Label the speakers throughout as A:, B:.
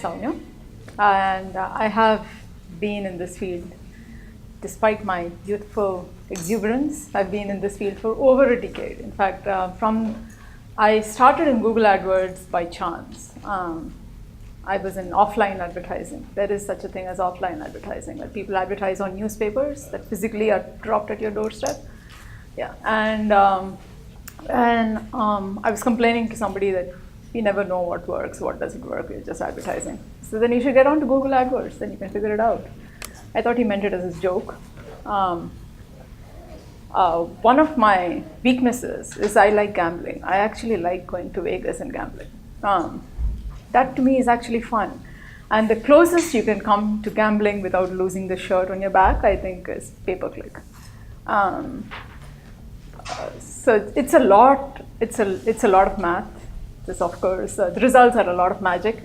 A: Soumya, and I have been in this field, despite my youthful exuberance, I've been in this field for over a decade. In fact, I started in Google AdWords by chance. I was in offline advertising. There is such a thing as offline advertising, where people advertise on newspapers that physically are dropped at your doorstep. Yeah, and I was complaining to somebody that we never know what works, what doesn't work, we're just advertising. So then you should get on to Google AdWords, then you can figure it out. I thought he meant it as a joke. One of my weaknesses is I like gambling. I actually like going to Vegas and gambling. That to me is actually fun. And the closest you can come to gambling without losing the shirt on your back, I think, is pay-per-click. So it's a lot of math. This, of course, the results are a lot of magic,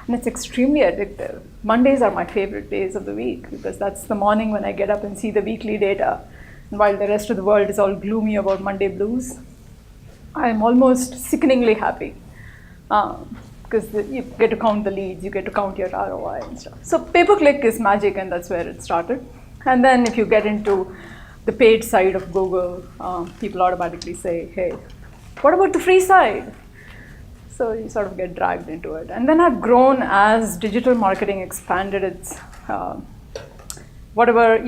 A: and it's extremely addictive. Mondays are my favorite days of the week because that's the morning when I get up and see the weekly data. And while the rest of the world is all gloomy about Monday blues, I'm almost sickeningly happy because you get to count the leads, you get to count your ROI and stuff. So pay-per-click is magic, and that's where it started. And then if you get into the paid side of Google, people automatically say, hey, what about the free side? So you sort of get dragged into it. And then I've grown as digital marketing expanded its, whatever,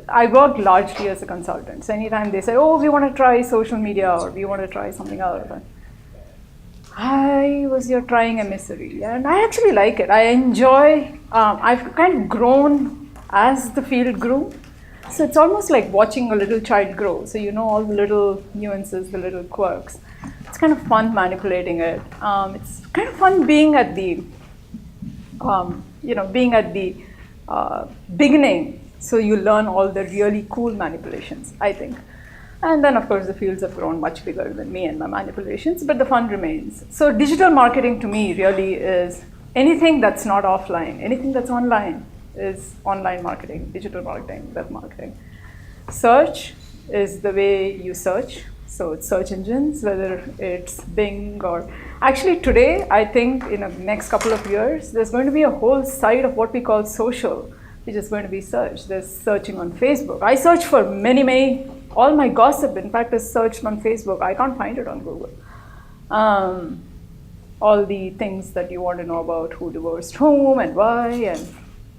A: I worked largely as a consultant. So anytime they say, oh, we want to try social media or we want to try something else, I was your trying emissary. And I actually like it. I enjoy, I've kind of grown as the field grew. So it's almost like watching a little child grow. So you know all the little nuances, the little quirks. It's kind of fun manipulating it. It's kind of fun being at the, beginning. So you learn all the really cool manipulations, I think. And then, of course, the fields have grown much bigger than me and my manipulations, but the fun remains. So digital marketing to me really is anything that's not offline, anything that's online is online marketing, digital marketing, web marketing. Search is the way you search. So it's search engines, whether it's Bing or... Actually today, I think in the next couple of years, there's going to be a whole side of what we call social, which is going to be search. There's searching on Facebook. I search for many, all my gossip, in fact, is searched on Facebook. I can't find it on Google. All the things that you want to know about who divorced whom and why and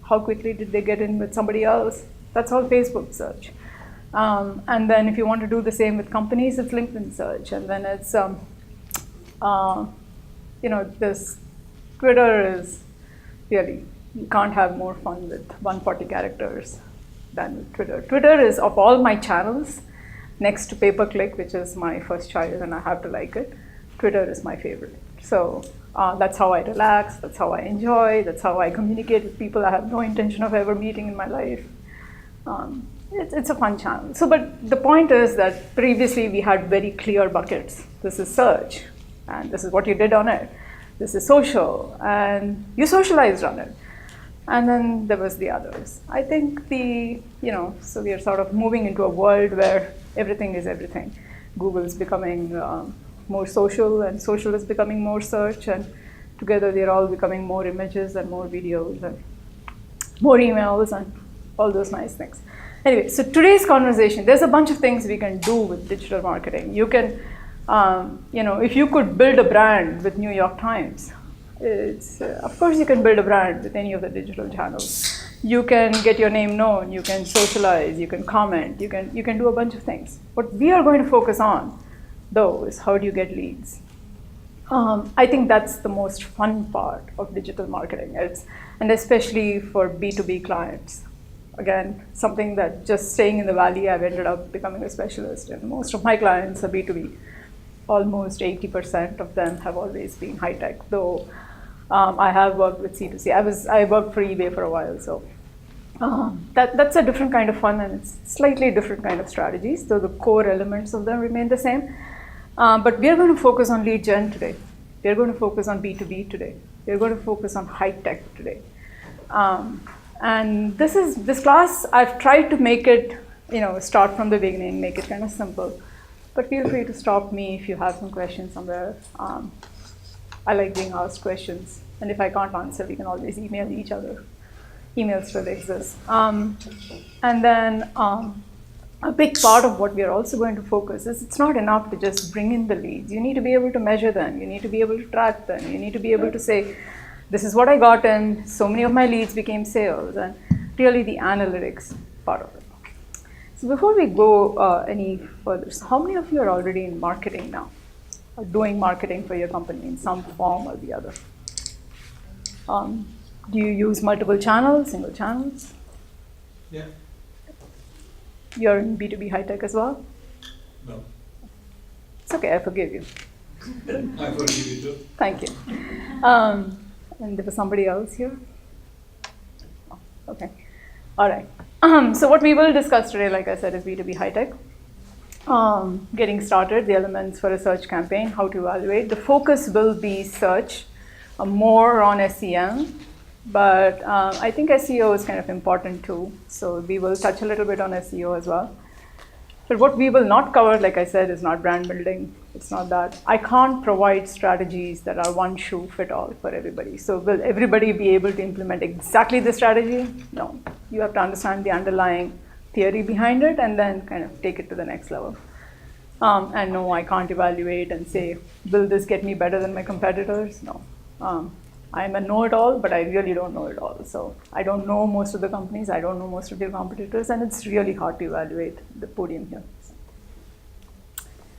A: how quickly did they get in with somebody else, that's all Facebook search. And then if you want to do the same with companies, it's LinkedIn search. And then it's, this Twitter is really, you can't have more fun with 140 characters than with Twitter. Twitter is, of all my channels, next to pay-per-click, which is my first child and I have to like it, Twitter is my favorite. So that's how I relax, that's how I enjoy, that's how I communicate with people I have no intention of ever meeting in my life. It's a fun channel. So, but the point is that previously we had very clear buckets. This is search, and this is what you did on it. This is social, and you socialized on it. And then there was the others. I think so we are sort of moving into a world where everything is everything. Google is becoming more social, and social is becoming more search, and together they're all becoming more images and more videos and more emails and all those nice things. Anyway, so today's conversation, there's a bunch of things we can do with digital marketing. You can, if you could build a brand with New York Times, of course you can build a brand with any of the digital channels. You can get your name known, you can socialize, you can comment, you can do a bunch of things. What we are going to focus on, though, is how do you get leads? I think that's the most fun part of digital marketing, and especially for B2B clients. Again, something that just staying in the Valley, I've ended up becoming a specialist in. Most of my clients are B2B. Almost 80% of them have always been high tech, though I have worked with C2C. I worked for eBay for a while, so that's a different kind of fun, and it's slightly different kind of strategies, though the core elements of them remain the same. But we are going to focus on lead gen today. We are going to focus on B2B today. We are going to focus on high tech today. And this class, I've tried to make it, start from the beginning, make it kind of simple. But feel free to stop me if you have some questions somewhere. I like being asked questions. And if I can't answer, we can always email each other. Emails still exist. And then a big part of what we are also going to focus is it's not enough to just bring in the leads. You need to be able to measure them. You need to be able to track them. You need to be able to say, this is what I got in. So many of my leads became sales. And really the analytics part of it. So before we go any further, so how many of you are already in marketing now? Or doing marketing for your company in some form or the other? Do you use multiple channels, single channels?
B: Yeah.
A: You're in B2B high tech as well?
B: No.
A: It's okay, I forgive you.
B: I forgive you too.
A: Thank you. And there was somebody else here? Oh, okay. All right. So what we will discuss today, like I said, is B2B high tech. Getting started, the elements for a search campaign, how to evaluate. The focus will be search, more on SEM. But I think SEO is kind of important too. So we will touch a little bit on SEO as well. But what we will not cover, like I said, is not brand building. It's not that. I can't provide strategies that are one shoe fit all for everybody. So will everybody be able to implement exactly the strategy? No. You have to understand the underlying theory behind it and then kind of take it to the next level. And no, I can't evaluate and say, will this get me better than my competitors? No. I'm a know-it-all, but I really don't know it all. So I don't know most of the companies, I don't know most of their competitors, and it's really hard to evaluate the podium here.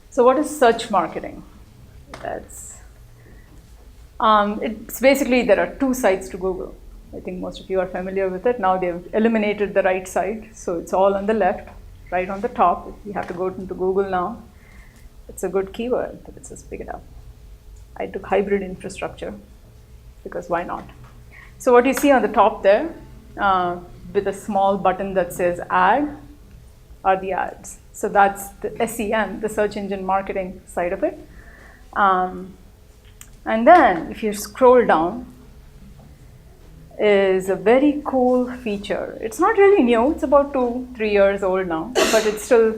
A: So what is search marketing? It's basically, there are two sides to Google. I think most of you are familiar with it. Now they've eliminated the right side, so it's all on the left, right on the top. You have to go into Google now. It's a good keyword, but let's just pick it up. I took hybrid infrastructure, because why not? So what you see on the top there, with a small button that says add, are the ads. So that's the SEM, the search engine marketing side of it. And then if you scroll down, is a very cool feature. It's not really new, it's about 2-3 years old now, but it's still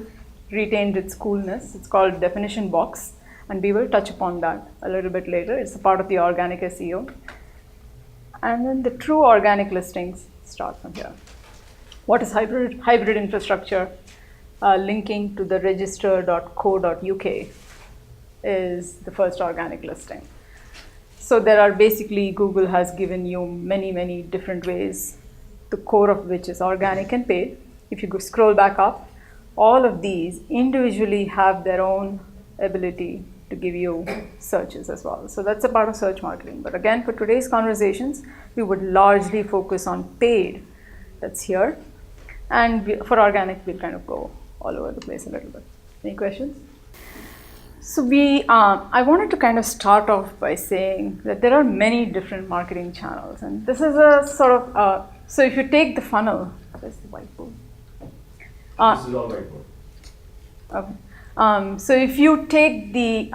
A: retained its coolness. It's called definition box. And we will touch upon that a little bit later. It's a part of the organic SEO. And then the true organic listings start from here. What is hybrid infrastructure? Linking to the register.co.uk is the first organic listing. So there are basically, Google has given you many different ways, the core of which is organic and paid. If you go scroll back up, all of these individually have their own ability to give you searches as well. So that's a part of search marketing. But again, for today's conversations, we would largely focus on paid. That's here. And for organic, we'll kind of go all over the place a little bit. Any questions? So I wanted to kind of start off by saying that there are many different marketing channels. And this is a sort of, so if you take the funnel, where's the whiteboard?
B: This is all whiteboard.
A: Okay. So if you take the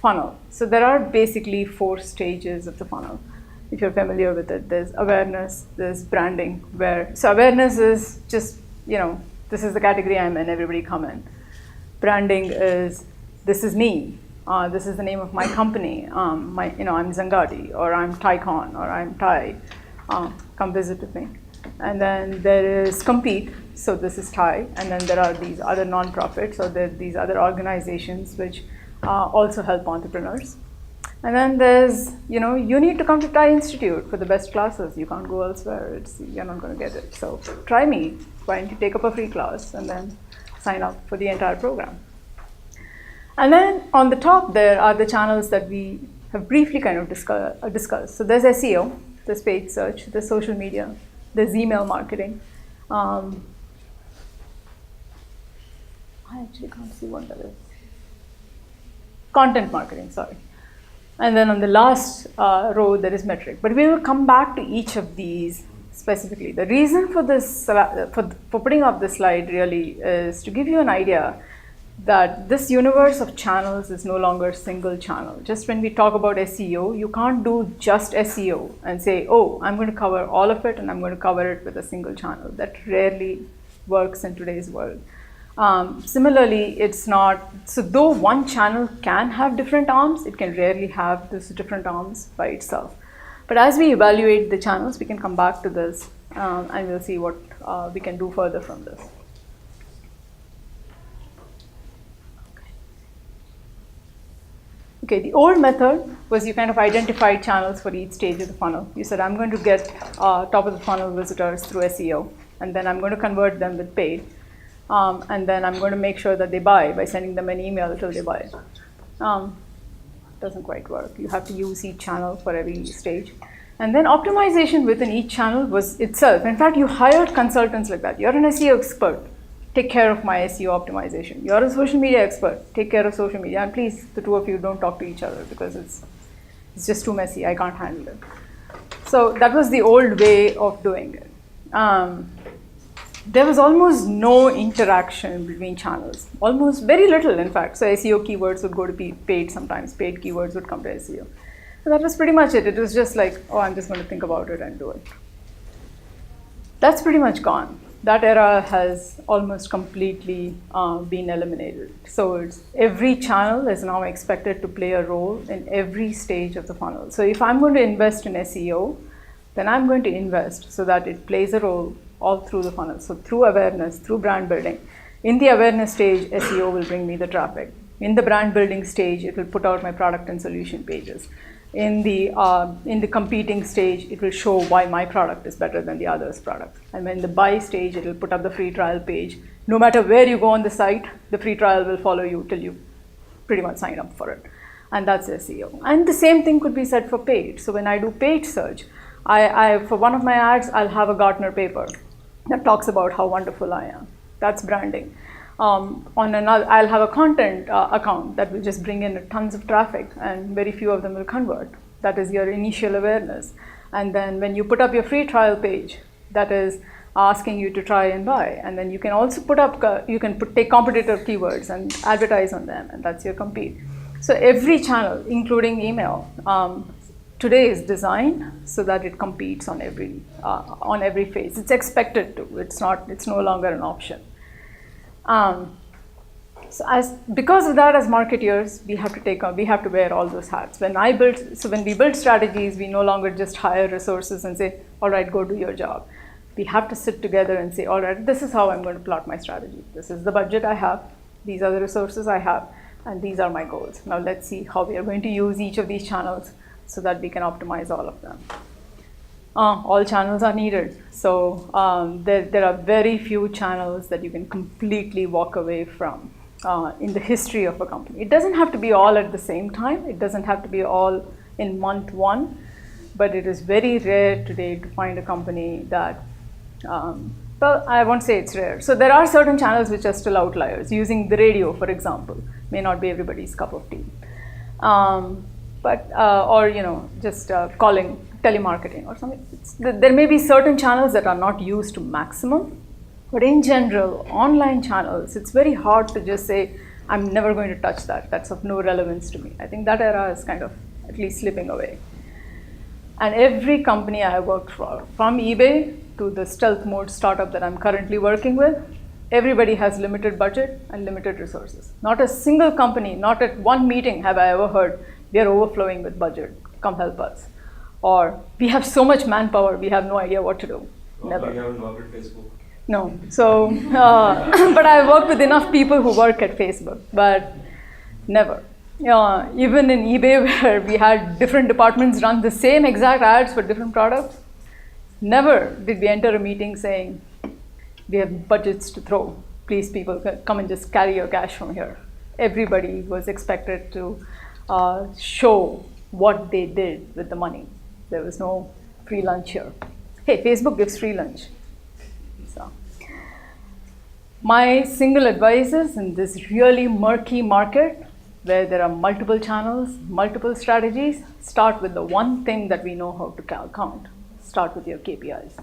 A: funnel, so there are basically 4 stages of the funnel. If you're familiar with it, there's awareness, there's branding, so awareness is just, this is the category I'm in, everybody come in. Branding is, this is me, this is the name of my company, I'm Zangadi, or I'm TiEcon, or I'm TiE, come visit with me. And then there is compete, so this is TiE, and then there are these other nonprofits, or there are these other organizations which also help entrepreneurs. And then there's, you need to come to TiE Institute for the best classes. You can't go elsewhere, you're not going to get it. So try me, why don't you take up a free class and then sign up for the entire program. And then on the top there are the channels that we have briefly kind of discussed. So there's SEO, there's paid search, there's social media, there's email marketing. I actually can't see what that is. Content marketing, sorry. And then on the last row, there is metric. But we will come back to each of these specifically. The reason for this, for putting up this slide really is to give you an idea that this universe of channels is no longer single channel. Just when we talk about SEO, you can't do just SEO and say, oh, I'm going to cover all of it and I'm going to cover it with a single channel. That rarely works in today's world. Similarly, it's not, so though one channel can have different arms, it can rarely have these different arms by itself. But as we evaluate the channels, we can come back to this and we'll see what we can do further from this. Okay, the old method was you kind of identified channels for each stage of the funnel. You said, I'm going to get top of the funnel visitors through SEO, and then I'm going to convert them with paid. And then I'm going to make sure that they buy by sending them an email until they buy. Doesn't quite work. You have to use each channel for every stage. And then optimization within each channel was itself. In fact, you hired consultants like that. You're an SEO expert. Take care of my SEO optimization. You're a social media expert. Take care of social media. And please, the two of you don't talk to each other because it's just too messy. I can't handle it. So that was the old way of doing it. There was almost no interaction between channels. Almost very little, in fact. So SEO keywords would go to paid sometimes. Paid keywords would come to SEO. And that was pretty much it. It was just like, oh, I'm just going to think about it and do it. That's pretty much gone. That era has almost completely been eliminated. So every channel is now expected to play a role in every stage of the funnel. So if I'm going to invest in SEO, then I'm going to invest so that it plays a role all through the funnel. So through awareness, through brand building. In the awareness stage, SEO will bring me the traffic. In the brand building stage, it will put out my product and solution pages. In the competing stage, it will show why my product is better than the other's product. And in the buy stage, it will put up the free trial page. No matter where you go on the site, the free trial will follow you till you pretty much sign up for it. And that's SEO. And the same thing could be said for paid. So when I do paid search, for one of my ads, I'll have a Gartner paper that talks about how wonderful I am. That's branding. On another, I'll have a content account that will just bring in tons of traffic and very few of them will convert. That is your initial awareness. And then when you put up your free trial page, that is asking you to try and buy. And then you can also put up, take competitor keywords and advertise on them, and that's your compete. So every channel, including email, today is designed so that it competes on every phase. It's expected to. It's no longer an option. Because of that, as marketeers, we have to wear all those hats. When we build strategies, we no longer just hire resources and say, all right, go do your job. We have to sit together and say, all right, this is how I'm going to plot my strategy. This is the budget I have. These are the resources I have. And these are my goals. Now let's see how we are going to use each of these channels so that we can optimize all of them. All channels are needed. So there are very few channels that you can completely walk away from in the history of a company. It doesn't have to be all at the same time. It doesn't have to be all in month one. But it is very rare today to find a company that, well, I won't say it's rare. So there are certain channels which are still outliers. Using the radio, for example, may not be everybody's cup of tea. Or just calling, telemarketing or something. There may be certain channels that are not used to maximum, but in general, online channels, it's very hard to just say, I'm never going to touch that. That's of no relevance to me. I think that era is kind of at least slipping away. And every company I have worked for, from eBay to the stealth mode startup that I'm currently working with, everybody has limited budget and limited resources. Not a single company, not at one meeting have I ever heard, we are overflowing with budget, come help us. Or we have so much manpower, we have no idea what to do. Never.
B: You haven't worked at Facebook?
A: No. So, but I work with enough people who work at Facebook, but never. Even in eBay, where we had different departments run the same exact ads for different products, never did we enter a meeting saying, we have budgets to throw. Please, people, come and just carry your cash from here. Everybody was expected to show what they did with the money. There was no free lunch here. Hey, Facebook gives free lunch. So, my single advice is, in this really murky market, where there are multiple channels, multiple strategies, start with the one thing that we know how to count. Start with your KPIs.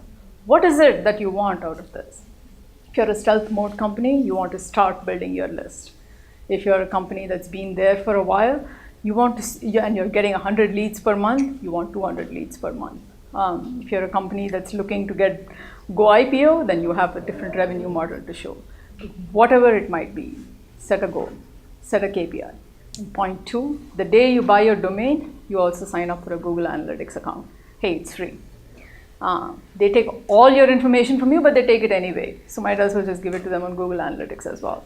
A: What is it that you want out of this? If you're a stealth mode company, you want to start building your list. If you're a company that's been there for a while, you want to, and you're getting 100 leads per month, you want 200 leads per month. If you're a company that's looking to go IPO, then you have a different revenue model to show. whatever it might be, set a goal, set a KPI. And point two, the day you buy your domain, you also sign up for a Google Analytics account. Hey, it's free. They take all your information from you, but they take it anyway. So might as well just give it to them on Google Analytics as well.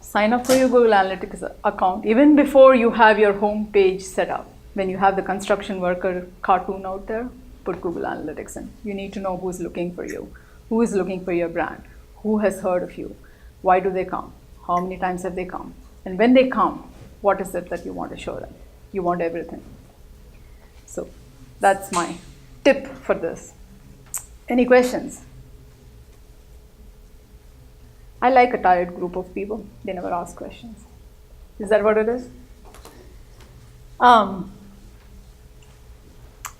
A: Sign up for your Google Analytics account even before you have your home page set up. When you have the construction worker cartoon out there, put Google Analytics in. You need to know who's looking for you, who is looking for your brand, who has heard of you, why do they come, how many times have they come, and when they come, what is it that you want to show them? You want everything. So that's my tip for this. Any questions? I like a tired group of people. They never ask questions. Is that what it is?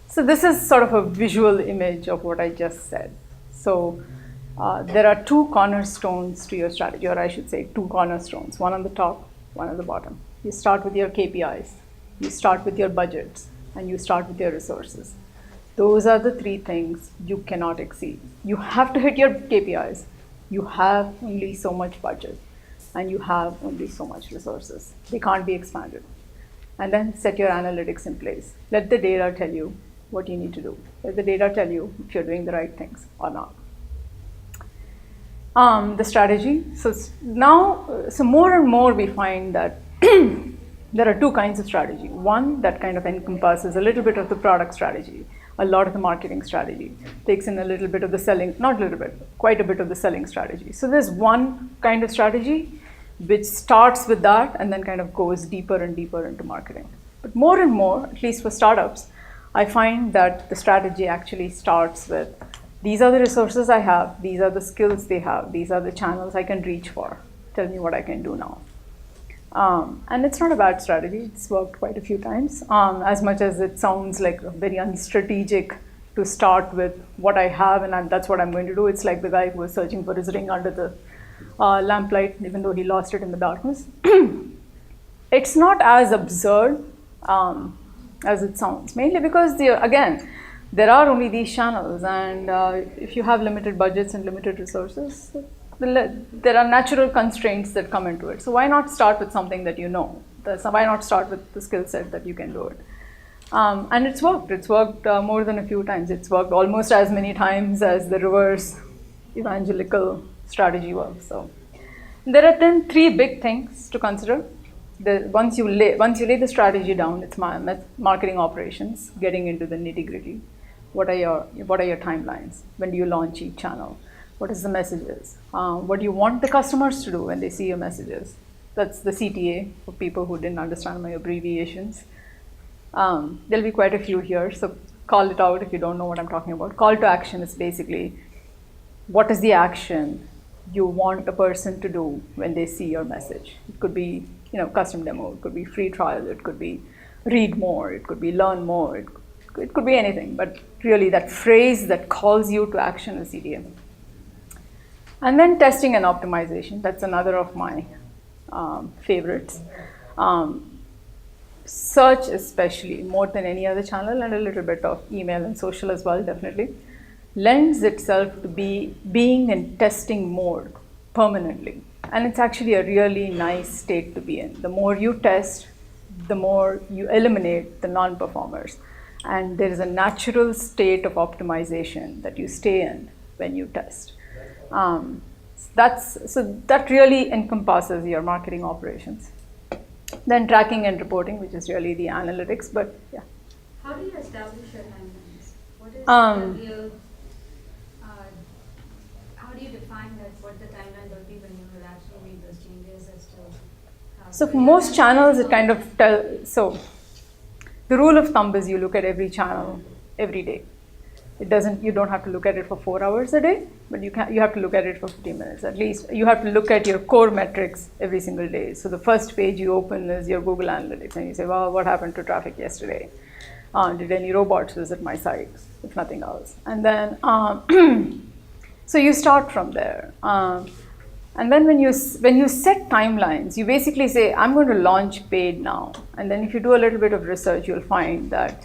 A: So this is sort of a visual image of what I just said. So there are two cornerstones to your strategy, or I should say two cornerstones, one on the top, one on the bottom. You start with your KPIs, you start with your budgets, and you start with your resources. Those are the three things you cannot exceed. You have to hit your KPIs. You have only so much budget, and you have only so much resources. They can't be expanded. And then set your analytics in place. Let the data tell you what you need to do. Let the data tell you if you're doing the right things or not. The strategy. So now, more and more we find that there are two kinds of strategy. One that kind of encompasses a little bit of the product strategy, a lot of the marketing strategy, takes in a little bit of the selling, not a little bit, quite a bit of the selling strategy. So there's one kind of strategy which starts with that and then kind of goes deeper and deeper into marketing. But more and more, at least for startups, I find that the strategy actually starts with, these are the resources I have, these are the skills they have, these are the channels I can reach for. Tell me what I can do now. And it's not a bad strategy. It's worked quite a few times. As much as it sounds like very unstrategic to start with what I have and that's what I'm going to do. It's like the guy who was searching for his ring under the lamplight, even though he lost it in the darkness. It's not as absurd as it sounds, mainly because, again, there are only these channels, and if you have limited budgets and limited resources, there are natural constraints that come into it. So why not start with something that you know? Why not start with the skill set that you can do it? And it's worked. It's worked more than a few times. It's worked almost as many times as the reverse evangelical strategy works. So there are then three big things to consider. Once you lay the strategy down, it's marketing operations, getting into the nitty-gritty. What are your timelines? When do you launch each channel? What is the messages? What do you want the customers to do when they see your messages? That's the CTA for people who didn't understand my abbreviations. There'll be quite a few here, so call it out if you don't know what I'm talking about. Call to action is basically, what is the action you want a person to do when they see your message? It could be, custom demo. It could be free trial. It could be read more. It could be learn more. It could be anything. But really, that phrase that calls you to action is CTA. And then testing and optimization. That's another of my favorites. Search especially, more than any other channel, and a little bit of email and social as well, definitely, lends itself to being in testing mode permanently. And it's actually a really nice state to be in. The more you test, the more you eliminate the non-performers. And there is a natural state of optimization that you stay in when you test. That really encompasses your marketing operations. Then tracking and reporting, which is really the analytics, but yeah.
C: How do you establish your timelines? What is the real, how do you define what the timeline will be when you will actually make those changes as to how?
A: So for most channels, it kind of so the rule of thumb is you look at every channel every day. You don't have to look at it for 4 hours a day, but you have to look at it for 15 minutes at least. You have to look at your core metrics every single day. So the first page you open is your Google Analytics, and you say, well, what happened to traffic yesterday? Did any robots visit my site, if nothing else? And then, so you start from there. And then when you set timelines, you basically say, I'm going to launch paid now. And then if you do a little bit of research, you'll find that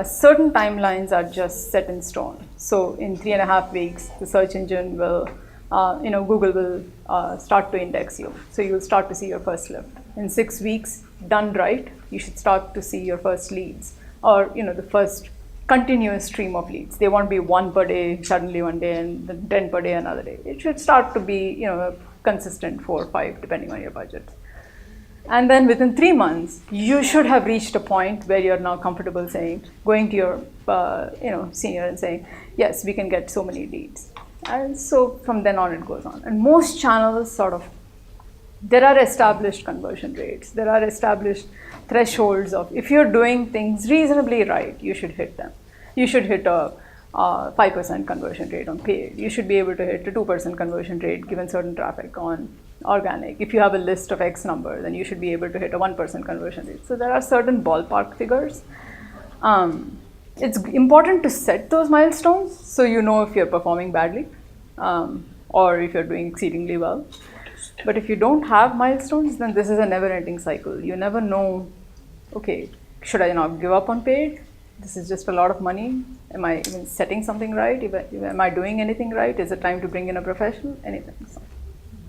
A: certain timelines are just set in stone. So in 3.5 weeks, the search engine will Google will start to index you. So you'll start to see your first lift. In 6 weeks, done right, you should start to see your first leads, or the first continuous stream of leads. They won't be 1 per day suddenly one day and then 10 per day another day. It should start to be consistent 4 or 5 depending on your budget. And then within 3 months, you should have reached a point where you're now comfortable going to your senior and saying, yes, we can get so many leads. And so from then on it goes on. And most channels there are established conversion rates. There are established thresholds of, if you're doing things reasonably right, you should hit them. You should hit a 5% conversion rate on paid. You should be able to hit a 2% conversion rate given certain traffic on organic. If you have a list of X number, then you should be able to hit a 1% conversion rate. So there are certain ballpark figures. It's important to set those milestones so you know if you're performing badly or if you're doing exceedingly well. But if you don't have milestones, then this is a never-ending cycle. You never know, okay, should I now give up on paid? This is just a lot of money. Am I even setting something right? Am I doing anything right? Is it time to bring in a professional? Anything. So,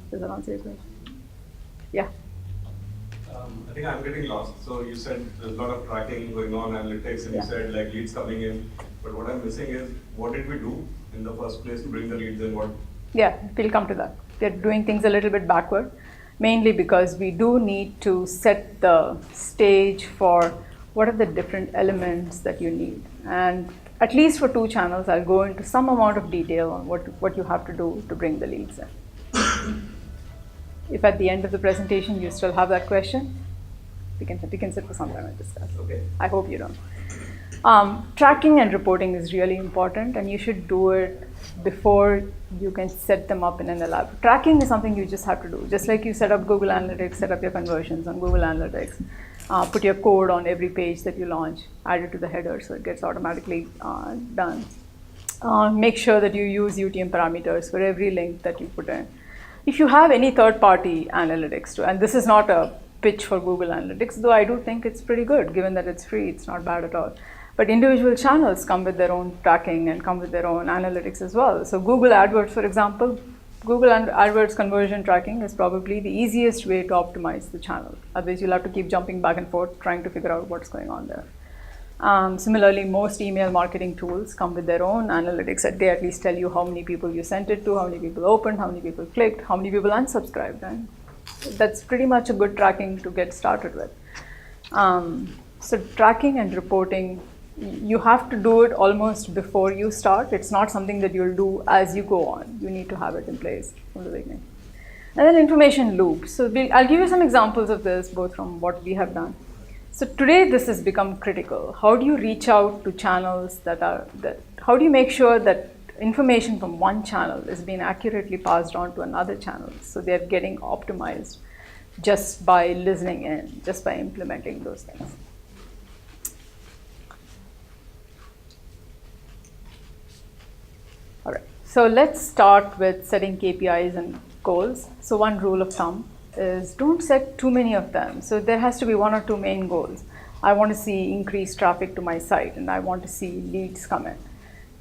A: does that answer your question? Yeah.
D: I think I'm getting lost. So you said there's a lot of tracking going on, analytics, and you said like leads coming in. But what I'm missing is, what did we do in the first place to bring the leads in?
A: Yeah, we'll come to that. We're doing things a little bit backward, mainly because we do need to set the stage for what are the different elements that you need. And at least for 2 channels, I'll go into some amount of detail on what you have to do to bring the leads in. If at the end of the presentation you still have that question, we can sit for some time and discuss.
D: Okay.
A: I hope you don't. Tracking and reporting is really important, and you should do it before you can set them up in an lab. Tracking is something you just have to do. Just like you set up Google Analytics, set up your conversions on Google Analytics, put your code on every page that you launch, add it to the header so it gets automatically done. Make sure that you use UTM parameters for every link that you put in. If you have any third-party analytics too, and this is not a pitch for Google Analytics, though I do think it's pretty good, given that it's free, it's not bad at all. But individual channels come with their own tracking and come with their own analytics as well. So Google AdWords, for example, Google AdWords conversion tracking is probably the easiest way to optimize the channel. Otherwise, you'll have to keep jumping back and forth trying to figure out what's going on there. Similarly, most email marketing tools come with their own analytics. They at least tell you how many people you sent it to, how many people opened, how many people clicked, how many people unsubscribed. And that's pretty much a good tracking to get started with. So tracking and reporting, you have to do it almost before you start. It's not something that you'll do as you go on. You need to have it in place from the beginning. And then information loops. So I'll give you some examples of this, both from what we have done. So today this has become critical. How do you reach out to channels how do you make sure that information from one channel is being accurately passed on to another channel so they're getting optimized just by listening in, just by implementing those things. All right, so let's start with setting KPIs and goals. So one rule of thumb is don't set too many of them. So there has to be 1 or 2 main goals. I want to see increased traffic to my site and I want to see leads come in.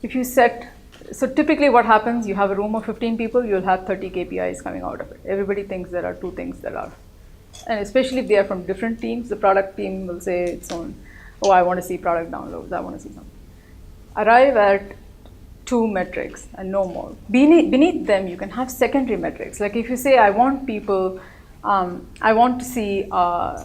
A: If you so typically what happens, you have a room of 15 people, you'll have 30 KPIs coming out of it. Everybody thinks there are 2 things that are. And especially if they are from different teams, the product team will say its own, oh, I want to see product downloads, I want to see something. Arrive at 2 metrics and no more. Beneath them, you can have secondary metrics. Like if you say, I want people, I want to see, I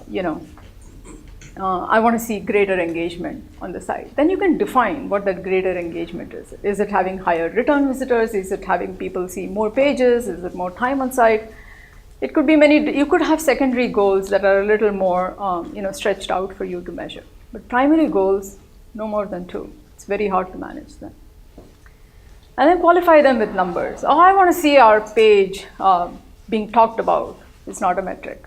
A: want to see greater engagement on the site. Then you can define what that greater engagement is. Is it having higher return visitors? Is it having people see more pages? Is it more time on site? It could be you could have secondary goals that are a little more, stretched out for you to measure. But primary goals, no more than 2. It's very hard to manage them. And then qualify them with numbers. Oh, I want to see our page being talked about. It's not a metric.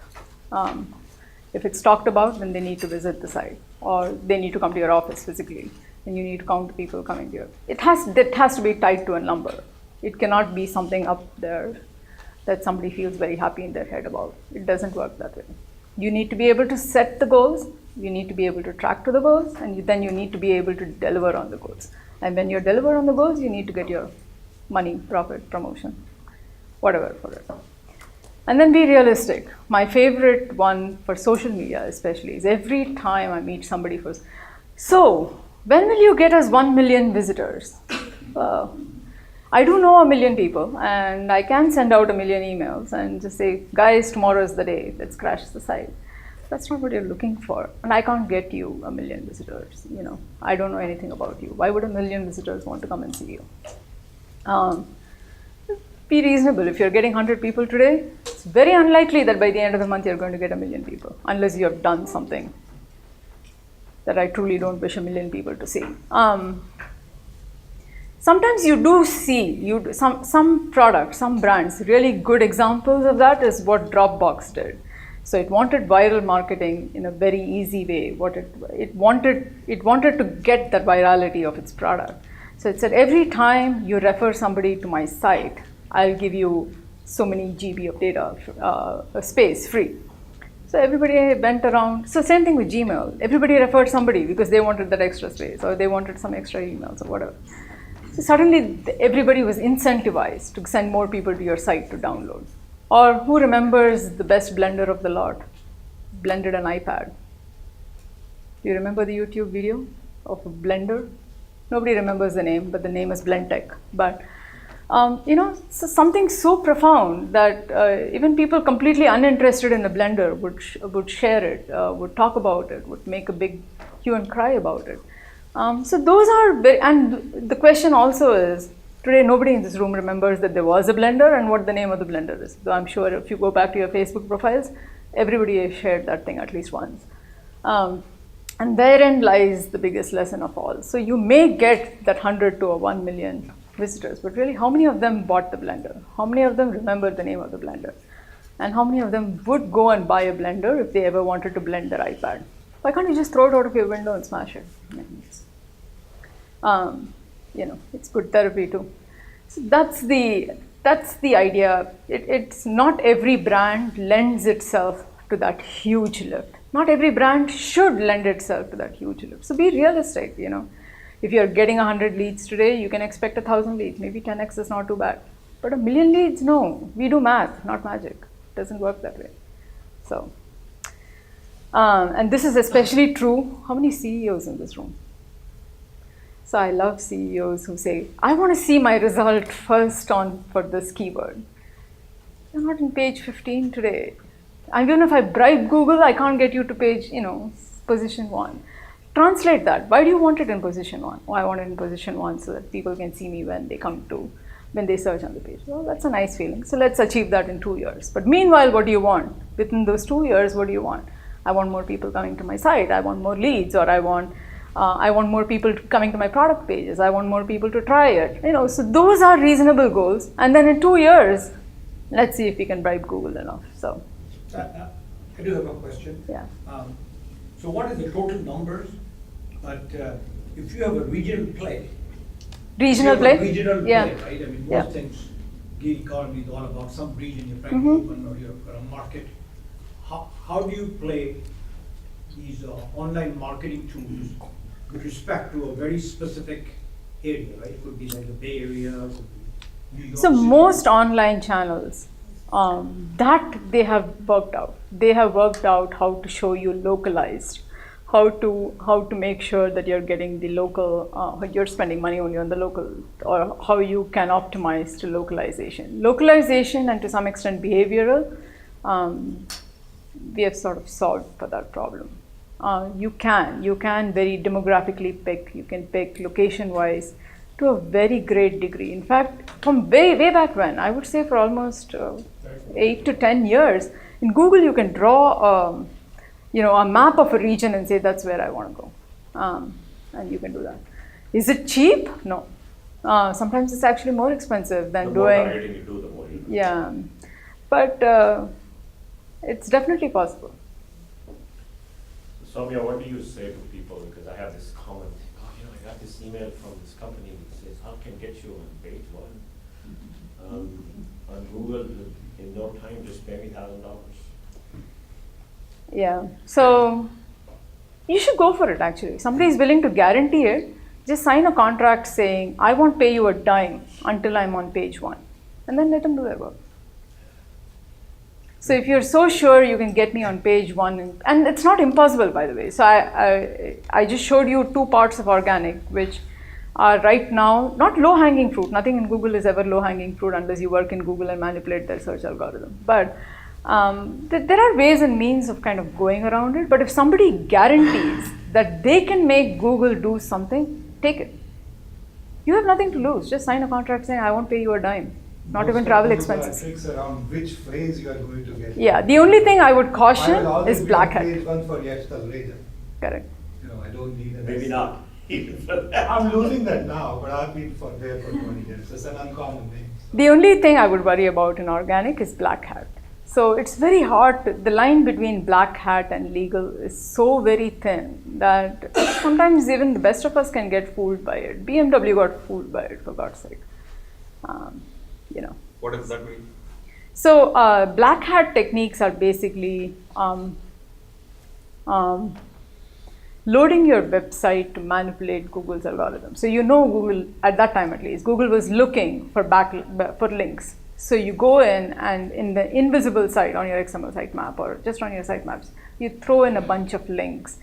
A: If it's talked about, then they need to visit the site, or they need to come to your office physically, and you need to count the people coming to you. It has to be tied to a number. It cannot be something up there that somebody feels very happy in their head about. It doesn't work that way. You need to be able to set the goals, you need to be able to track to the goals, and then you need to be able to deliver on the goals. And when you deliver on the goals, you need to get your money, profit, promotion. whatever for it. And then be realistic. My favorite one for social media especially is every time I meet somebody first, so when will you get us 1 million visitors? I do know 1 million people, and I can send out 1 million emails and just say, guys, tomorrow is the day, let's crash the site. That's not what you're looking for. And I can't get you 1 million visitors. You know, I don't know anything about you. Why would 1 million visitors want to come and see you? Be reasonable. If you're getting 100 people today, it's very unlikely that by the end of the month you're going to get 1 million people, unless you have done something that I truly don't wish 1 million people to see. Sometimes you do see some products, some brands. Really good examples of that is what Dropbox did. So it wanted viral marketing in a very easy way. It wanted to get that virality of its product. So it said, every time you refer somebody to my site, I'll give you so many GB of data space free. So everybody went around. So same thing with Gmail. Everybody referred somebody because they wanted that extra space, or they wanted some extra emails or whatever. So suddenly everybody was incentivized to send more people to your site to download. Or who remembers the best blender of the lot? Blended an iPad. Do you remember the YouTube video of a blender? Nobody remembers the name, but the name is Blendtech. But so something so profound that even people completely uninterested in a blender would share it, would talk about it, would make a big hue and cry about it. So those are, and the question also is, today nobody in this room remembers that there was a blender and what the name of the blender is. So I'm sure if you go back to your Facebook profiles, everybody has shared that thing at least once. And therein lies the biggest lesson of all. So you may get that 100 to 1 million visitors, but really how many of them bought the blender? How many of them remember the name of the blender? And how many of them would go and buy a blender if they ever wanted to blend their iPad? Why can't you just throw it out of your window and smash it? It's good therapy too. So that's the idea. It's not every brand lends itself to that huge lift. Not every brand should lend itself to that huge lift. So be realistic, If you're getting 100 leads today, you can expect 1,000 leads. Maybe 10x is not too bad. But 1 million leads, no. We do math, not magic. It doesn't work that way. So, and this is especially true. How many CEOs in this room? So I love CEOs who say, I want to see my result first for this keyword. You're not in page 15 today. And even if I bribe Google, I can't get you to page, position 1. Translate that. Why do you want it in position 1? Oh, I want it in position 1 so that people can see me when they search on the page. Well, that's a nice feeling. So let's achieve that in 2 years. But meanwhile, what do you want? Within those 2 years, what do you want? I want more people coming to my site. I want more leads, or I want more people coming to my product pages. I want more people to try it. So those are reasonable goals. And then in 2 years, let's see if we can bribe Google enough. So
E: I do have a question.
A: Yeah.
E: So what is the total numbers? But if you have a regional play,
A: Regional play?
E: Regional
A: Yeah.
E: play, right? I mean,
A: Yeah.
E: most things, gig economy is all about some region you're trying to open, or you're a market. How do you play these online marketing tools with respect to a very specific area, right? It could be like the Bay Area, it could be New York
A: So
E: City.
A: most online channels, that they have worked out. They have worked out how to show you localized, how to make sure that you're getting the local, you're spending money only on the local, or how you can optimize to localization. Localization and to some extent behavioral, we have sort of solved for that problem. You can very demographically pick, you can pick location-wise to a very great degree. In fact, from way back when, I would say for almost 8 to 10 years, in Google you can draw a map of a region and say that's where I want to go, and you can do that. Is it cheap? No. Sometimes it's actually more expensive than
B: The more
A: doing.
B: targeting you do, the more you do.
A: Yeah, but it's definitely possible.
B: Soumya, what do you say to people? Because I have this comment, I got this email from this company that says, how can get you on page 1? On Google, in no time, just pay me $1,000.
A: Yeah, so you should go for it actually. Somebody is willing to guarantee it, just sign a contract saying, I won't pay you a dime until I'm on page 1. And then let them do their work. So if you're so sure you can get me on page 1, and it's not impossible, by the way. So I just showed you 2 parts of organic, which are right now not low-hanging fruit. Nothing in Google is ever low-hanging fruit unless you work in Google and manipulate their search algorithm. But there are ways and means of kind of going around it. But if somebody guarantees that they can make Google do something, take it. You have nothing to lose. Just sign a contract saying, I won't pay you a dime. Not even travel expenses.
F: Tricks around which phrase you are going to get.
A: Yeah, the only thing I would caution
F: I will always
A: is
F: be
A: black
F: on
A: hat.
F: page 1 for yes, later.
A: Correct.
F: You know, I don't need an
B: Maybe
F: S.
B: not, even for that.
F: I'm losing that now, but I've been there for 20 years. It's an uncommon name. So.
A: The only thing I would worry about in organic is black hat. So it's very hard. The line between black hat and legal is so very thin that sometimes even the best of us can get fooled by it. BMW got fooled by it, for God's sake. You know.
D: What does that mean?
A: So black hat techniques are basically loading your website to manipulate Google's algorithm. So you know Google, at that time at least, Google was looking for links. So you go in and in the invisible site on your XML sitemap or just on your sitemaps, you throw in a bunch of links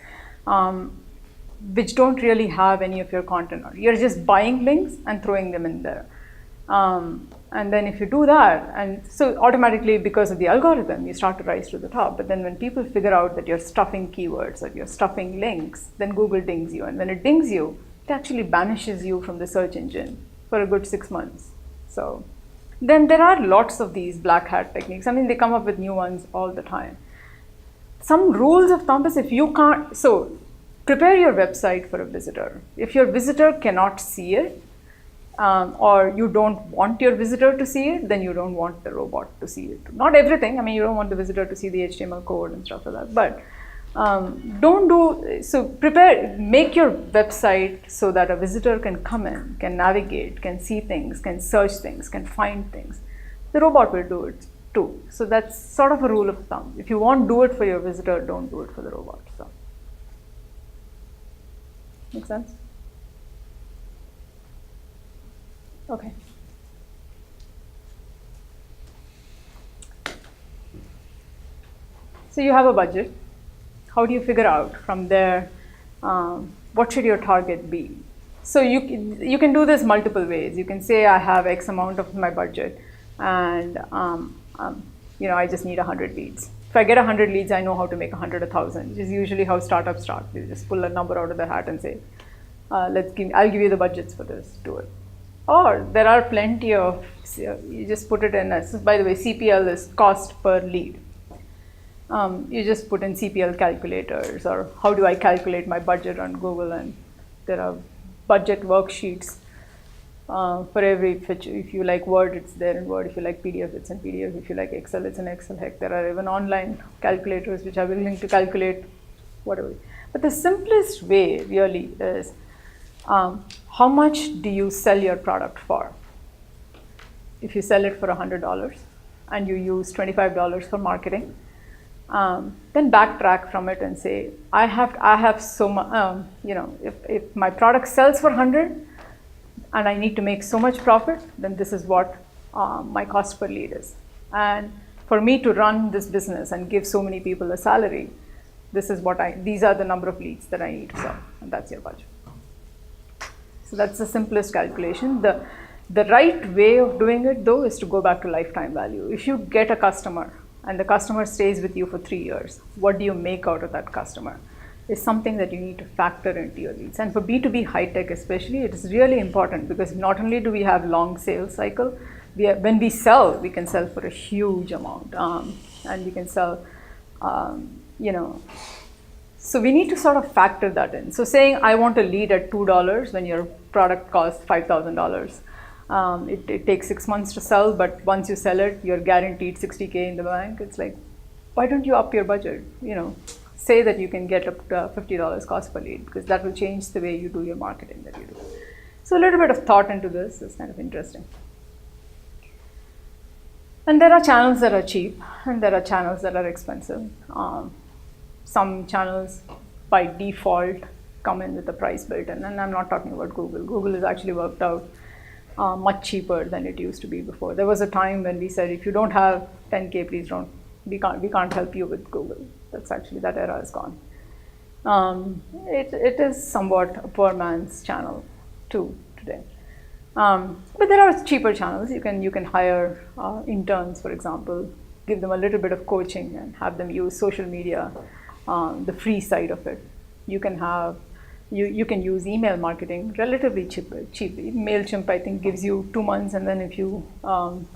A: which don't really have any of your content on. You're just buying links and throwing them in there. And then if you do that, and so automatically because of the algorithm, you start to rise to the top. But then when people figure out that you're stuffing keywords or you're stuffing links, then Google dings you. And when it dings you, it actually banishes you from the search engine for a good 6 months. So then there are lots of these black hat techniques. I mean, they come up with new ones all the time. Some rules of thumb is if you can't, so prepare your website for a visitor. If your visitor cannot see it, or you don't want your visitor to see it, then you don't want the robot to see it. Not everything. I mean, you don't want the visitor to see the HTML code and stuff like that. But make your website so that a visitor can come in, can navigate, can see things, can search things, can find things. The robot will do it too. So that's sort of a rule of thumb. If you won't do it for your visitor, don't do it for the robot. So, make sense? Okay. So you have a budget. How do you figure out from there what should your target be? So you can do this multiple ways. You can say I have X amount of my budget, and I just need 100 leads. If I get 100 leads, I know how to make 100 1,000, which is usually how startups start. You just pull a number out of the hat and say, I'll give you the budgets for this. Do it. Or there are plenty of, you just put it in as, by the way, CPL is cost per lead. You just put in CPL calculators, or how do I calculate my budget on Google, and there are budget worksheets for every feature. If you like Word, it's there in Word. If you like PDF, it's in PDF. If you like Excel, it's in Excel. Heck, there are even online calculators which are willing to calculate whatever. But the simplest way really is, how much do you sell your product for? If you sell it for $100 and you use $25 for marketing, then backtrack from it and say, I have so much, if my product sells for 100 and I need to make so much profit, then this is what my cost per lead is. And for me to run this business and give so many people a salary, these are the number of leads that I need to sell, and that's your budget. So that's the simplest calculation. The right way of doing it, though, is to go back to lifetime value. If you get a customer and the customer stays with you for 3 years, what do you make out of that customer? Is something that you need to factor into your leads. And for B2B high tech especially, it is really important, because not only do we have long sales cycle, when we sell, we can sell for a huge amount, and we can sell, so we need to sort of factor that in. So saying I want a lead at $2 when your product costs $5,000, it takes 6 months to sell, but once you sell it, you're guaranteed $60K in the bank. It's like, why don't you up your budget? Say that you can get up to $50 cost per lead, because that will change the way you do your marketing that you do. So a little bit of thought into this is kind of interesting. And there are channels that are cheap, and there are channels that are expensive. Some channels by default come in with a price built in, and I'm not talking about Google. Google has actually worked out much cheaper than it used to be before. There was a time when we said, if you don't have 10K, please don't We can't help you with Google. That's actually, that era is gone. It is somewhat a poor man's channel too today. But there are cheaper channels. You can hire interns, for example, give them a little bit of coaching and have them use social media, the free side of it. You can have, you can use email marketing relatively cheaply. MailChimp, I think, gives you 2 months, and then if you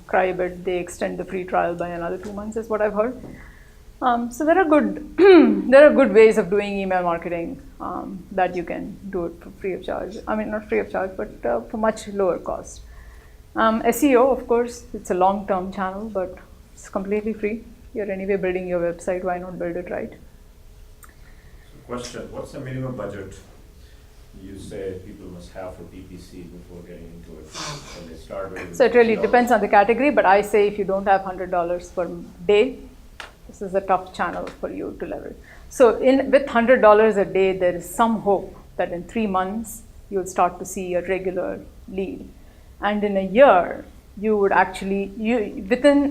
A: cry a bit, they extend the free trial by another 2 months, is what I've heard. So there are good there are good ways of doing email marketing that you can do it for free of charge. I mean, not free of charge, but for much lower cost. SEO, of course, it's a long-term channel, but it's completely free. You're anyway building your website. Why not build it right?
B: Question, what's the minimum budget you say people must have for PPC before getting into it when they start with?
A: So it really depends on the category, but I say if you don't have $100 per day, this is a tough channel for you to leverage. So with $100 a day, there is some hope that in 3 months, you'll start to see a regular lead. And in a year, you would actually,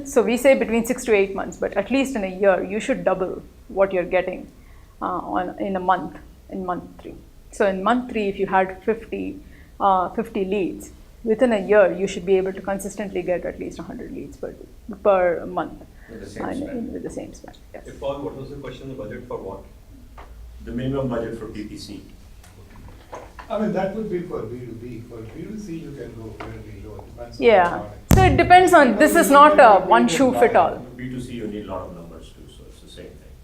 A: so we say between 6 to 8 months, but at least in a year, you should double what you're getting in a month, in month 3. So in month 3, if you had 50 leads, within a year, you should be able to consistently get at least 100 leads per month.
B: With the same spend.
A: With the same spend, yes.
D: Paul, what was the question, the budget for what?
B: The minimum budget for PPC.
F: I mean, that would be for B2B. For B2C, you can go fairly low. Depends on the
A: Yeah.
F: product.
A: So it depends on, this is not a one shoe fit all.
B: B2C, you need a lot of numbers too, so it's the same thing.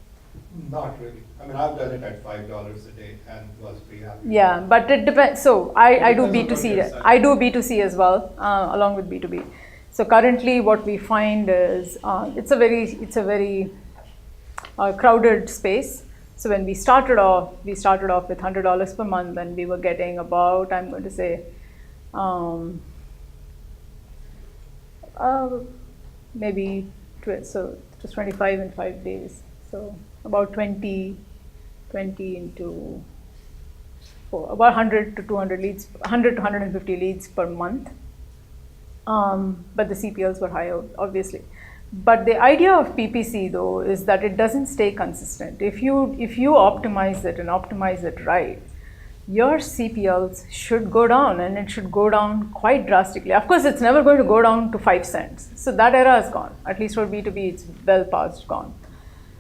F: Not really. I mean, I've done it at $5 a day and was pretty happy.
A: Yeah, but it depends. So I do
F: Depends on
A: B2C.
F: what you're
A: I do B2C as well, along with B2B. So currently, what we find is it's a very crowded space. So when we started off with $100 per month, and we were getting about, I'm going to say, maybe so it was 25 in 5 days. So about 20 into 4, about 100 to 200 leads, 100 to 150 leads per month. But the CPLs were higher, obviously. But the idea of PPC, though, is that it doesn't stay consistent. If you optimize it and optimize it right, your CPLs should go down, and it should go down quite drastically. Of course, it's never going to go down to 5 cents. So that era is gone. At least for B2B, it's well past gone.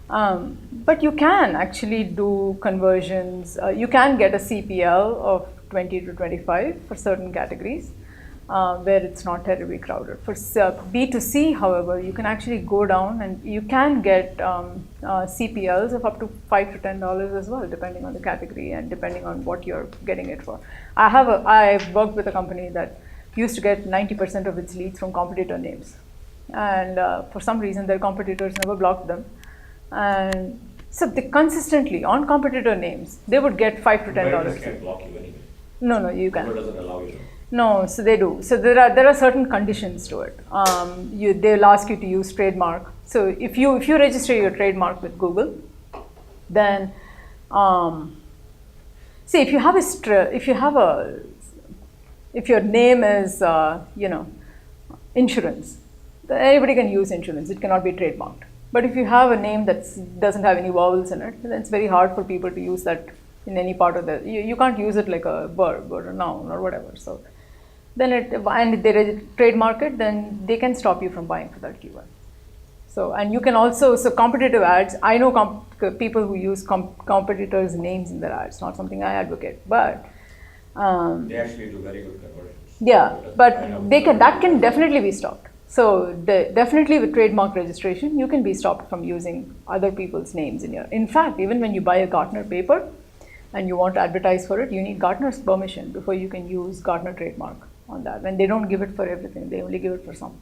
A: But you can actually do conversions. You can get a CPL of 20 to 25 for certain categories. Where it's not terribly crowded. For B2C, however, you can actually go down and you can get CPLs of up to $5 to $10 as well, depending on the category and depending on what you're getting it for. I've worked with a company that used to get 90% of its leads from competitor names. And for some reason, their competitors never blocked them. And so they consistently, on competitor names, they would get $5 to $10.
B: Competitors can't block you anyway.
A: No, you can't.
B: Google doesn't allow you to.
A: No, so they do. So there are certain conditions to it. They'll ask you to use trademark. So if you register your trademark with Google, then see if your name is insurance, then anybody can use insurance. It cannot be trademarked. But if you have a name that doesn't have any vowels in it, then it's very hard for people to use that in any part of the. You can't use it like a verb or a noun or whatever. So. Then if they trademark it, then they can stop you from buying for that keyword. So, and you can also, competitive ads, I know people who use competitors' names in their ads, not something I advocate, but.
B: They actually do very good conversions.
A: Yeah, but that can definitely be stopped. So definitely with trademark registration, you can be stopped from using other people's names in your, in fact, even when you buy a Gartner paper and you want to advertise for it, you need Gartner's permission before you can use Gartner trademark on that. And they don't give it for everything, they only give it for some.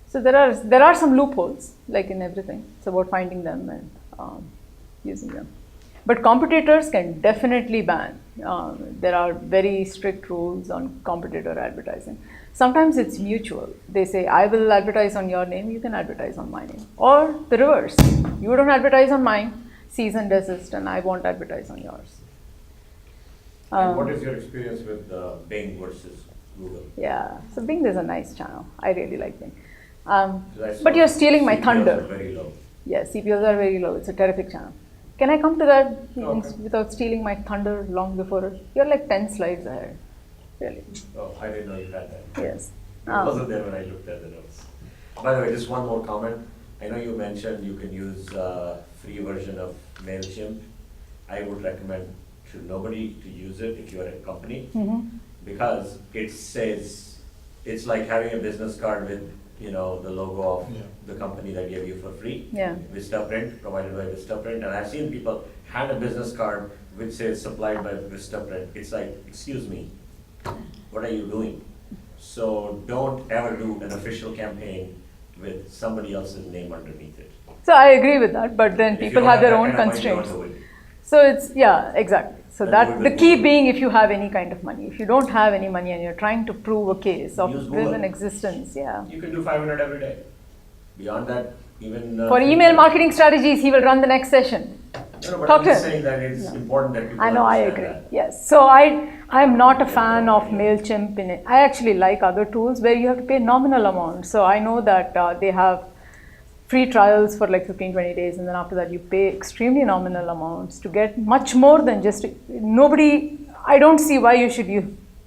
A: So there are some loopholes, like in everything. It's about finding them and using them. But competitors can definitely ban. There are very strict rules on competitor advertising. Sometimes it's mutual. They say, I will advertise on your name, you can advertise on my name. Or the reverse, you don't advertise on mine, cease and desist, and I won't advertise on yours.
B: And what is your experience with Bing versus Google?
A: Yeah, so Bing is a nice channel. I really like Bing.
B: 'Cause I
A: But
B: saw
A: you're stealing my
B: CPLs
A: thunder.
B: are very low.
A: Yes, CPLs are very low. It's a terrific channel. Can I come to that
D: Okay.
A: without stealing my thunder long before it? You're like 10 slides ahead, really.
B: Oh, I didn't know you had that.
A: Yes.
B: It wasn't there when I looked at the notes. By the way, just one more comment. I know you mentioned you can use free version of MailChimp. I would recommend to nobody to use it if you're a company, because it says, it's like having a business card with, you know, the logo of the company that gave you for free.
A: Yeah.
B: Vistaprint, provided by Vistaprint. And I've seen people hand a business card which says supplied by Vistaprint. It's like, excuse me, what are you doing? So don't ever do an official campaign with somebody else's name underneath it.
A: So I agree with that, but then
B: If you
A: people
B: don't
A: have their
B: that
A: own
B: kind of money,
A: constraints.
B: don't do it.
A: So it's, yeah, exactly. So
B: And
A: that,
B: do it
A: the
B: with
A: key
B: Google.
A: being if you have any kind of money. If you don't have any money and you're trying to prove a case of
B: Use Google.
A: driven existence, yeah.
G: You can do 500 every day.
B: Beyond that, even.
A: For email marketing strategies, he will run the next session.
B: No, but
A: Talk
B: I'm
A: to
B: just
A: him.
B: saying that it's important that people
A: I know, I
B: understand
A: agree.
B: that.
A: Yes. So I'm not a fan of MailChimp. I actually like other tools where you have to pay nominal amount. So I know that they have free trials for like 15, 20 days, and then after that you pay extremely nominal amounts to get much more than just I don't see why you should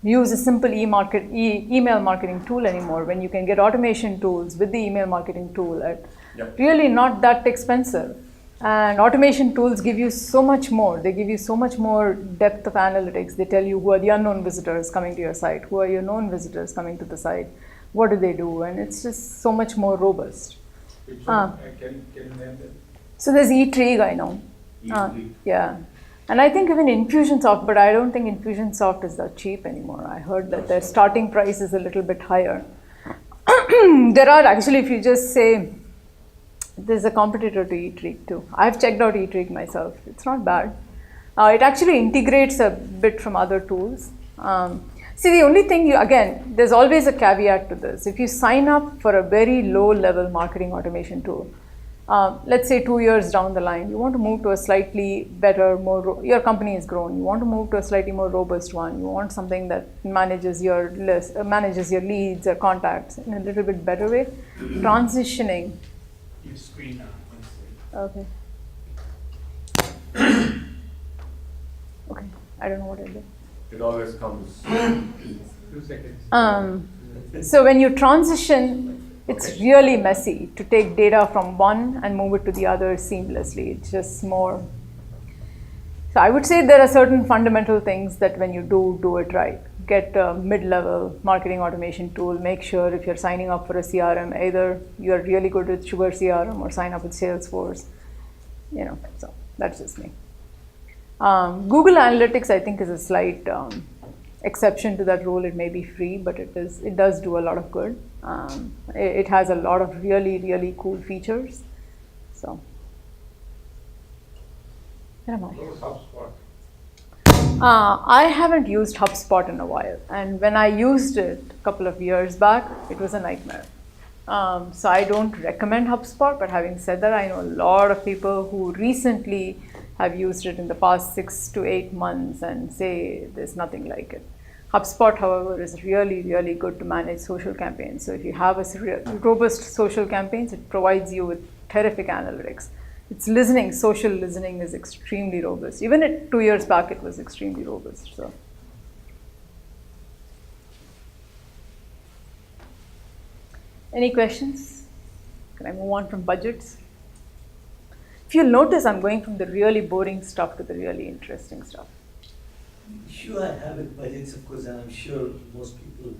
A: use a simple email marketing tool anymore when you can get automation tools with the email marketing tool at really not that expensive. And automation tools give you so much more. They give you so much more depth of analytics. They tell you who are the unknown visitors coming to your site, who are your known visitors coming to the site, what do they do, and it's just so much more robust.
D: Which one? Can you name that?
A: So there's eTrig, I know. Yeah. And I think even Infusionsoft, but I don't think Infusionsoft is that cheap anymore. I heard that their starting price is a little bit higher. There are actually, if you just say, there's a competitor to eTrig too. I've checked out eTrig myself. It's not bad. It actually integrates a bit from other tools. See, the only thing again, there's always a caveat to this. If you sign up for a very low level marketing automation tool, let's say 2 years down the line, you want to move to a slightly better, your company is grown, you want to move to a slightly more robust one, you want something that manages your list, manages your leads or contacts in a little bit better way, transitioning.
E: Your screen now.
A: Okay. Okay, I don't know what I did.
B: It always comes.
E: 2 seconds.
A: So when you transition, it's really messy to take data from one and move it to the other seamlessly. It's just more. So I would say there are certain fundamental things that when you do it right. Get a mid-level marketing automation tool. Make sure if you're signing up for a CRM, either you're really good with Sugar CRM or sign up with Salesforce. You know, so that's just me. Google Analytics, I think, is a slight exception to that rule. It may be free, but it does do a lot of good. It has a lot of really, really cool features. So, where am I?
D: HubSpot.
A: I haven't used HubSpot in a while, and when I used it a couple of years back, it was a nightmare. So I don't recommend HubSpot, but having said that, I know a lot of people who recently have used it in the past 6 to 8 months and say there's nothing like it. HubSpot, however, is really, really good to manage social campaigns. So if you have a robust social campaigns, it provides you with terrific analytics. It's listening, social listening is extremely robust. Even 2 years back, it was extremely robust. So, any questions? Can I move on from budgets? If you'll notice, I'm going from the really boring stuff to the really interesting stuff.
H: Sure, I have it, budgets, of course, and I'm sure most people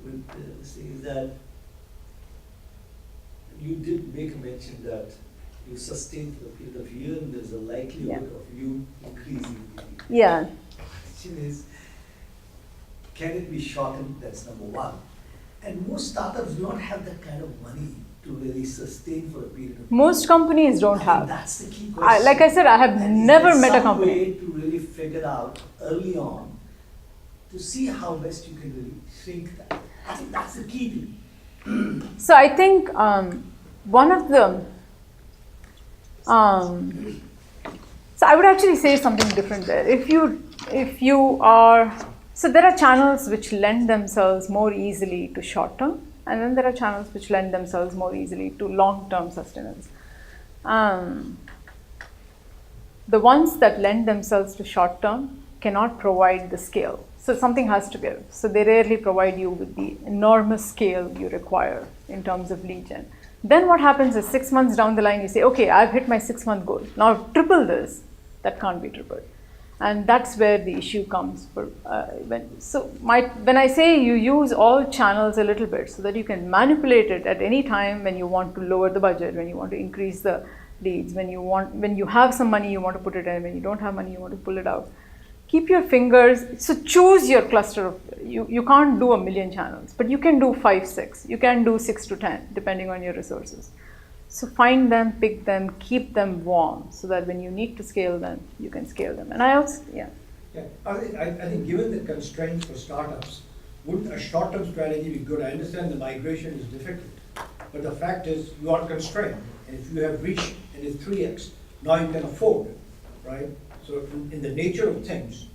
H: would say that you did make a mention that you sustain for a period of year, and there's a likelihood of you increasing the.
A: Yeah.
H: Question is, can it be shortened? That's number one. And most startups do not have that kind of money to really sustain for a period of time.
A: Most companies don't
H: I
A: have.
H: think that's the key question.
A: Like I said, I have
H: And is
A: never
H: there
A: met a
H: some
A: company.
H: way to really figure out early on to see how best you can really shrink that. I think that's the key thing.
A: So I think one of the, so I would actually say something different there. If you are, so there are channels which lend themselves more easily to short term, And then there are channels which lend themselves more easily to long-term sustenance. The ones that lend themselves to short-term cannot provide the scale. So something has to give. So they rarely provide you with the enormous scale you require in terms of lead gen. Then what happens is 6 months down the line, you say, okay, I've hit my 6-month goal. Now triple this. That can't be tripled. And that's where the issue comes. When I say you use all channels a little bit so that you can manipulate it at any time when you want to lower the budget, when you want to increase the leads, when you have some money, you want to put it in, when you don't have money, you want to pull it out. Keep your fingers, so choose your cluster of, you can't do 1 million channels, but you can do 5, 6. You can do 6 to 10, depending on your resources. So find them, pick them, keep them warm, so that when you need to scale them, you can scale them. And I also,
E: Yeah, I think given the constraints for startups, wouldn't a short-term strategy be good? I understand the migration is difficult, but the fact is you are constrained. And if you have reached and it's 3x, now you can afford it, right? So in the nature of things,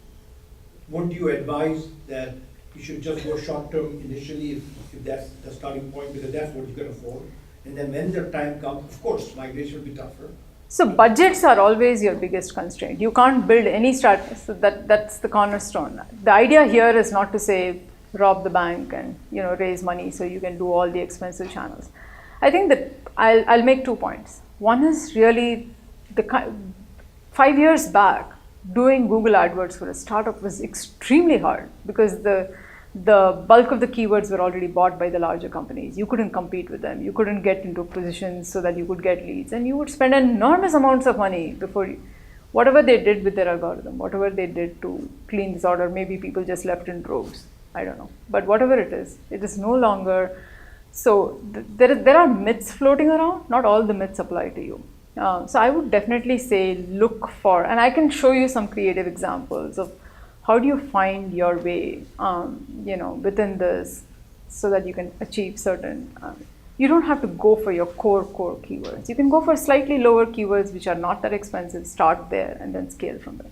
E: wouldn't you advise that you should just go short-term initially if that's the starting point, because that's what you can afford? And then when the time comes, of course, migration will be tougher.
A: so budgets are always your biggest constraint. You can't build any strategy, so that's the cornerstone. The idea here is not to say rob the bank and raise money so you can do all the expensive channels. I think that I'll make 2 points. One is really 5 years back, doing Google AdWords for a startup was extremely hard because the bulk of the keywords were already bought by the larger companies. You couldn't compete with them. You couldn't get into positions so that you could get leads. And you would spend enormous amounts of money before whatever they did with their algorithm, whatever they did to clean this order, maybe people just left in droves. I don't know. But whatever it is no longer. So there are myths floating around. Not all the myths apply to you. So I would definitely say look for, and I can show you some creative examples of how do you find your way, within this, so that you can achieve certain. You don't have to go for your core keywords. You can go for slightly lower keywords which are not that expensive. Start there and then scale from there.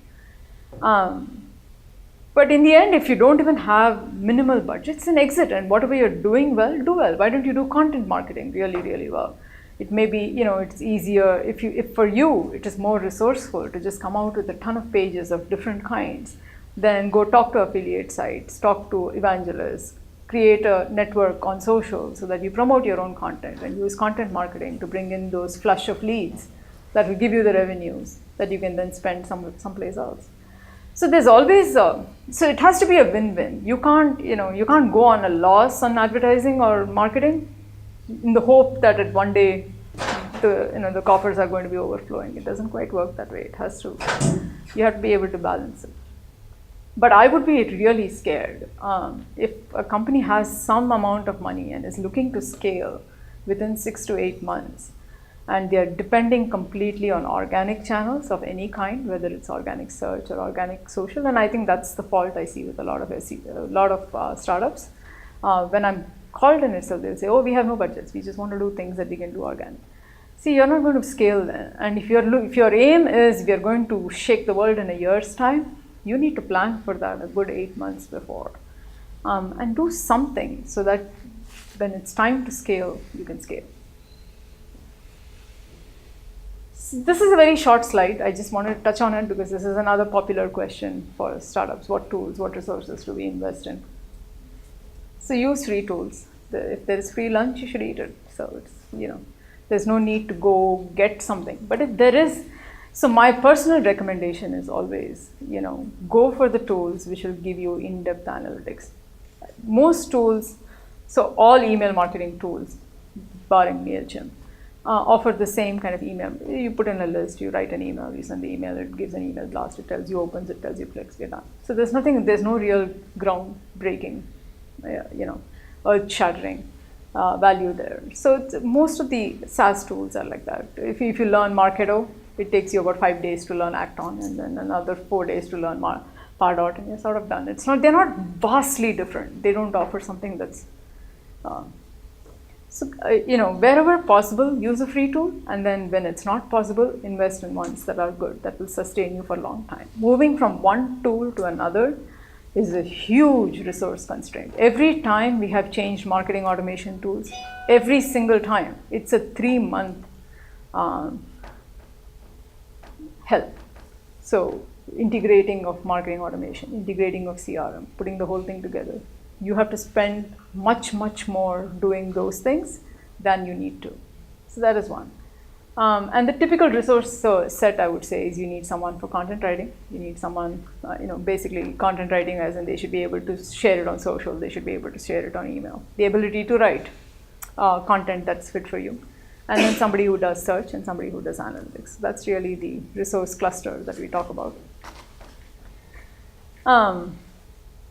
A: But in the end, if you don't even have minimal budgets, then exit, and whatever you're doing well, do well. Why don't you do content marketing really, really well? It may be, it's easier if for you it is more resourceful to just come out with a ton of pages of different kinds. Then go talk to affiliate sites, talk to evangelists, create a network on social so that you promote your own content and use content marketing to bring in those flush of leads that will give you the revenues that you can then spend someplace else. So there's always so it has to be a win-win. You can't go on a loss on advertising or marketing in the hope that at one day the coffers are going to be overflowing. It doesn't quite work that way. You have to be able to balance it. But I would be really scared if a company has some amount of money and is looking to scale within 6 to 8 months, and they're depending completely on organic channels of any kind, whether it's organic search or organic social. And I think that's the fault I see with a lot of startups. When I'm called in itself, they'll say, oh, we have no budgets. We just want to do things that we can do organic. See, you're not going to scale then. And if your aim is we are going to shake the world in a year's time, you need to plan for that a good 8 months before. And do something so that when it's time to scale, you can scale. So this is a very short slide. I just wanted to touch on it because this is another popular question for startups. What tools, what resources do we invest in? So use free tools. If there is free lunch, you should eat it. So it's, there's no need to go get something. But if there is, so my personal recommendation is always, go for the tools which will give you in-depth analytics. Most tools, so all email marketing tools, barring MailChimp, offer the same kind of email. You put in a list, you write an email, you send the email, it gives an email blast, it tells you opens, it tells you clicks, we're done. So there's no real groundbreaking, earth-shattering value there. So most of the SaaS tools are like that. If you learn Marketo, it takes you about 5 days to learn Acton and then another 4 days to learn Pardot, and you're sort of done. They're not vastly different. They don't offer something that's, wherever possible, use a free tool, and then when it's not possible, invest in ones that are good, that will sustain you for a long time. Moving from one tool to another is a huge resource constraint. Every time we have changed marketing automation tools, every single time, it's a 3-month help. So integrating of marketing automation, integrating of CRM, putting the whole thing together. You have to spend much, much more doing those things than you need to. So that is one. And the typical resource set, I would say, is you need someone for content writing. You need someone, basically content writing as in they should be able to share it on social. They should be able to share it on email. The ability to write content that's fit for you. And then somebody who does search and somebody who does analytics. That's really the resource cluster that we talk about.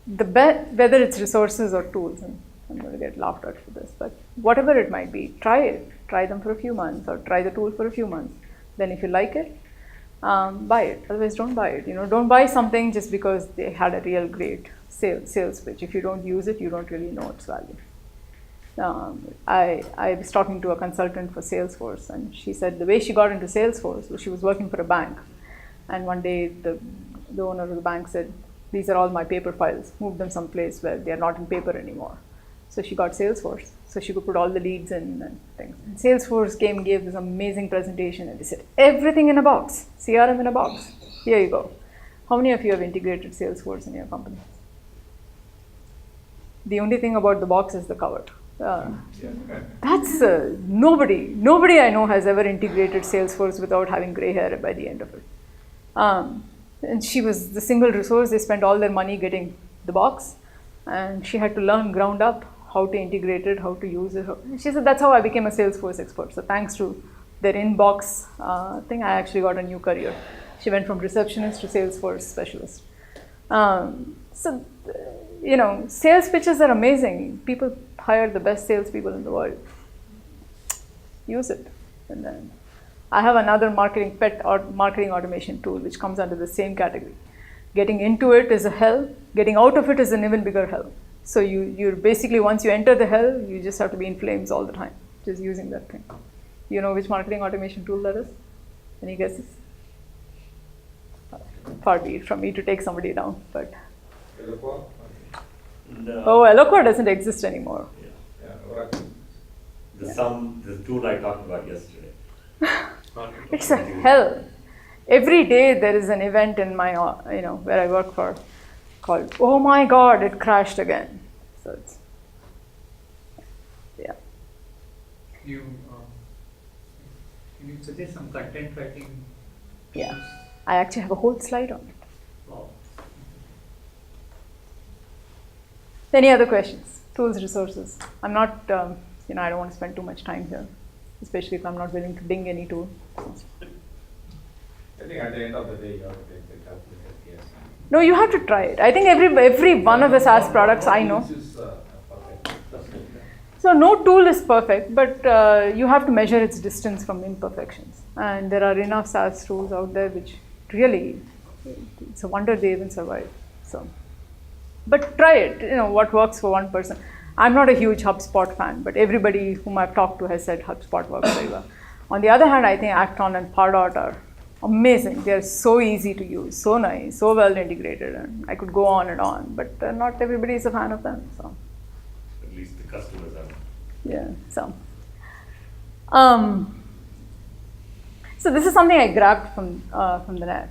A: Whether it's resources or tools, and I'm going to get laughed at for this, but whatever it might be, try it. Try them for a few months, or try the tool for a few months. Then if you like it, buy it. Otherwise, don't buy it. Don't buy something just because they had a real great sales pitch. If you don't use it, you don't really know its value. I was talking to a consultant for Salesforce, and she said the way she got into Salesforce was she was working for a bank. And one day, the owner of the bank said, "These are all my paper files. Move them someplace where they are not in paper anymore." So she got Salesforce, so she could put all the leads in and things. And Salesforce gave this amazing presentation, and they said, everything in a box, CRM in a box. Here you go. How many of you have integrated Salesforce in your company? The only thing about the box is the cover. That's nobody I know has ever integrated Salesforce without having gray hair by the end of it. And she was the single resource. They spent all their money getting the box, and she had to learn ground up how to integrate it, how to use it. She said, that's how I became a Salesforce expert. So thanks to their inbox thing, I actually got a new career. She went from receptionist to Salesforce specialist. Sales pitches are amazing. People hire the best salespeople in the world. Use it. And then I have another marketing automation tool, which comes under the same category. Getting into it is a hell. Getting out of it is an even bigger hell. So you're basically, once you enter the hell, you just have to be in flames all the time, just using that thing. You know which marketing automation tool that is? Any guesses? Far be it from me to take somebody down, but.
F: Eloqua?
B: No.
A: Oh, Eloqua doesn't exist anymore.
B: Yeah.
F: Yeah, Oracle.
B: The tool I talked about yesterday.
A: It's a hell. Every day there is an event in my, where I work for, called, oh my God, it crashed again. So it's, yeah.
G: Can you suggest some content writing?
A: Yeah. I actually have a whole slide on it.
G: Wow.
A: Any other questions? Tools, resources. I'm not, I don't want to spend too much time here, especially if I'm not willing to ding any tool.
F: I think at the end of the day, you have to take the calculator, yes.
A: No, you have to try it. I think every one of us has products, I know. So no tool is perfect, but you have to measure its distance from imperfections. And there are enough SaaS tools out there which really, it's a wonder they even survive. So, but try it, what works for one person. I'm not a huge HubSpot fan, but everybody whom I've talked to has said HubSpot works very well. On the other hand, I think Acton and Pardot are amazing. They're so easy to use, so nice, so well integrated, and I could go on and on, but not everybody is a fan of them. So
B: At least the customers are.
A: yeah, so. So this is something I grabbed from the net.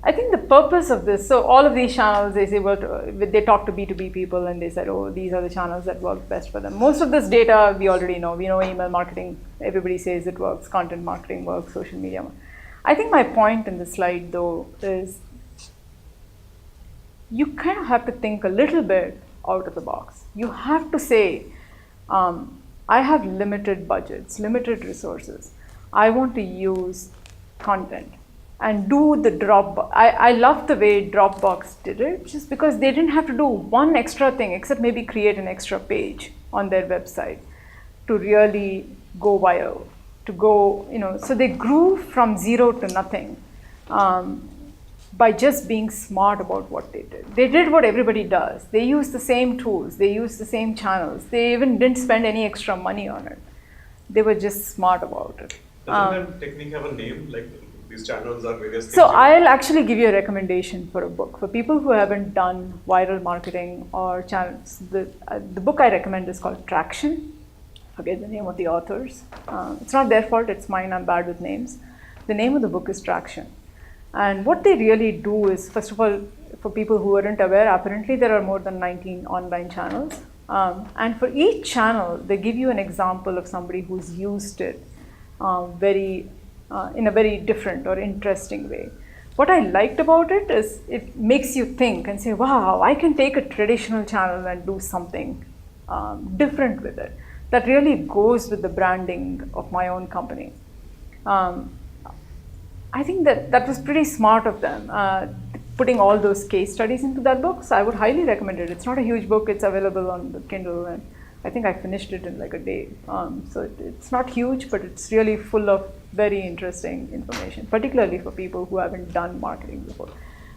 A: I think the purpose of this, so all of these channels, they say, well, they talk to B2B people and they said, oh, these are the channels that work best for them. Most of this data we already know. We know email marketing, everybody says it works, content marketing works, social media. I think my point in the slide though is you kind of have to think a little bit out of the box. You have to say, I have limited budgets, limited resources. I want to use content and do the Dropbox. I love the way Dropbox did it, just because they didn't have to do one extra thing except maybe create an extra page on their website to really go viral, to go, so they grew from zero to nothing by just being smart about what they did. They did what everybody does. They used the same tools, they used the same channels. They even didn't spend any extra money on it. They were just smart about it.
D: Doesn't that technique have a name? Like these channels are various things.
A: So I'll actually give you a recommendation for a book. For people who haven't done viral marketing or channels, the book I recommend is called Traction. I forget the name of the authors. It's not their fault, it's mine, I'm bad with names. The name of the book is Traction. And what they really do is, first of all, for people who weren't aware, apparently there are more than 19 online channels. And for each channel, they give you an example of somebody who's used it in a very different or interesting way. What I liked about it is it makes you think and say, wow, I can take a traditional channel and do something different with it. That really goes with the branding of my own company. I think that was pretty smart of them, putting all those case studies into that book. So I would highly recommend it. It's not a huge book. It's available on the Kindle, and I think I finished it in like a day. So it's not huge, but it's really full of very interesting information, particularly for people who haven't done marketing before.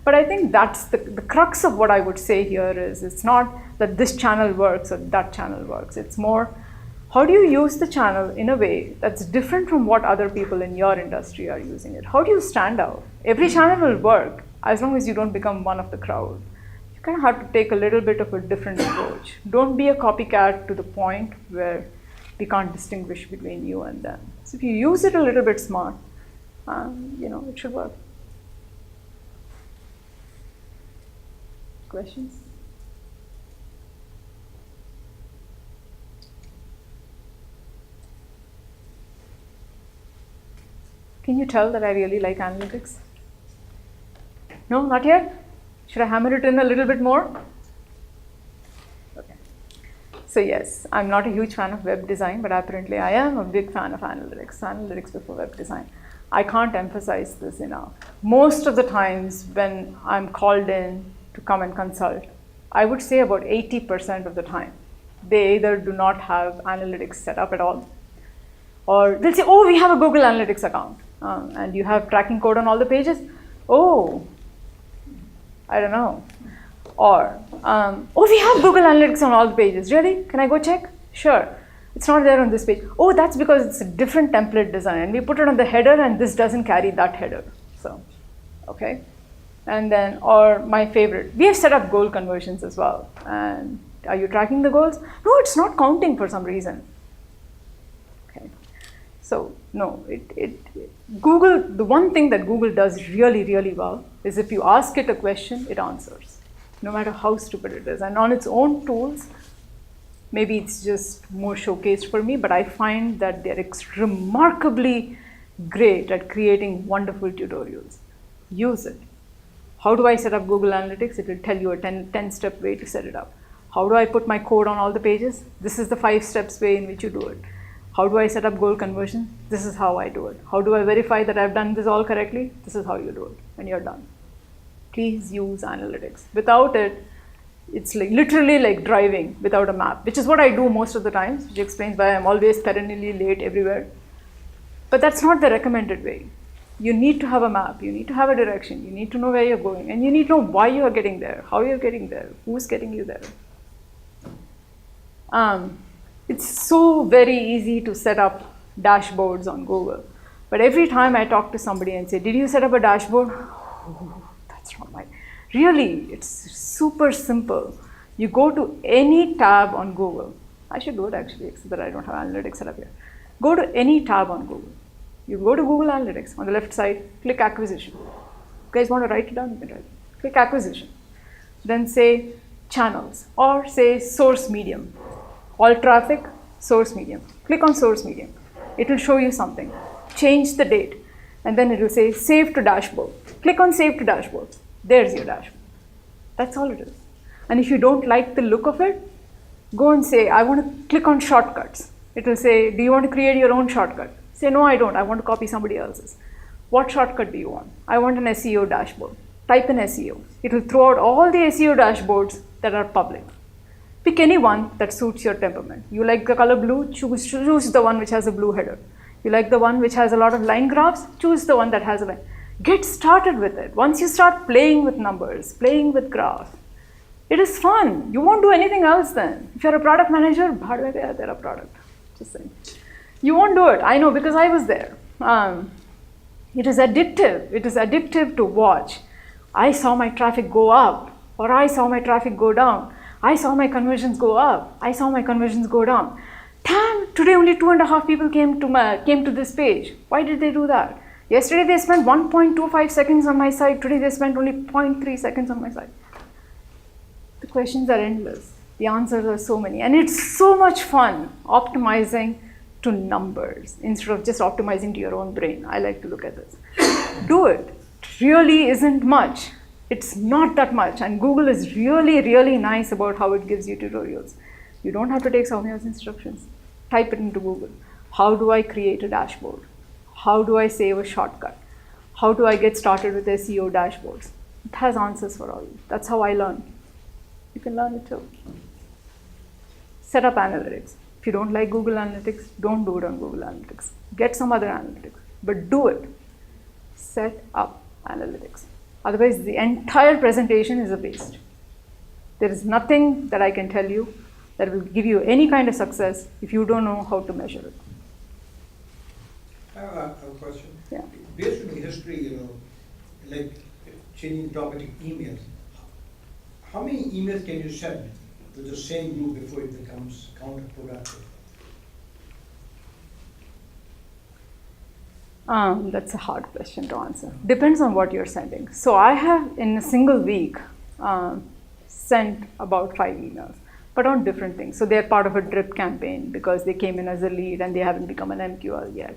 A: But I think that's the crux of what I would say here is it's not that this channel works or that channel works. It's more, how do you use the channel in a way that's different from what other people in your industry are using it? How do you stand out? Every channel will work as long as you don't become one of the crowd. You kind of have to take a little bit of a different approach. Don't be a copycat to the point where we can't distinguish between you and them. So if you use it a little bit smart, it should work. Questions? Can you tell that I really like analytics? No, not yet? Should I hammer it in a little bit more? Okay. So yes, I'm not a huge fan of web design, but apparently I am a big fan of analytics. Analytics before web design. I can't emphasize this enough. Most of the times when I'm called in to come and consult, I would say about 80% of the time, they either do not have analytics set up at all, or they'll say, oh, we have a Google Analytics account. And you have tracking code on all the pages? Oh, I don't know. Or, oh, we have Google Analytics on all the pages. Really? Can I go check? Sure. It's not there on this page. Oh, that's because it's a different template design. And we put it on the header and this doesn't carry that header. So, okay. And then, or my favorite, we have set up goal conversions as well. And are you tracking the goals? No, it's not counting for some reason. Okay. So, no, Google, the one thing that Google does really, really well is if you ask it a question, it answers, no matter how stupid it is. And on its own tools, maybe it's just more showcased for me, but I find that they're remarkably great at creating wonderful tutorials. Use it. How do I set up Google Analytics? It will tell you a 10-step way to set it up. How do I put my code on all the pages? This is the 5 steps way in which you do it. How do I set up goal conversion? This is how I do it. How do I verify that I've done this all correctly? This is how you do it, and you're done. Please use analytics. Without it, it's like literally like driving without a map, which is what I do most of the times, which explains why I'm always perennially late everywhere. But that's not the recommended way. You need to have a map, you need to have a direction, you need to know where you're going, and you need to know why you're getting there, how you're getting there, who's getting you there. It's so very easy to set up dashboards on Google. But every time I talk to somebody and say, did you set up a dashboard? Oh, that's not my, really, it's super simple. You go to any tab on Google. I should do it actually, except that I don't have analytics set up here. Go to any tab on Google. You go to Google Analytics. On the left side, click acquisition. You guys want to write it down? You can write it. Click acquisition. Then say channels, or say source medium. All traffic, source medium. Click on source medium. It will show you something. Change the date. And then it will say save to dashboard. Click on save to dashboard. There's your dashboard. That's all it is. And if you don't like the look of it, go and say, I want to click on shortcuts. It will say, do you want to create your own shortcut? Say, no, I don't. I want to copy somebody else's. What shortcut do you want? I want an SEO dashboard. Type in SEO. It will throw out all the SEO dashboards that are public. Pick any one that suits your temperament. You like the color blue? Choose the one which has a blue header. You like the one which has a lot of line graphs? Choose the one that has a line. Get started with it. Once you start playing with numbers, playing with graphs, it is fun. You won't do anything else then. If you're a product manager, they're a product. Just saying. You won't do it. I know because I was there. It is addictive. It is addictive to watch. I saw my traffic go up, or I saw my traffic go down. I saw my conversions go up. I saw my conversions go down. Damn, today only 2.5 people came to this page. Why did they do that? Yesterday they spent 1.25 seconds on my site. Today they spent only 0.3 seconds on my site. The questions are endless. The answers are so many. And it's so much fun optimizing to numbers instead of just optimizing to your own brain. I like to look at this. Do it. It really isn't much. It's not that much. And Google is really, really nice about how it gives you tutorials. You don't have to take Soumya's instructions. Type it into Google. How do I create a dashboard? How do I save a shortcut? How do I get started with SEO dashboards? It has answers for all. That's how I learn. You can learn it too. Set up analytics. If you don't like Google Analytics, don't do it on Google Analytics. Get some other analytics, but do it. Set up analytics. Otherwise, the entire presentation is a waste. There is nothing that I can tell you that will give you any kind of success if you don't know how to measure it.
E: I have a question.
A: Yeah.
E: Based on the history, like changing the topic to emails, how many emails can you send to the same group before it becomes counterproductive?
A: That's a hard question to answer. Depends on what you're sending. So I have, in a single week, sent about 5 emails, but on different things. So they're part of a drip campaign because they came in as a lead and they haven't become an MQL yet.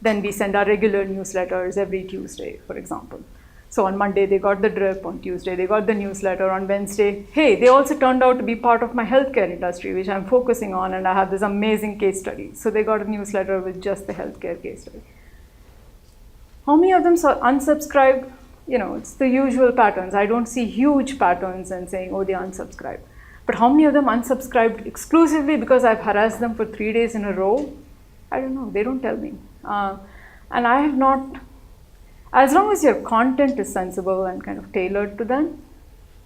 A: Then we send our regular newsletters every Tuesday, for example. So on Monday, they got the drip. On Tuesday, they got the newsletter. On Wednesday, hey, they also turned out to be part of my healthcare industry, which I'm focusing on, and I have this amazing case study. So they got a newsletter with just the healthcare case study. How many of them unsubscribed? It's the usual patterns. I don't see huge patterns and saying, oh, they unsubscribed. But how many of them unsubscribed exclusively because I've harassed them for 3 days in a row? I don't know. They don't tell me. And I have not, as long as your content is sensible and kind of tailored to them,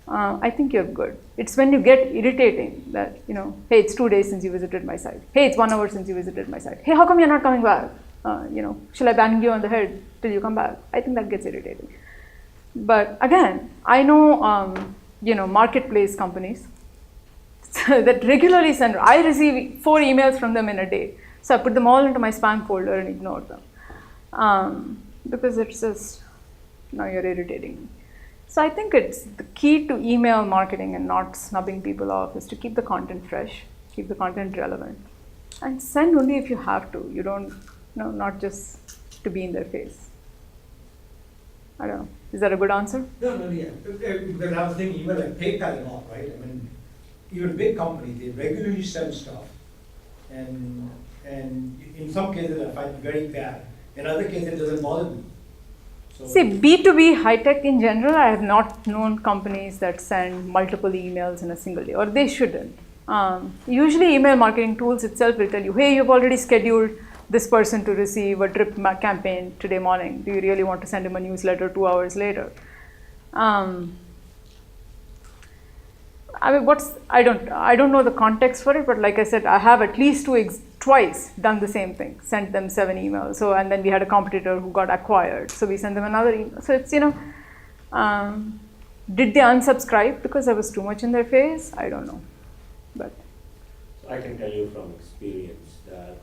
A: I think you're good. It's when you get irritating that, hey, it's 2 days since you visited my site. Hey, it's 1 hour since you visited my site. Hey, how come you're not coming back? Shall I bang you on the head till you come back? I think that gets irritating. But again, I know, marketplace companies that regularly send, I receive 4 emails from them in a day. So I put them all into my spam folder and ignore them. Because it's just, now you're irritating me. So I think it's the key to email marketing and not snubbing people off is to keep the content fresh, keep the content relevant, and send only if you have to. You don't, not just to be in their face. I don't know. Is that a good answer?
E: No, yeah. Because I was thinking even like PayPal and all, right? I mean, even big companies, they regularly send stuff. And in some cases I find it very bad. In other cases it doesn't bother me. So
A: see, B2B high tech in general, I have not known companies that send multiple emails in a single day, or they shouldn't. Usually email marketing tools itself will tell you, hey, you've already scheduled this person to receive a drip campaign today morning. Do you really want to send him a newsletter 2 hours later? I mean, I don't know the context for it, but like I said, I have at least twice done the same thing, sent them 7 emails. So, and then we had a competitor who got acquired. So we sent them another email. So it's, did they unsubscribe because I was too much in their face? I don't know. But
B: I can tell you from experience that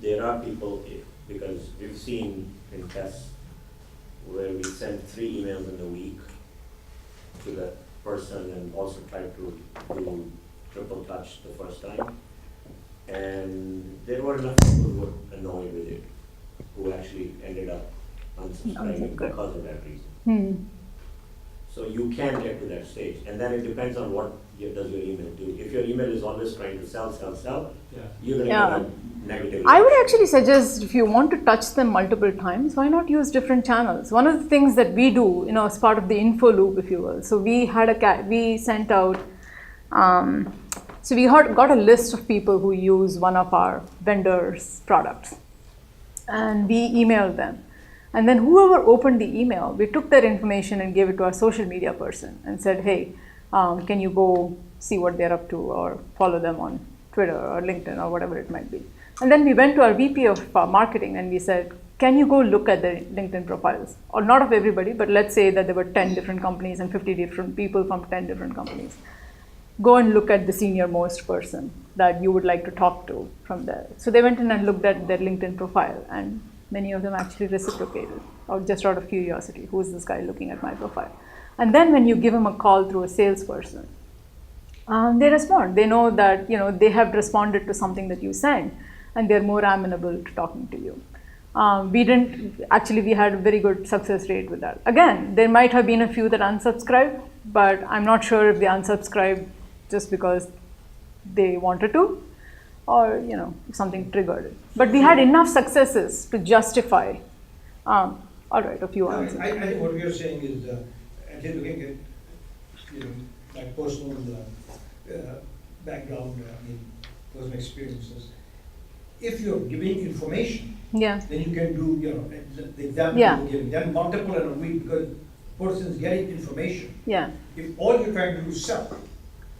B: there are people, because we've seen in tests where we send 3 emails in the week to that person and also try to do triple touch the first time. And there were enough people who were annoyed with it, who actually ended up unsubscribing because of that reason. So you can get to that stage. And then it depends on what does your email do. If your email is always trying to sell, you're going to get a negative.
A: I would actually suggest if you want to touch them multiple times, why not use different channels? One of the things that we do, as part of the info loop, if you will. So we had we sent out, so we got a list of people who use one of our vendors' products, and we emailed them. And then whoever opened the email, we took their information and gave it to our social media person and said, hey, can you go see what they're up to or follow them on Twitter or LinkedIn or whatever it might be. And then we went to our VP of marketing and we said, can you go look at their LinkedIn profiles? Or not of everybody, but let's say that there were 10 different companies and 50 different people from 10 different companies. Go and look at the senior most person that you would like to talk to from there. So they went in and looked at their LinkedIn profile, and many of them actually reciprocated, or just out of curiosity, who is this guy looking at my profile? And then when you give them a call through a salesperson, they respond. They know that they have responded to something that you sent, and they're more amenable to talking to you. We had a very good success rate with that. Again, there might have been a few that unsubscribed, but I'm not sure if they unsubscribed just because they wanted to, or if something triggered it. But we had enough successes to justify, all right, a few answers.
E: I think what we are saying is, at least looking at my personal background, personal experiences, if you're giving information,
A: Yeah.
E: then you can do, the example
A: Yeah.
E: you're giving, then multiple in a week, because the person is getting information.
A: Yeah.
E: If all you're trying to do is sell,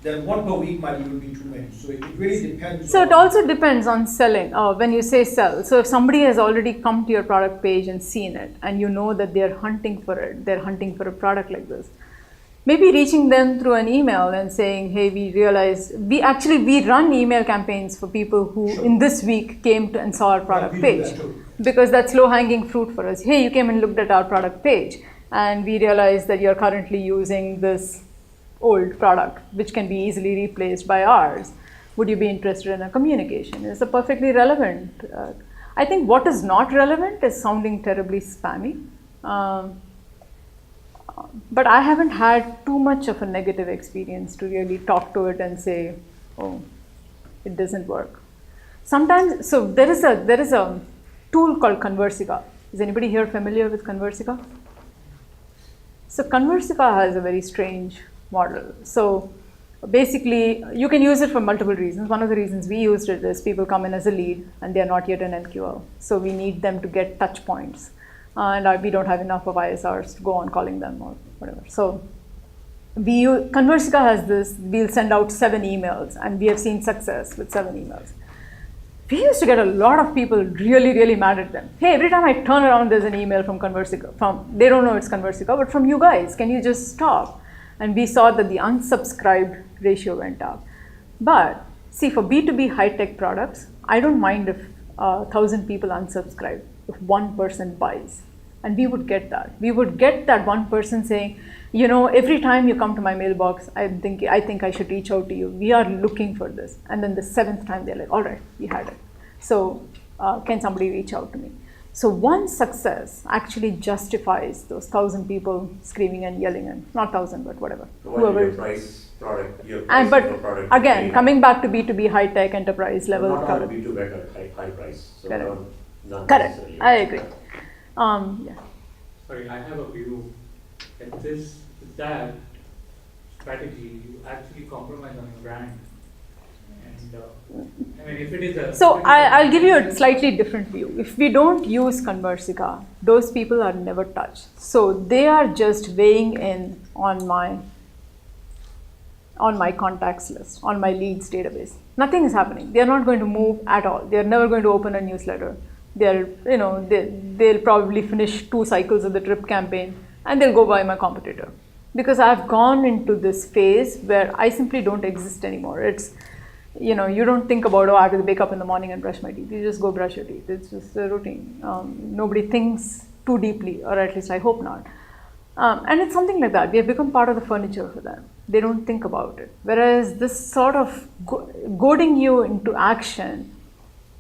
E: then one per week might even be too many. So it really depends.
A: So it also depends on selling. When you say sell, so if somebody has already come to your product page and seen it, and you know that they're hunting for it, they're hunting for a product like this, maybe reaching them through an email and saying, hey, we realized, we run email campaigns for people who in this week came to and saw our product
E: we do
A: page.
E: that too.
A: Because that's low-hanging fruit for us. Hey, you came and looked at our product page, and we realized that you're currently using this old product, which can be easily replaced by ours. Would you be interested in a communication? It's a perfectly relevant. I think what is not relevant is sounding terribly spammy. But I haven't had too much of a negative experience to really talk to it and say, oh, it doesn't work. Sometimes, so there is a tool called Conversica. Is anybody here familiar with Conversica? So Conversica has a very strange model. So basically, you can use it for multiple reasons. One of the reasons we used it is people come in as a lead and they are not yet an MQL. So we need them to get touch points. And we don't have enough of ISRs to go on calling them or whatever. So Conversica has this, we'll send out 7 emails, and we have seen success with 7 emails. We used to get a lot of people really, really mad at them. Hey, every time I turn around, there's an email from Conversica. They don't know it's Conversica, but from you guys, can you just stop? And we saw that the unsubscribed ratio went up. But see, for B2B high-tech products, I don't mind if 1,000 people unsubscribe, if one person buys. And we would get that. We would get that one person saying, every time you come to my mailbox, I think I should reach out to you. We are looking for this. And then the 7th time, they're like, all right, we had it. So can somebody reach out to me? So one success actually justifies those 1,000 people screaming and yelling, and not 1,000, but whatever.
B: Whoever your price product, your price
A: And but
B: of a product
A: again, coming back to B2B high-tech enterprise level
B: not all
A: product.
B: B2B at high price. So
A: Correct.
B: not
A: Correct.
B: necessarily.
A: I agree. Yeah.
G: Sorry, I have a view that that strategy, you actually compromise on your brand. And if it is a...
A: So I'll give you a slightly different view. If we don't use Conversica, those people are never touched. So they are just weighing in on my contacts list, on my leads database. Nothing is happening. They are not going to move at all. They are never going to open a newsletter. They'll probably finish 2 cycles of the drip campaign, and they'll go buy my competitor. Because I've gone into this phase where I simply don't exist anymore. It's, you don't think about, I have to wake up in the morning and brush my teeth. You just go brush your teeth. It's just a routine. Nobody thinks too deeply, or at least I hope not. And it's something like that. We have become part of the furniture for them. They don't think about it. Whereas this sort of goading you into action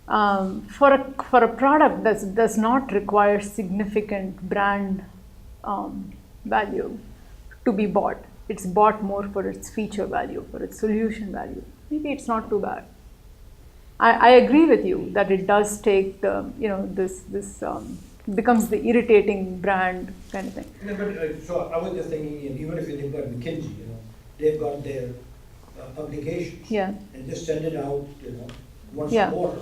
A: for a product that does not require significant brand value to be bought. It's bought more for its feature value, for its solution value. Maybe it's not too bad. I agree with you that it does take the, this becomes the irritating brand kind of thing.
E: No, but, so I was just thinking, even if you think about McKinsey, they've got their publications.
A: Yeah.
E: And just send it out, once
A: Yeah.
E: a quarter.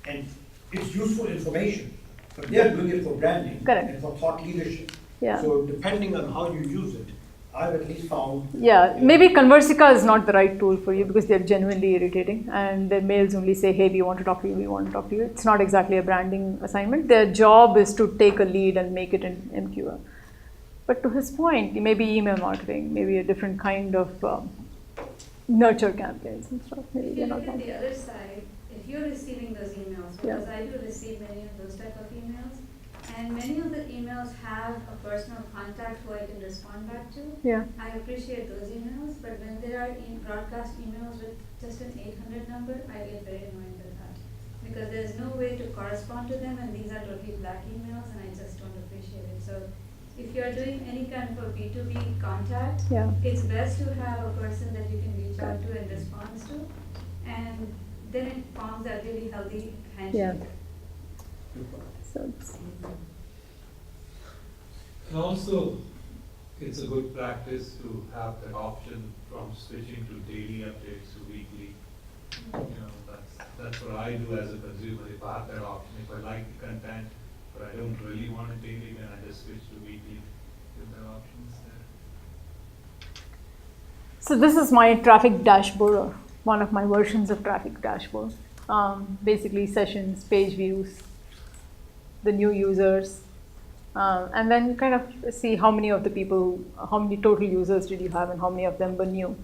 E: And it's useful information, but they're doing it for branding.
A: Correct.
E: And for thought leadership.
A: Yeah.
E: So depending on how you use it, I've at least found.
A: Yeah, maybe Conversica is not the right tool for you because they're genuinely irritating and their mails only say, hey, we want to talk to you, we want to talk to you. It's not exactly a branding assignment. Their job is to take a lead and make it in MQL. But to his point, maybe email marketing, maybe a different kind of nurture campaigns and stuff. Maybe
C: If
A: they're
C: you
A: not
C: look at
A: wrong.
C: the other side, if you're receiving those emails,
A: Yeah.
C: because I do receive many of those type of emails, and many of the emails have a personal contact who I can respond back to.
A: Yeah.
C: I appreciate those emails, but when there are broadcast emails with just an 800 number, I get very annoyed with that. Because there's no way to correspond to them, and these are totally black emails, and I just don't appreciate it. So if you're doing any kind of a B2B contact,
A: Yeah.
C: it's best to have a person that you can reach out to and respond to, and then it forms that really healthy handshake.
A: Yeah. So it's,
I: And also, it's a good practice to have that option from switching to daily updates to weekly. You know, that's what I do as a consumer. If I have that option, if I like the content, but I don't really want it daily, then I just switch to weekly. If there are options there.
A: so this is my traffic dashboard, or one of my versions of traffic dashboard. Basically sessions, page views, the new users, and then kind of see how many of the people, how many total users did you have and how many of them were new.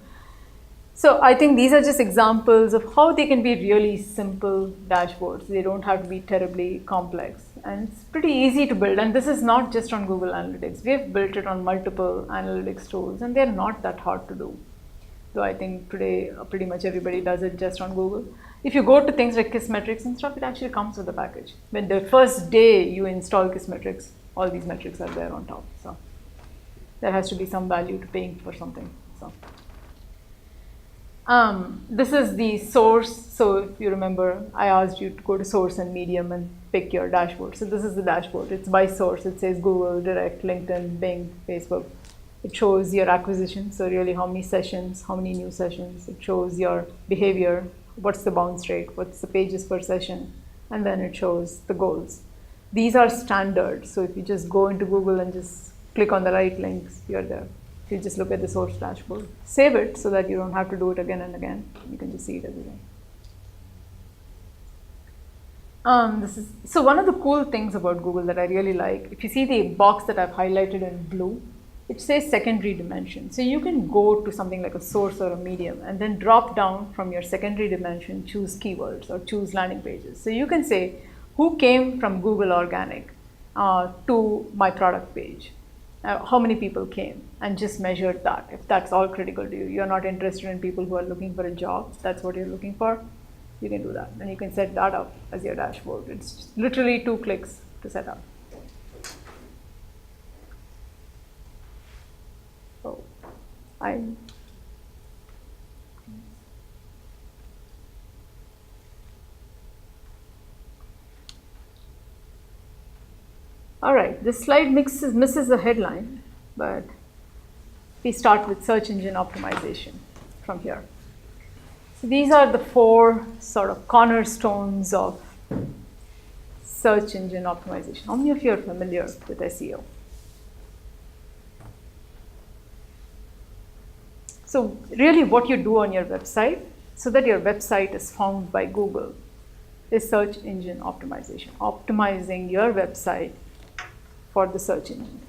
A: So I think these are just examples of how they can be really simple dashboards. They don't have to be terribly complex. And it's pretty easy to build. And this is not just on Google Analytics. We have built it on multiple analytics tools, and they're not that hard to do. Though I think today pretty much everybody does it just on Google. If you go to things like Kissmetrics and stuff, it actually comes with a package. When the first day you install Kissmetrics, all these metrics are there on top. So there has to be some value to paying for something. So. This is the source. So if you remember, I asked you to go to source and medium and pick your dashboard. So this is the dashboard. It's by source. It says Google, Direct, LinkedIn, Bing, Facebook. It shows your acquisition. So really how many sessions, how many new sessions. It shows your behavior. What's the bounce rate? What's the pages per session? And then it shows the goals. These are standard. So if you just go into Google and just click on the right links, you're there. If you just look at the source dashboard, save it so that you don't have to do it again and again. You can just see it every day. So one of the cool things about Google that I really like, if you see the box that I've highlighted in blue, it says secondary dimension. So you can go to something like a source or a medium and then drop down from your secondary dimension, choose keywords or choose landing pages. So you can say, who came from Google Organic to my product page? How many people came, and just measure that. If that's all critical to you, you're not interested in people who are looking for a job, that's what you're looking for, you can do that. And you can set that up as your dashboard. It's literally 2 clicks to set up. So all right, this slide misses the headline, but we start with search engine optimization from here. So these are the 4 sort of cornerstones of search engine optimization. How many of you are familiar with SEO? So really what you do on your website so that your website is found by Google is search engine optimization, optimizing your website for the search engine.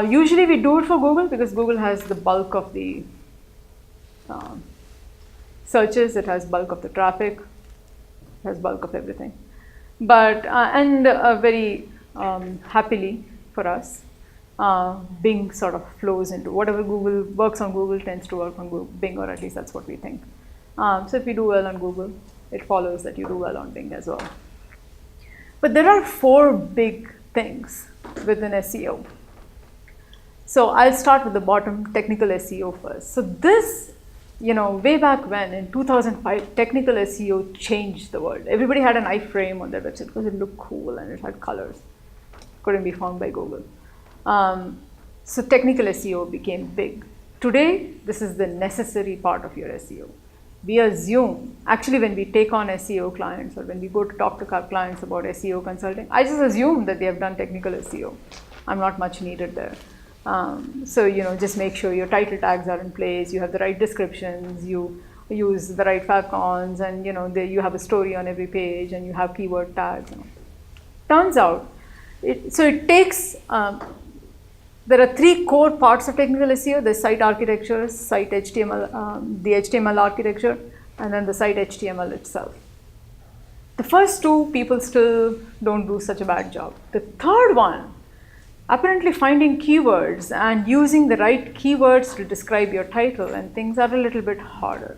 A: Usually we do it for Google because Google has the bulk of the searches, it has bulk of the traffic, it has bulk of everything. But, very happily for us, Bing sort of flows into whatever Google works on Google tends to work on Google, Bing, or at least that's what we think. So if you do well on Google, it follows that you do well on Bing as well. But there are 4 big things within SEO. So I'll start with the bottom, technical SEO first. So this, way back when in 2005, technical SEO changed the world. Everybody had an iframe on their website because it looked cool and it had colors. Couldn't be found by Google. So technical SEO became big. Today, this is the necessary part of your SEO. We assume, actually when we take on SEO clients or when we go to talk to our clients about SEO consulting, I just assume that they have done technical SEO. I'm not much needed there. So, just make sure your title tags are in place, you have the right descriptions, you use the right favcons, and you have a story on every page, and you have keyword tags. Turns out, it takes, there are 3 core parts of technical SEO. There's site architecture, site HTML, the HTML architecture, and then the site HTML itself. The first 2 people still don't do such a bad job. The third one, apparently finding keywords and using the right keywords to describe your title and things are a little bit harder.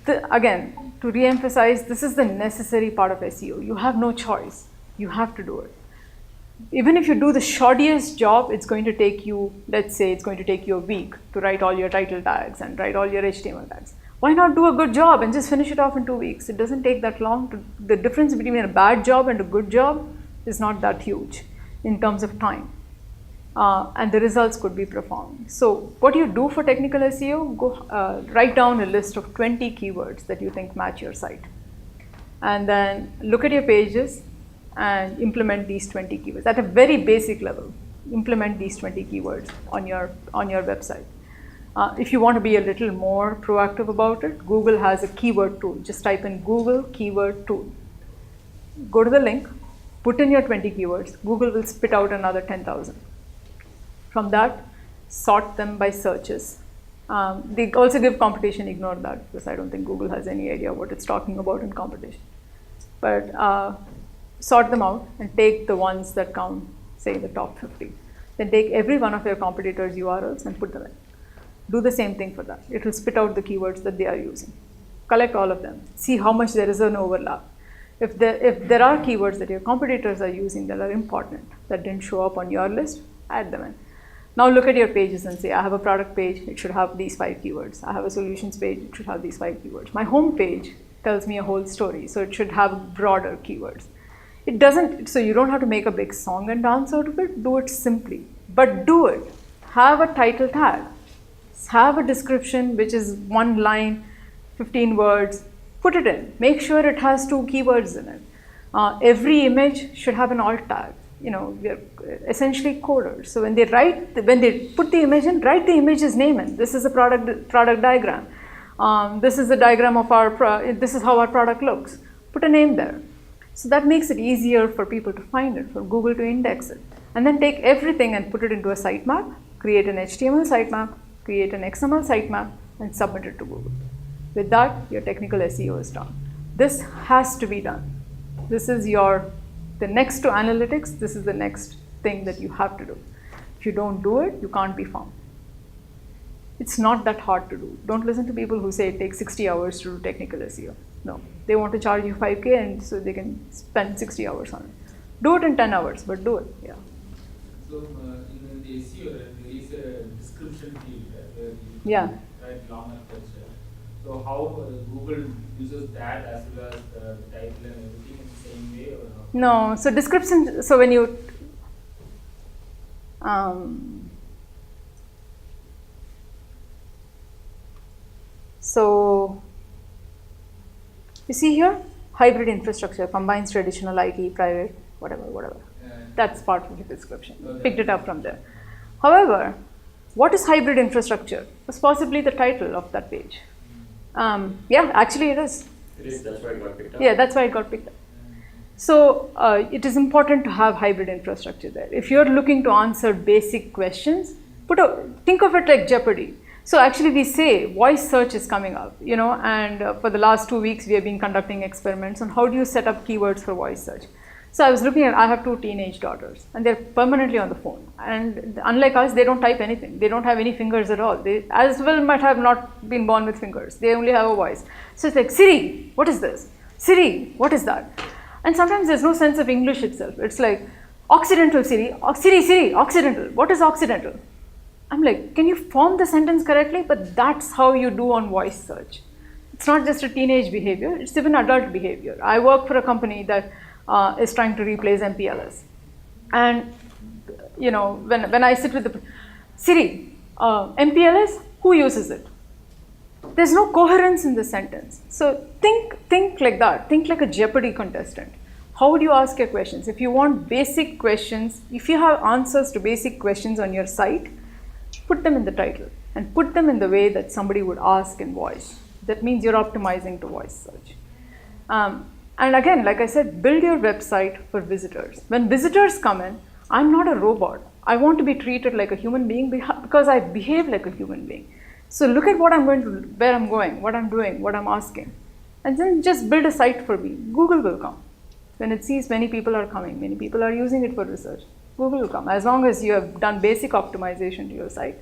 A: Again, to re-emphasize, this is the necessary part of SEO. You have no choice. You have to do it. Even if you do the shoddiest job, it's going to take you, let's say it's going to take you a week to write all your title tags and write all your HTML tags. Why not do a good job and just finish it off in 2 weeks? It doesn't take that long. The difference between a bad job and a good job is not that huge in terms of time. And the results could be profound. So what you do for technical SEO, go write down a list of 20 keywords that you think match your site. And then look at your pages and implement these 20 keywords. At a very basic level, implement these 20 keywords on your website. If you want to be a little more proactive about it, Google has a keyword tool. Just type in Google keyword tool. Go to the link, put in your 20 keywords. Google will spit out another 10,000. From that, sort them by searches. They also give competition, ignore that, because I don't think Google has any idea what it's talking about in competition. But sort them out and take the ones that count, say the top 50. Then take every one of your competitors' URLs and put them in. Do the same thing for that. It will spit out the keywords that they are using. Collect all of them. See how much there is an overlap. If there are keywords that your competitors are using that are important, that didn't show up on your list, add them in. Now look at your pages and say, I have a product page, it should have these 5 keywords. I have a solutions page, it should have these 5 keywords. My home page tells me a whole story, so it should have broader keywords. It doesn't, so you don't have to make a big song and dance out of it, do it simply. But do it. Have a title tag. Have a description which is 1 line, 15 words, put it in. Make sure it has 2 keywords in it. Every image should have an alt tag. We're essentially coders. So when they put the image in, write the image's name in. This is a product diagram. This is the diagram of this is how our product looks. Put a name there. So that makes it easier for people to find it, for Google to index it. And then take everything and put it into a sitemap, create an HTML sitemap, create an XML sitemap, and submit it to Google. With that, your technical SEO is done. This has to be done. This is the next to analytics, this is the next thing that you have to do. If you don't do it, you can't be found. It's not that hard to do. Don't listen to people who say it takes 60 hours to do technical SEO. No, they want to charge you 5K and so they can spend 60 hours on it. Do it in 10 hours, but do it, yeah.
G: So in the SEO, there is a description field where you write long and structure. So how Google uses that as well as the title and everything in the same way, or how?
A: No, so description, so when you so you see here, hybrid infrastructure combines traditional IT, private, whatever. That's part of the description. Okay. Picked it up from there. However, what is hybrid infrastructure? Was possibly the title of that page. Yeah, actually it is.
B: It is, that's why it got picked up?
A: Yeah, that's why it got picked up. So it is important to have hybrid infrastructure there. If you're looking to answer basic questions, think of it like Jeopardy. So actually we say voice search is coming up, and for the last 2 weeks we have been conducting experiments on how do you set up keywords for voice search. So I was looking at, I have 2 teenage daughters and they're permanently on the phone. And unlike us, they don't type anything. They don't have any fingers at all. They as well might have not been born with fingers. They only have a voice. So it's like, Siri, what is this? Siri, what is that? And sometimes there's no sense of English itself. It's like, Occidental Siri, Siri, Occidental. What is Occidental? I'm like, can you form the sentence correctly? But that's how you do on voice search. It's not just a teenage behavior, it's even adult behavior. I work for a company that is trying to replace MPLS. And when I sit with the Siri, MPLS, who uses it? There's no coherence in the sentence. So think like that. Think like a Jeopardy contestant. How would you ask your questions? If you want basic questions, if you have answers to basic questions on your site, put them in the title and put them in the way that somebody would ask in voice. That means you're optimizing to voice search. And again, like I said, build your website for visitors. When visitors come in, I'm not a robot. I want to be treated like a human being because I behave like a human being. So look at what I'm going to, where I'm going, what I'm doing, what I'm asking. And then just build a site for me. Google will come. When it sees many people are coming, many people are using it for research, Google will come. As long as you have done basic optimization to your site,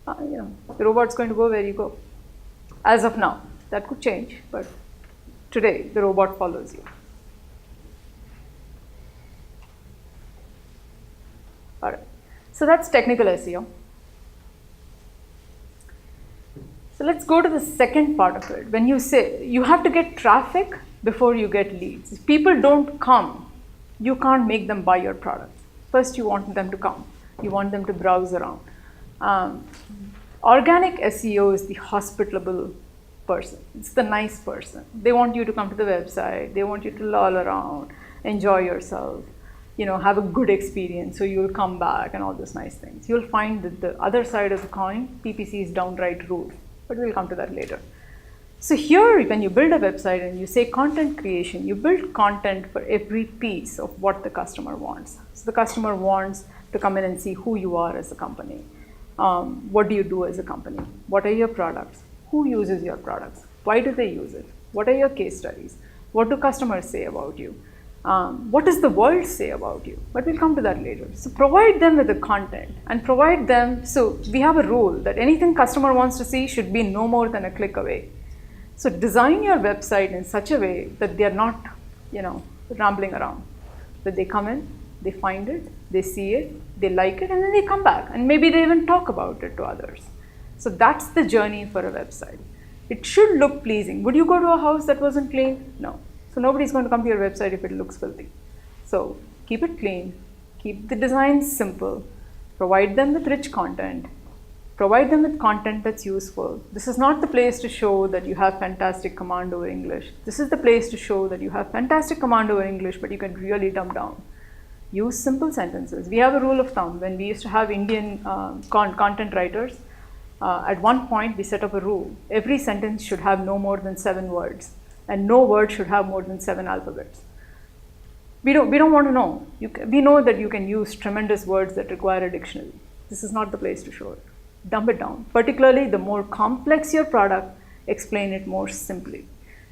A: the robot's going to go where you go. As of now, that could change, but today the robot follows you. All right, so that's technical SEO. So let's go to the second part of it. When you say you have to get traffic before you get leads. If people don't come, you can't make them buy your product. First, you want them to come. You want them to browse around. Organic SEO is the hospitable person. It's the nice person. They want you to come to the website. They want you to loll around, enjoy yourself, have a good experience. So you'll come back and all those nice things. You'll find that the other side of the coin, PPC is downright rude, but we'll come to that later. So here, when you build a website and you say content creation, you build content for every piece of what the customer wants. So the customer wants to come in and see who you are as a company. What do you do as a company? What are your products? Who uses your products? Why do they use it? What are your case studies? What do customers say about you? What does the world say about you? But we'll come to that later. So provide them with the content and provide them. So we have a rule that anything customer wants to see should be no more than a click away. So design your website in such a way that they're not, rambling around. That they come in, they find it, they see it, they like it, and then they come back. And maybe they even talk about it to others. So that's the journey for a website. It should look pleasing. Would you go to a house that wasn't clean? No. So nobody's going to come to your website if it looks filthy. So keep it clean, keep the design simple, provide them with rich content, provide them with content that's useful. This is not the place to show that you have fantastic command over English. This is the place to show that you have fantastic command over English, but you can really dumb down. Use simple sentences. We have a rule of thumb. When we used to have Indian content writers, at one point we set up a rule. Every sentence should have no more than 7 words, and no word should have more than 7 alphabets. We don't want to know. We know that you can use tremendous words that require a dictionary. This is not the place to show it. Dumb it down. Particularly, the more complex your product, explain it more simply.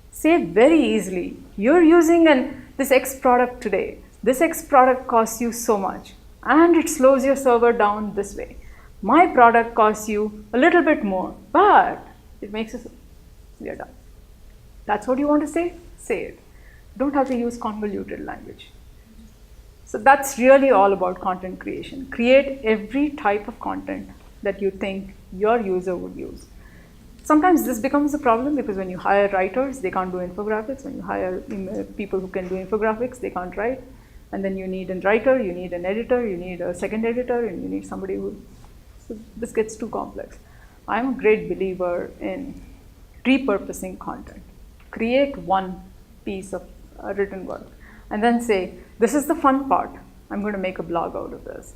A: Say very easily, you're using this X product today. This X product costs you so much, and it slows your server down this way. My product costs you a little bit more, but it makes us, we are done. That's what you want to say? Say it. Don't have to use convoluted language. So that's really all about content creation. Create every type of content that you think your user would use. Sometimes this becomes a problem because when you hire writers, they can't do infographics. When you hire people who can do infographics, they can't write. And then you need a writer, you need an editor, you need a second editor, and you need somebody who, so this gets too complex. I'm a great believer in repurposing content. Create one piece of written work and then say, this is the fun part. I'm going to make a blog out of this.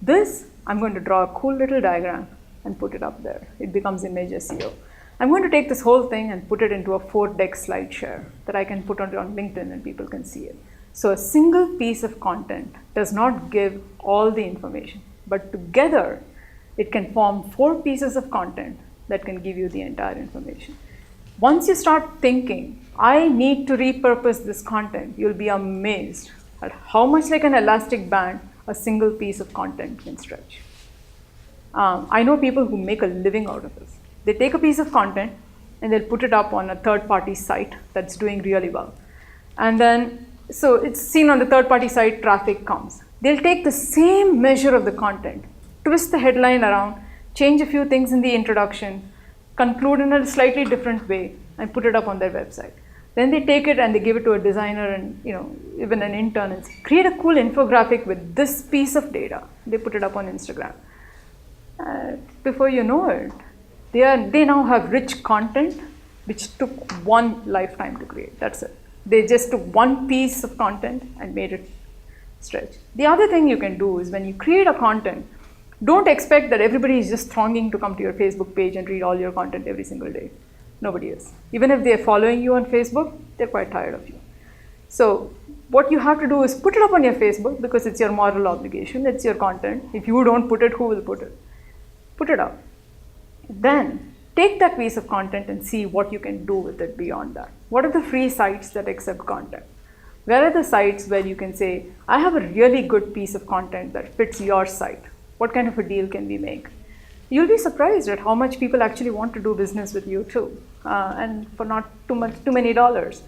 A: This, I'm going to draw a cool little diagram and put it up there. It becomes image SEO. I'm going to take this whole thing and put it into a 4-deck slide share that I can put on LinkedIn and people can see it. So a single piece of content does not give all the information, but together it can form 4 pieces of content that can give you the entire information. Once you start thinking, I need to repurpose this content, you'll be amazed at how much like an elastic band a single piece of content can stretch. I know people who make a living out of this. They take a piece of content and they'll put it up on a third-party site that's doing really well. And then, so it's seen on the third-party site, traffic comes. They'll take the same measure of the content, twist the headline around, change a few things in the introduction, conclude in a slightly different way, and put it up on their website. Then they take it and they give it to a designer and even an intern and say, create a cool infographic with this piece of data. They put it up on Instagram. Before you know it, they now have rich content which took one lifetime to create. That's it. They just took one piece of content and made it stretch. The other thing you can do is when you create a content, don't expect that everybody is just thronging to come to your Facebook page and read all your content every single day. Nobody is. Even if they're following you on Facebook, they're quite tired of you. So what you have to do is put it up on your Facebook because it's your moral obligation, it's your content. If you don't put it, who will put it? Put it up. Then take that piece of content and see what you can do with it beyond that. What are the free sites that accept content? Where are the sites where you can say, I have a really good piece of content that fits your site. What kind of a deal can we make? You'll be surprised at how much people actually want to do business with you too. And for not too many dollars.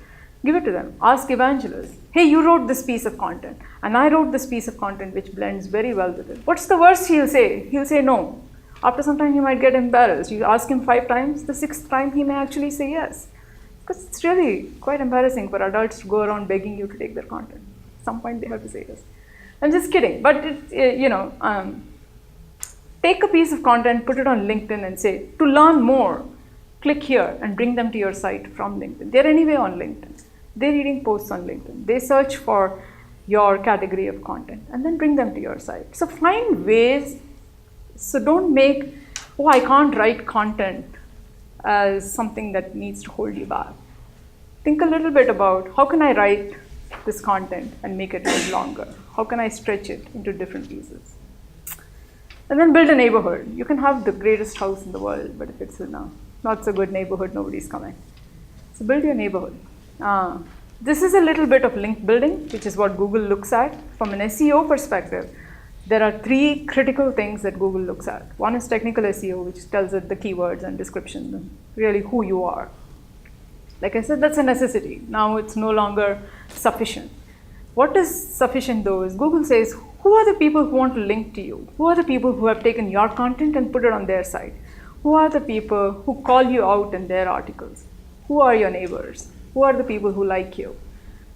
A: Give it to them. Ask evangelists, hey, you wrote this piece of content, and I wrote this piece of content which blends very well with it. What's the worst he'll say? He'll say no. After some time, he might get embarrassed. You ask him 5 times, the 6th time, he may actually say yes. Because it's really quite embarrassing for adults to go around begging you to take their content. At some point, they have to say yes. I'm just kidding. But, take a piece of content, put it on LinkedIn and say, to learn more, click here and bring them to your site from LinkedIn. They're anyway on LinkedIn. They're reading posts on LinkedIn. They search for your category of content and then bring them to your site. So find ways. So don't make, oh, I can't write content as something that needs to hold you back. Think a little bit about how can I write this content and make it live longer? How can I stretch it into different pieces? And then build a neighborhood. You can have the greatest house in the world, but if it's in a not so good neighborhood, nobody's coming. So build your neighborhood. This is a little bit of link building, which is what Google looks at. From an SEO perspective, there are 3 critical things that Google looks at. One is technical SEO, which tells it the keywords and description, and really who you are. Like I said, that's a necessity. Now it's no longer sufficient. What is sufficient though is Google says, who are the people who want to link to you? Who are the people who have taken your content and put it on their site? Who are the people who call you out in their articles? Who are your neighbors? Who are the people who like you?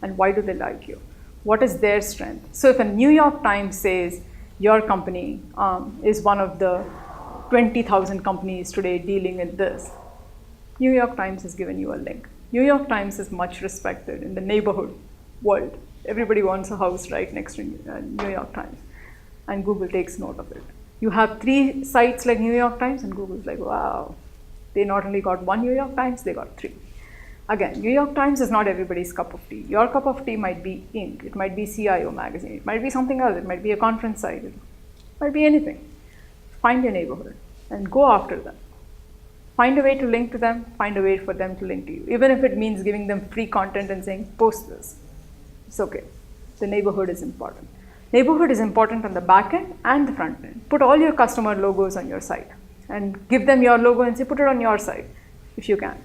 A: And why do they like you? What is their strength? So if a New York Times says your company is one of the 20,000 companies today dealing in this, New York Times has given you a link. New York Times is much respected in the neighborhood world. Everybody wants a house right next to New York Times. And Google takes note of it. You have 3 sites like New York Times and Google's like, wow, they not only got 1 New York Times, they got 3. Again, New York Times is not everybody's cup of tea. Your cup of tea might be Inc., it might be CIO magazine, it might be something else, it might be a conference site, it might be anything. Find your neighborhood and go after them. Find a way to link to them, find a way for them to link to you. Even if it means giving them free content and saying, post this. It's okay. The neighborhood is important. Neighborhood is important on the back end and the front end. Put all your customer logos on your site and give them your logo and say, put it on your site if you can.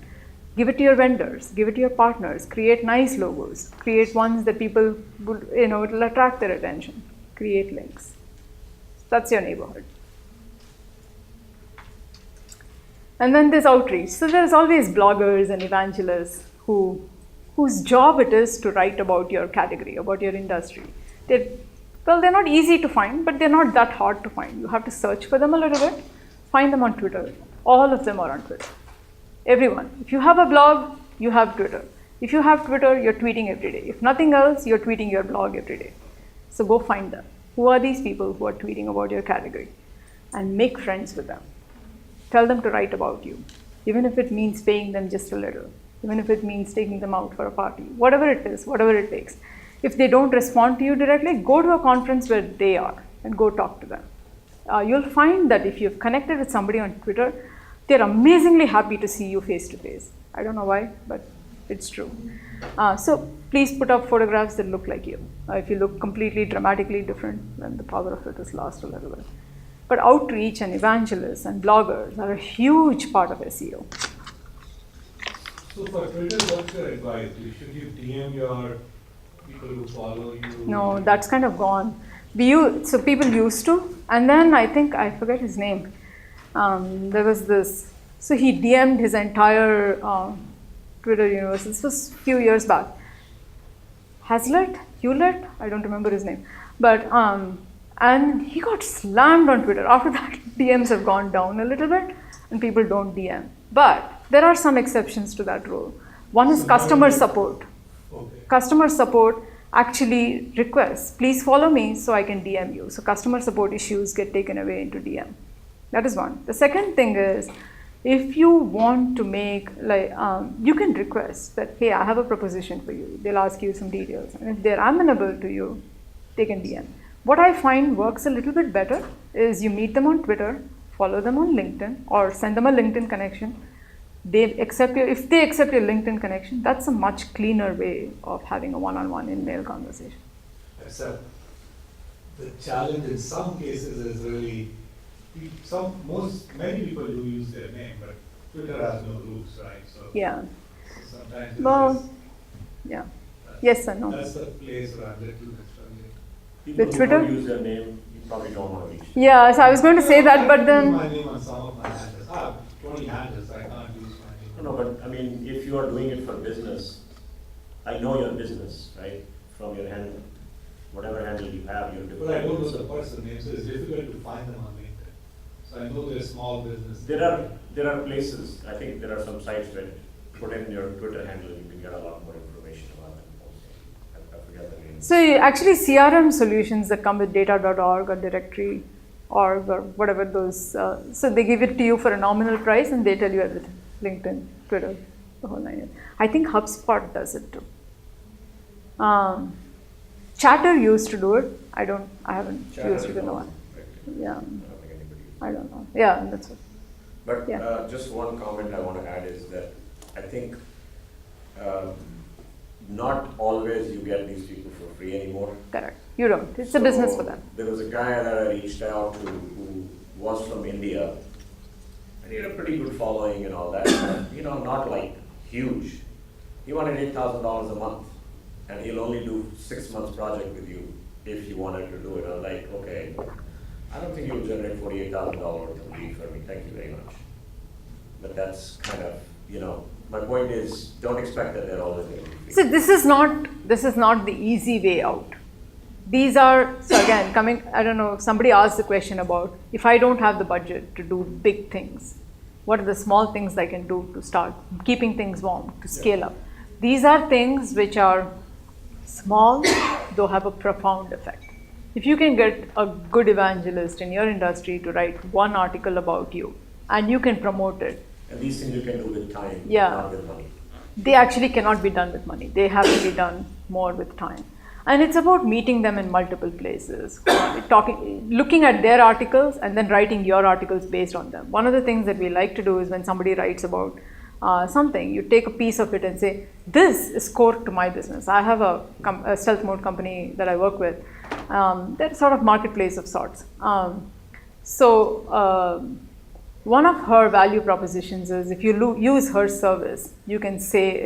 A: Give it to your vendors, give it to your partners, create nice logos, create ones that people would, it'll attract their attention. Create links. That's your neighborhood. And then there's outreach. So there's always bloggers and evangelists whose job it is to write about your category, about your industry. They're not easy to find, but they're not that hard to find. You have to search for them a little bit, find them on Twitter. All of them are on Twitter. Everyone. If you have a blog, you have Twitter. If you have Twitter, you're tweeting every day. If nothing else, you're tweeting your blog every day. So go find them. Who are these people who are tweeting about your category? And make friends with them. Tell them to write about you, even if it means paying them just a little, even if it means taking them out for a party, whatever it is, whatever it takes. If they don't respond to you directly, go to a conference where they are and go talk to them. You'll find that if you've connected with somebody on Twitter, they're amazingly happy to see you face to face. I don't know why, but it's true. So please put up photographs that look like you. If you look completely dramatically different, then the power of it is lost a little bit. But outreach and evangelists and bloggers are a huge part of SEO.
I: So for Twitter, what's your advice? Should you DM your people who follow you?
A: No, that's kind of gone. So people used to, and then I think, I forget his name. There was this, so he DM'd his entire Twitter universe. This was a few years back. Hewlett? I don't remember his name. But, and he got slammed on Twitter. After that, DMs have gone down a little bit and people don't DM. But there are some exceptions to that rule. One is customer support.
I: Okay.
A: Customer support actually requests, please follow me so I can DM you. So customer support issues get taken away into DM. That is one. The second thing is, if you want to make, like, you can request that, hey, I have a proposition for you. They'll ask you some details. And if they're amenable to you, they can DM. What I find works a little bit better is you meet them on Twitter, follow them on LinkedIn, or send them a LinkedIn connection. If they accept your LinkedIn connection, that's a much cleaner way of having a one-on-one in-mail conversation.
I: Except the challenge in some cases is really, many people do use their name, but Twitter has no rules, right? So
A: Yeah.
I: sometimes it's
A: Well, yeah. Yes and no.
I: That's the place where I'm little bit struggling.
B: People
A: With
B: who
A: Twitter?
B: don't use their name, you probably don't want to reach.
A: Yeah, so I was going to say that, but
I: I use
A: then,
I: my name on some of my handles. 20 handles, I can't use my name.
B: No, but I mean, if you are doing it for business, I know your business, right? From your handle, whatever handle you have, you're
I: But I don't know
B: different.
I: the person name, so it's difficult to find them on LinkedIn. So I know they're small business.
B: There are places, I think there are some sites where put in your Twitter handle, you can get a lot more information about them also. I forget the name.
A: so actually CRM solutions that come with data.org or directory.org or whatever those, so they give it to you for a nominal price and they tell you everything. LinkedIn, Twitter, the whole nine. I think HubSpot does it too. Chatter used to do it. I haven't
B: Chatter
A: used it
B: is
A: in a
B: not
A: while.
B: effective.
A: Yeah,
B: I don't think anybody.
A: I don't know. Yeah, that's it.
B: But
A: Yeah.
B: just one comment I want to add is that I think not always you get these people for free anymore.
A: Correct. You don't. It's a business for them.
B: There was a guy that I reached out to who was from India, and he had a pretty good following and all that, but, not like huge. He wanted $8,000 a month, and he'll only do 6 months project with you if you wanted to do it. I was like, okay, I don't think you'll generate $48,000 a week for me, thank you very much. But that's kind of, my point is, don't expect that they're always going to be free.
A: So this is not the easy way out. These are, so again, I don't know, somebody asked the question about, if I don't have the budget to do big things, what are the small things I can do to start keeping things warm, to scale up? These are things which are small, though have a profound effect. If you can get a good evangelist in your industry to write one article about you, and you can promote it,
B: And these things you can do with time,
A: Yeah.
B: not with money.
A: they actually cannot be done with money. They have to be done more with time. And it's about meeting them in multiple places, looking at their articles and then writing your articles based on them. One of the things that we like to do is when somebody writes about something, you take a piece of it and say, this is core to my business. I have a stealth mode company that I work with. They're sort of marketplace of sorts. One of her value propositions is if you use her service, you can save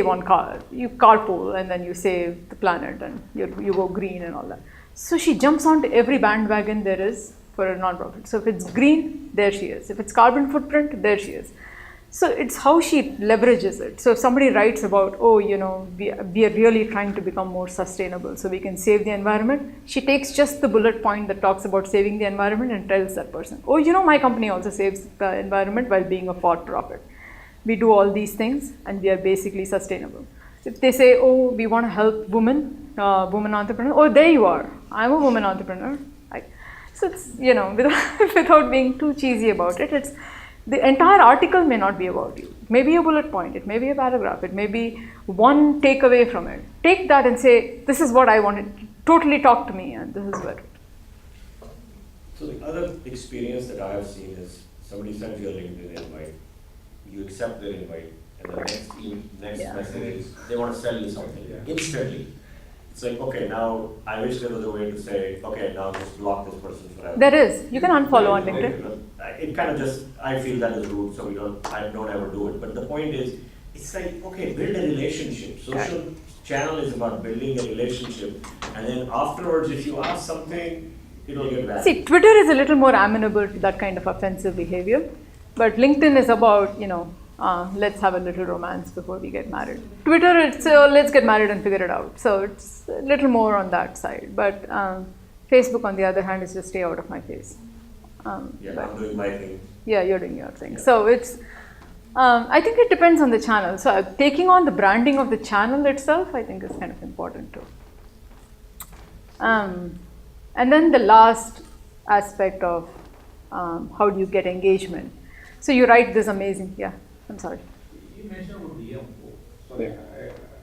A: on car. You carpool and then you save the planet and you go green and all that. So she jumps onto every bandwagon there is for a nonprofit. So if it's green, there she is. If it's carbon footprint, there she is. So it's how she leverages it. So if somebody writes about, we are really trying to become more sustainable so we can save the environment, she takes just the bullet point that talks about saving the environment and tells that person, my company also saves the environment while being a for-profit. We do all these things and we are basically sustainable. If they say, we want to help women entrepreneurs, there you are. I'm a woman entrepreneur. So it's, without being too cheesy about it, it's the entire article may not be about you. It may be a bullet point, it may be a paragraph, it may be one takeaway from it. Take that and say, this is what I wanted. Totally talk to me, and this is where.
B: So the other experience that I have seen is somebody sends you a LinkedIn invite, you accept their invite, and the next message is they want to sell you something instantly. It's like, okay, now I wish there was a way to say, okay, now just block this person forever.
A: There is. You can unfollow on LinkedIn.
B: It kind of just, I feel that is rude, so I don't ever do it. But the point is, it's like, okay, build a relationship. Social channel is about building a relationship, and then afterwards, if you ask something, it'll get back.
A: See, Twitter is a little more amenable to that kind of offensive behavior, but LinkedIn is about, let's have a little romance before we get married. Twitter, it's let's get married and figure it out. So it's a little more on that side. But Facebook, on the other hand, is just stay out of my face.
B: I'm doing my thing.
A: Yeah, you're doing your thing. So it's I think it depends on the channel. So taking on the branding of the channel itself, I think is kind of important too. And then the last aspect of how do you get engagement. So you write this amazing, yeah, I'm sorry.
G: You mentioned about DM.
F: Sorry,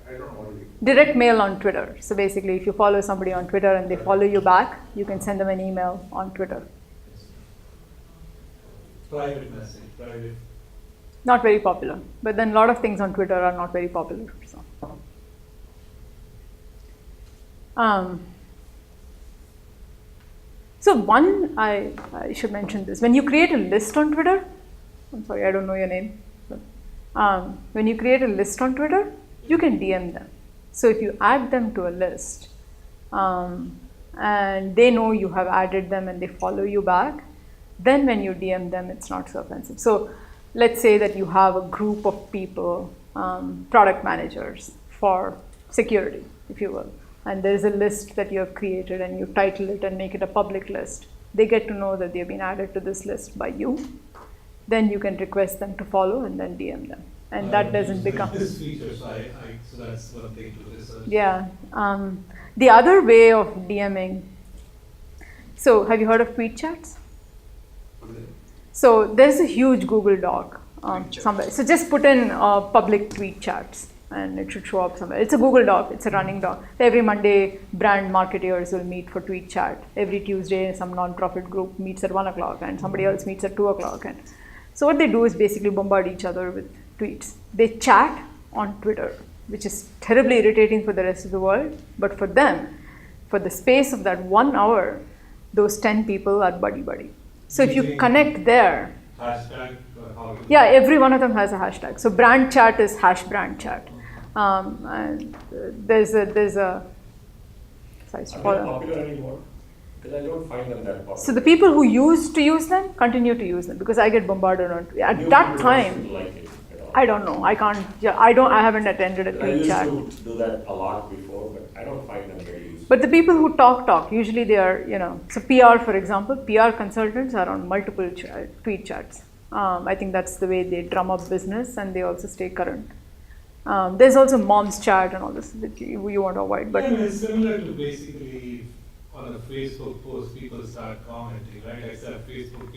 F: I don't know what it is.
A: Direct mail on Twitter. So basically, if you follow somebody on Twitter and they follow you back, you can send them an email on Twitter.
I: Private message, private.
A: Not very popular, but then a lot of things on Twitter are not very popular. So one, I should mention this. When you create a list on Twitter, I'm sorry, I don't know your name. But, when you create a list on Twitter, you can DM them. So if you add them to a list, and they know you have added them and they follow you back, then when you DM them, it's not so offensive. So let's say that you have a group of people, product managers for security, if you will, and there's a list that you have created and you title it and make it a public list. They get to know that they've been added to this list by you. Then you can request them to follow and then DM them. And that doesn't become...
I: This feature, so that's one thing to research.
A: Yeah. The other way of DMing, so have you heard of tweet chats? So there's a huge Google Doc somewhere. So just put in public tweet chats and it should show up somewhere. It's a Google Doc, it's a running doc. Every Monday, brand marketeers will meet for tweet chat. Every Tuesday, some non-profit group meets at 1 o'clock and somebody else meets at 2 o'clock. And so what they do is basically bombard each other with tweets. They chat on Twitter, which is terribly irritating for the rest of the world. But for them, for the space of that 1 hour, those 10 people are buddy-buddy. So if you connect there,
I: Hashtag,
A: yeah, every one of them has a hashtag. So brand chat is #brandchat. And there's a sorry,
B: Are they popular anymore? Because I don't find them that popular.
A: so the people who used to use them continue to use them because I get bombarded on at
B: New
A: that
B: people
A: time.
B: don't like it at all.
A: I don't know. I can't. Yeah, I haven't attended a
B: I
A: tweet
B: used
A: chat.
B: to do that a lot before, but I don't find them very useful.
A: But the people who talk, usually they are, so PR, for example, PR consultants are on multiple tweet chats. I think that's the way they drum up business and they also stay current. There's also mom's chat and all this that you want to avoid. But
I: yeah, it's similar to basically on a Facebook post, people start commenting, right? Except Facebook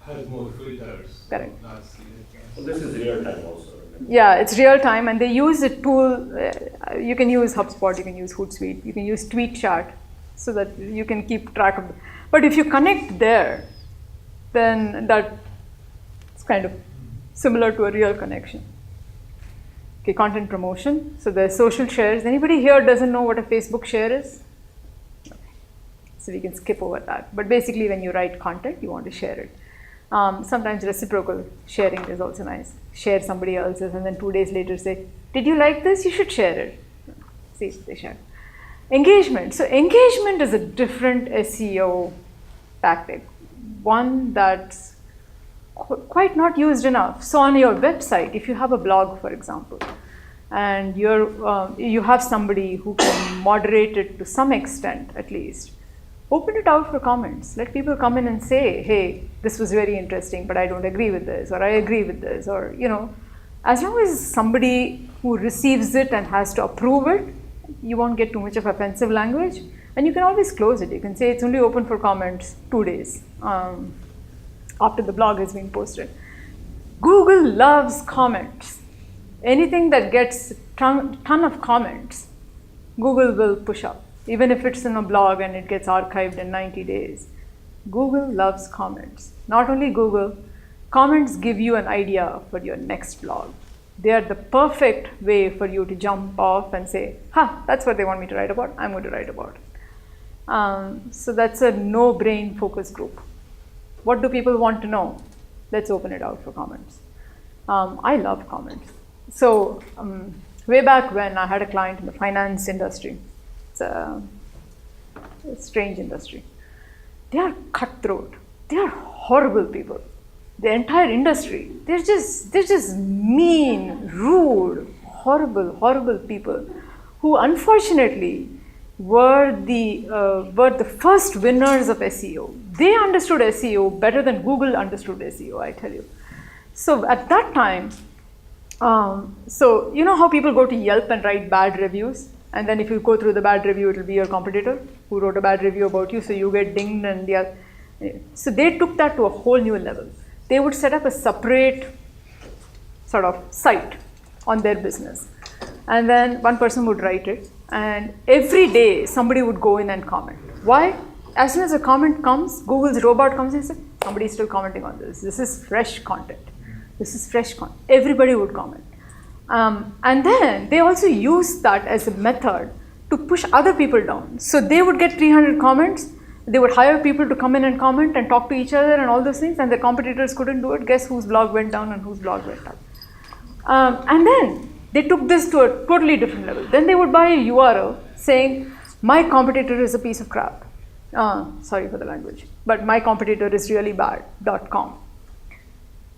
I: has more filters.
A: Correct.
I: Not see it.
B: So this is real time also.
A: yeah, it's real time and they use a tool. You can use HubSpot, you can use Hootsuite, you can use tweet chat so that you can keep track of it. But if you connect there, then that's kind of similar to a real connection. Okay, content promotion. So there's social shares. Anybody here doesn't know what a Facebook share is? Okay. So we can skip over that. But basically when you write content, you want to share it. Sometimes reciprocal sharing is also nice. Share somebody else's and then 2 days later say, did you like this? You should share it. See, they share. Engagement. So engagement is a different SEO tactic. One that's quite not used enough. So on your website, if you have a blog, for example, and you have somebody who can moderate it to some extent at least, open it out for comments. Let people come in and say, hey, this was very interesting, but I don't agree with this, or I agree with this, or, as long as somebody who receives it and has to approve it, you won't get too much of offensive language. And you can always close it. You can say it's only open for comments 2 days after the blog has been posted. Google loves comments. Anything that gets a ton of comments, Google will push up. Even if it's in a blog and it gets archived in 90 days. Google loves comments. Not only Google, comments give you an idea for your next blog. They are the perfect way for you to jump off and say, that's what they want me to write about, I'm going to write about it. So that's a no-brain focus group. What do people want to know? Let's open it out for comments. I love comments. So way back when I had a client in the finance industry. It's a strange industry. They are cutthroat. They are horrible people. The entire industry, they're just mean, rude, horrible people who unfortunately were the first winners of SEO. They understood SEO better than Google understood SEO, I tell you. So at that time, so you know how people go to Yelp and write bad reviews, and then if you go through the bad review, it will be your competitor who wrote a bad review about you, so you get dinged and so they took that to a whole new level. They would set up a separate sort of site on their business, and then one person would write it, and every day somebody would go in and comment. Why? As soon as a comment comes, Google's robot comes in and says, somebody's still commenting on this. This is fresh content. This is fresh content. Everybody would comment. And then they also use that as a method to push other people down. So they would get 300 comments. They would hire people to come in and comment and talk to each other and all those things, and their competitors couldn't do it. Guess whose blog went down and whose blog went up? And then they took this to a totally different level. Then they would buy a URL saying, my competitor is a piece of crap. Sorry for the language, but my competitor is really bad.com.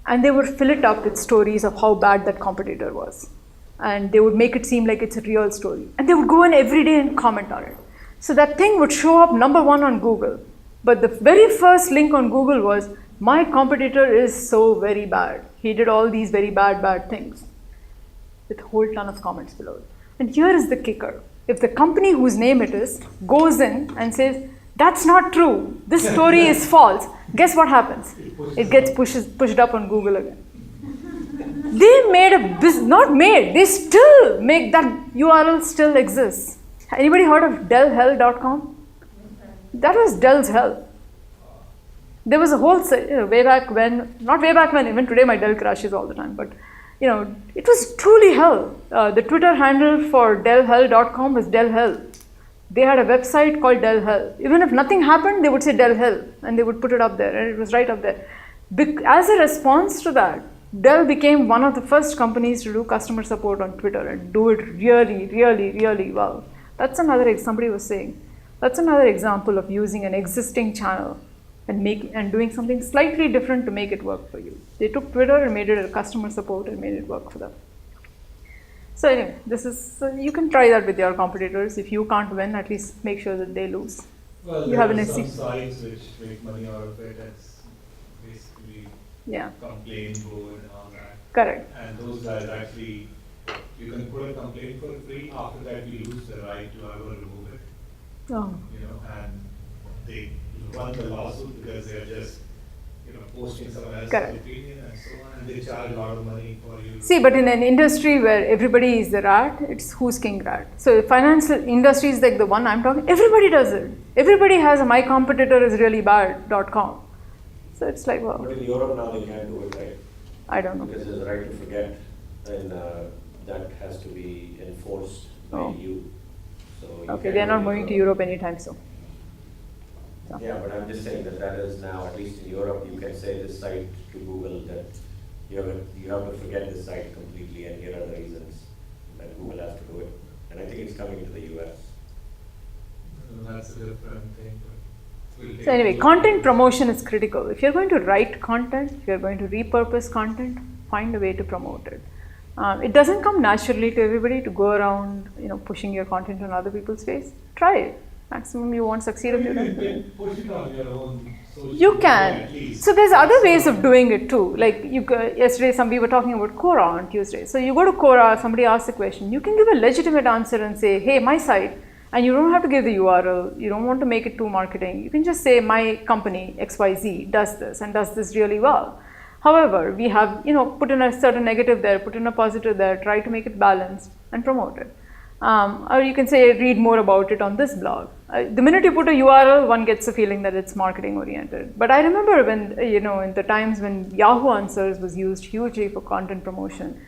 A: And they would fill it up with stories of how bad that competitor was. And they would make it seem like it's a real story. And they would go in every day and comment on it. So that thing would show up #1 on Google. But the very first link on Google was, my competitor is so very bad. He did all these very bad things. With a whole ton of comments below it. And here is the kicker. If the company whose name it is goes in and says, that's not true, this story is false, guess what happens? It gets pushed up on Google again. They made a business, not made, they still make that URL still exists. Anybody heard of DellHell.com? That was Dell's hell. There was a whole, way back when, not way back when, even today my Dell crashes all the time, but it was truly hell. The Twitter handle for DellHell.com was DellHell. They had a website called Dell Hell. Even if nothing happened, they would say Dell Hell, and they would put it up there, and it was right up there. As a response to that, Dell became one of the first companies to do customer support on Twitter and do it really, really, really well. That's another, somebody was saying, that's another example of using an existing channel and doing something slightly different to make it work for you. They took Twitter and made it a customer support and made it work for them. So anyway, you can try that with your competitors. If you can't win, at least make sure that they lose.
I: Well,
A: you have
I: there
A: an
I: are some
A: SC.
I: sites which make money out of it. It's basically complaint board and all that.
A: Correct.
I: And those guys actually, you can put a complaint for free. After that, you lose the right to ever remove it.
A: Oh.
I: And they run the lawsuit because they are just posting someone else's
A: Correct.
I: opinion and so on, and they charge a lot of money for you.
A: See, but in an industry where everybody is the rat, it's who's king rat. So financial industries like the one I'm talking, everybody does it. Everybody has a my competitor is really bad.com. So it's like, well.
B: But in Europe now they can't do it, right?
A: I don't know.
B: Because there's a right to forget, and that has to be enforced by you. So
A: Okay, they're not moving to Europe anytime soon. So.
B: Yeah, but I'm just saying that is now, at least in Europe, you can say this site to Google that you have to forget this site completely, and here are the reasons that Google has to do it. And I think it's coming to the US.
I: That's a different thing.
A: So anyway, content promotion is critical. If you're going to write content, if you're going to repurpose content, find a way to promote it. It doesn't come naturally to everybody to go around, pushing your content on other people's face. Try it. Maximum you won't succeed if you don't.
I: You can push it on your own.
A: You can. So there's other ways of doing it too. Like yesterday, we were talking about Quora on Tuesday. So you go to Quora, somebody asks a question. You can give a legitimate answer and say, hey, my site, and you don't have to give the URL. You don't want to make it too marketing. You can just say my company XYZ does this and does this really well. However, we have put in a certain negative there, put in a positive there, try to make it balanced and promote it. Or you can say read more about it on this blog. The minute you put a URL, one gets a feeling that it's marketing oriented. But I remember when, in the times when Yahoo Answers was used hugely for content promotion,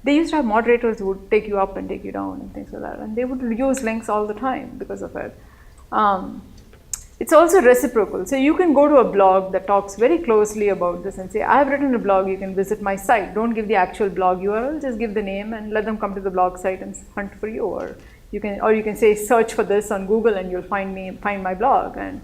A: they used to have moderators who would take you up and take you down and things like that. And they would use links all the time because of it. It's also reciprocal. So you can go to a blog that talks very closely about this and say, I've written a blog, you can visit my site. Don't give the actual blog URL, just give the name and let them come to the blog site and hunt for you. Or you can say, search for this on Google and you'll find my blog, and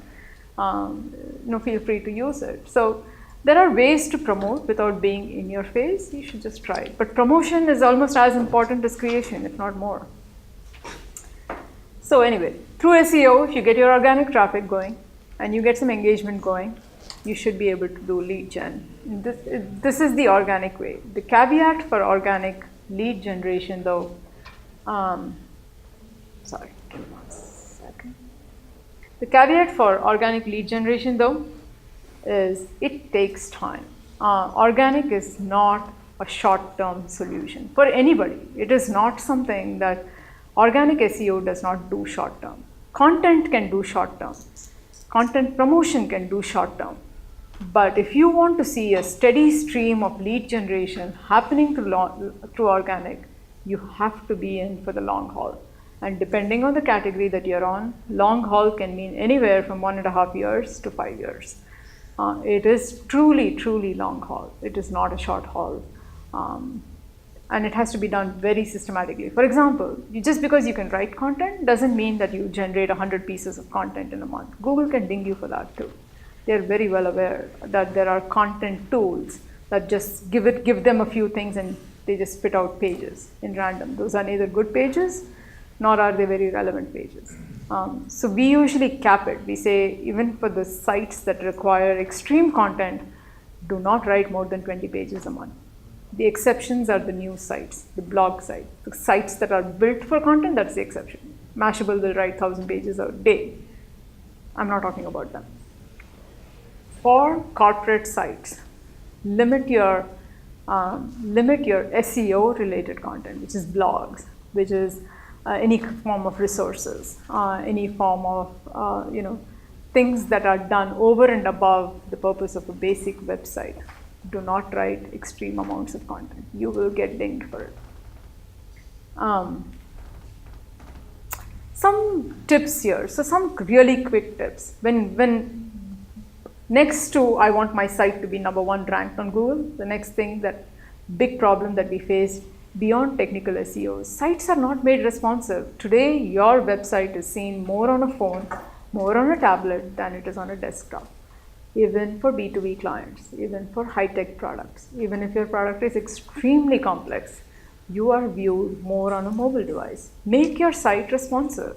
A: feel free to use it. So there are ways to promote without being in your face. You should just try it. But promotion is almost as important as creation, if not more. So anyway, through SEO, if you get your organic traffic going and you get some engagement going, you should be able to do lead gen. This is the organic way. The caveat for organic lead generation though, sorry, give me 1 second. The caveat for organic lead generation though is it takes time. Organic is not a short-term solution for anybody. It is not something that organic SEO does not do short-term. Content can do short-term. Content promotion can do short-term. But if you want to see a steady stream of lead generation happening through organic, you have to be in for the long haul. And depending on the category that you're on, long haul can mean anywhere from 1.5 years to 5 years. It is truly, truly long haul. It is not a short haul. And it has to be done very systematically. For example, just because you can write content doesn't mean that you generate 100 pieces of content in a month. Google can ding you for that too. They're very well aware that there are content tools that just give them a few things and they just spit out pages in random. Those are neither good pages nor are they very relevant pages. So we usually cap it. We say even for the sites that require extreme content, do not write more than 20 pages a month. The exceptions are the news sites, the blog sites, the sites that are built for content, that's the exception. Mashable will write 1,000 pages a day. I'm not talking about them. For corporate sites, limit your SEO related content, which is blogs, which is any form of resources, any form of things that are done over and above the purpose of a basic website. Do not write extreme amounts of content. You will get dinged for it. Some tips here. So some really quick tips. When next to I want my site to be #1 ranked on Google, the next thing, that big problem that we face beyond technical SEO, sites are not made responsive. Today, your website is seen more on a phone, more on a tablet than it is on a desktop. Even for B2B clients, even for high-tech products, even if your product is extremely complex, you are viewed more on a mobile device. Make your site responsive.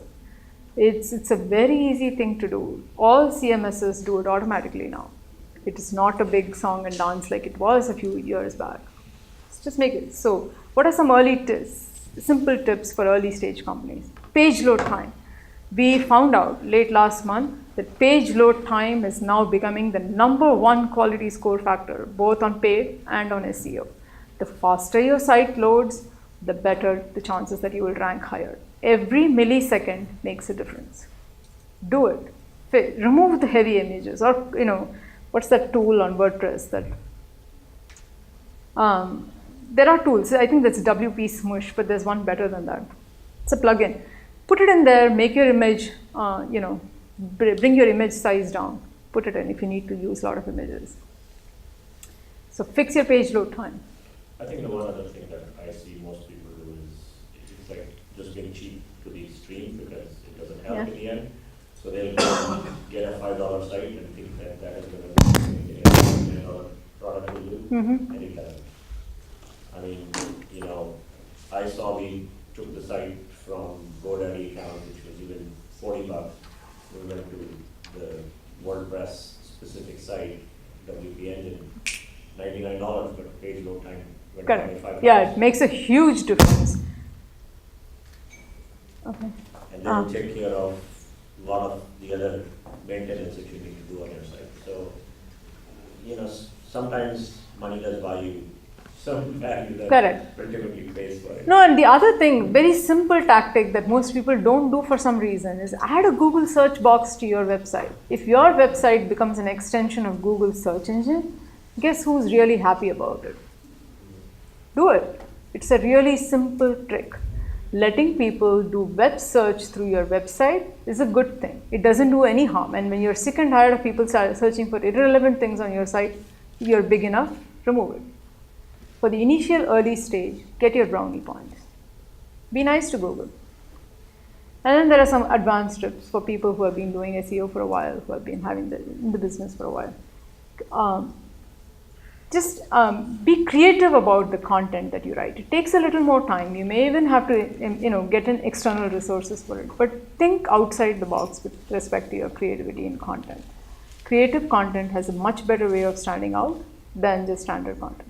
A: It's a very easy thing to do. All CMSs do it automatically now. It is not a big song and dance like it was a few years back. Just make it. So what are some simple tips for early stage companies? Page load time. We found out late last month that page load time is now becoming the #1 quality score factor, both on paid and on SEO. The faster your site loads, the better the chances that you will rank higher. Every millisecond makes a difference. Do it. Remove the heavy images, or what's that tool on WordPress that there are tools. I think that's WP Smush, but there's one better than that. It's a plugin. Put it in there, make your image, bring your image size down, put it in if you need to use a lot of images. So fix your page load time.
B: I think the one other thing that I see most people do is it's like just getting cheap to the extreme because it doesn't help in the end. So they'll get a $5 site and think that is going to get a $10 product will do, and it doesn't. I mean, I saw we took the site from GoDaddy account, which was even $40. We went to the WordPress specific site, WP Engine, $99, but page load time went to $25.
A: Yeah, it makes a huge difference. Okay.
B: And then you take care of a lot of the other maintenance that you need to do on your site. So, sometimes money does buy you some value that ultimately pays for it.
A: No, and the other thing, very simple tactic that most people don't do for some reason is add a Google search box to your website. If your website becomes an extension of Google's search engine, guess who's really happy about it? Do it. It's a really simple trick. Letting people do web search through your website is a good thing. It doesn't do any harm. And when you're sick and tired of people searching for irrelevant things on your site, you're big enough, remove it. For the initial early stage, get your brownie points. Be nice to Google. And then there are some advanced tips for people who have been doing SEO for a while, who have been in the business for a while. Just be creative about the content that you write. It takes a little more time. You may even have to, get in external resources for it. But think outside the box with respect to your creativity in content. creative content has a much better way of standing out than just standard content.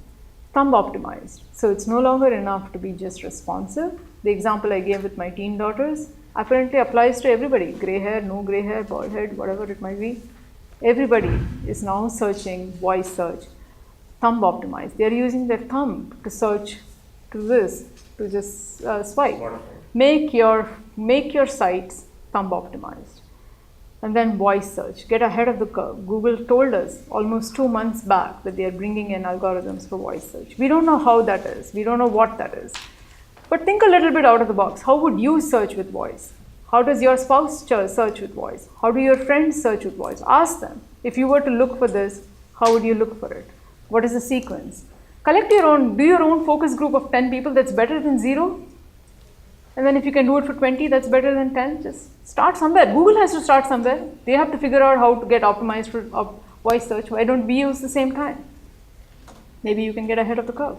A: Thumb optimized. So it's no longer enough to be just responsive. The example I gave with my teen daughters apparently applies to everybody. Gray hair, no gray hair, bald head, whatever it might be. Everybody is now searching voice search. Thumb optimized. They are using their thumb to search to this, to just swipe. Make your sites thumb optimized. And then voice search, get ahead of the curve. Google told us almost 2 months back that they are bringing in algorithms for voice search. We don't know how that is. We don't know what that is. But think a little bit out of the box. How would you search with voice? How does your spouse search with voice? How do your friends search with voice? Ask them. If you were to look for this, how would you look for it? What is the sequence? Collect your own, do your own focus group of 10 people. That's better than 0. And then if you can do it for 20, that's better than 10. Just start somewhere. Google has to start somewhere. They have to figure out how to get optimized for voice search. Why don't we use the same time? Maybe you can get ahead of the curve.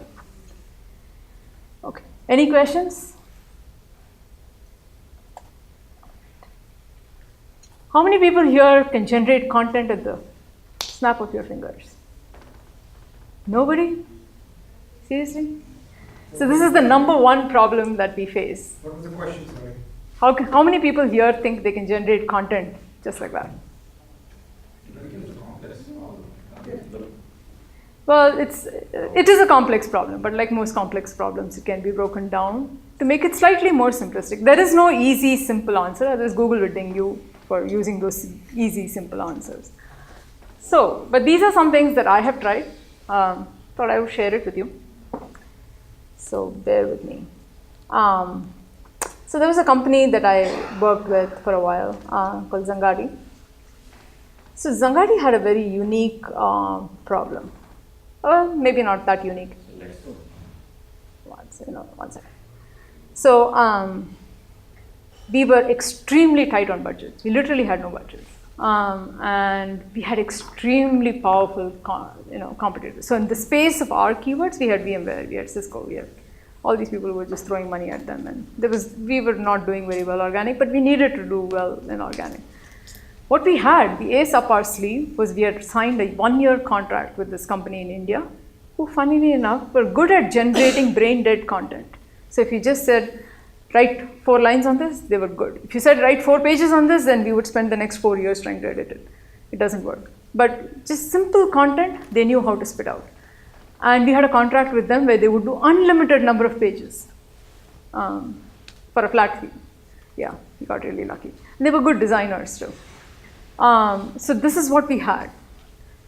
A: Okay. Any questions? How many people here can generate content at the snap of your fingers? Nobody? Seriously? So this is the number one problem that we face.
E: What was the question, sorry?
A: How many people here think they can generate content just like that? Well, it is a complex problem, but like most complex problems, it can be broken down to make it slightly more simplistic. There is no easy, simple answer, otherwise Google would ding you for using those easy, simple answers. So, but these are some things that I have tried. Thought I would share it with you. So bear with me. So there was a company that I worked with for a while called Zangadi. So Zangadi had a very unique problem. Maybe not that unique. One second. So we were extremely tight on budgets. We literally had no budgets. And we had extremely powerful competitors. So in the space of our keywords, we had VMware, we had Cisco, we had all these people who were just throwing money at them. And we were not doing very well organic, but we needed to do well in organic. What we had, the ace up our sleeve, was we had signed a 1-year contract with this company in India, who funnily enough were good at generating brain dead content. So if you just said, write 4 lines on this, they were good. If you said write 4 pages on this, then we would spend the next 4 years trying to edit it. It doesn't work. But just simple content, they knew how to spit out. And we had a contract with them where they would do unlimited number of pages for a flat fee. Yeah, we got really lucky. And they were good designers too. So this is what we had.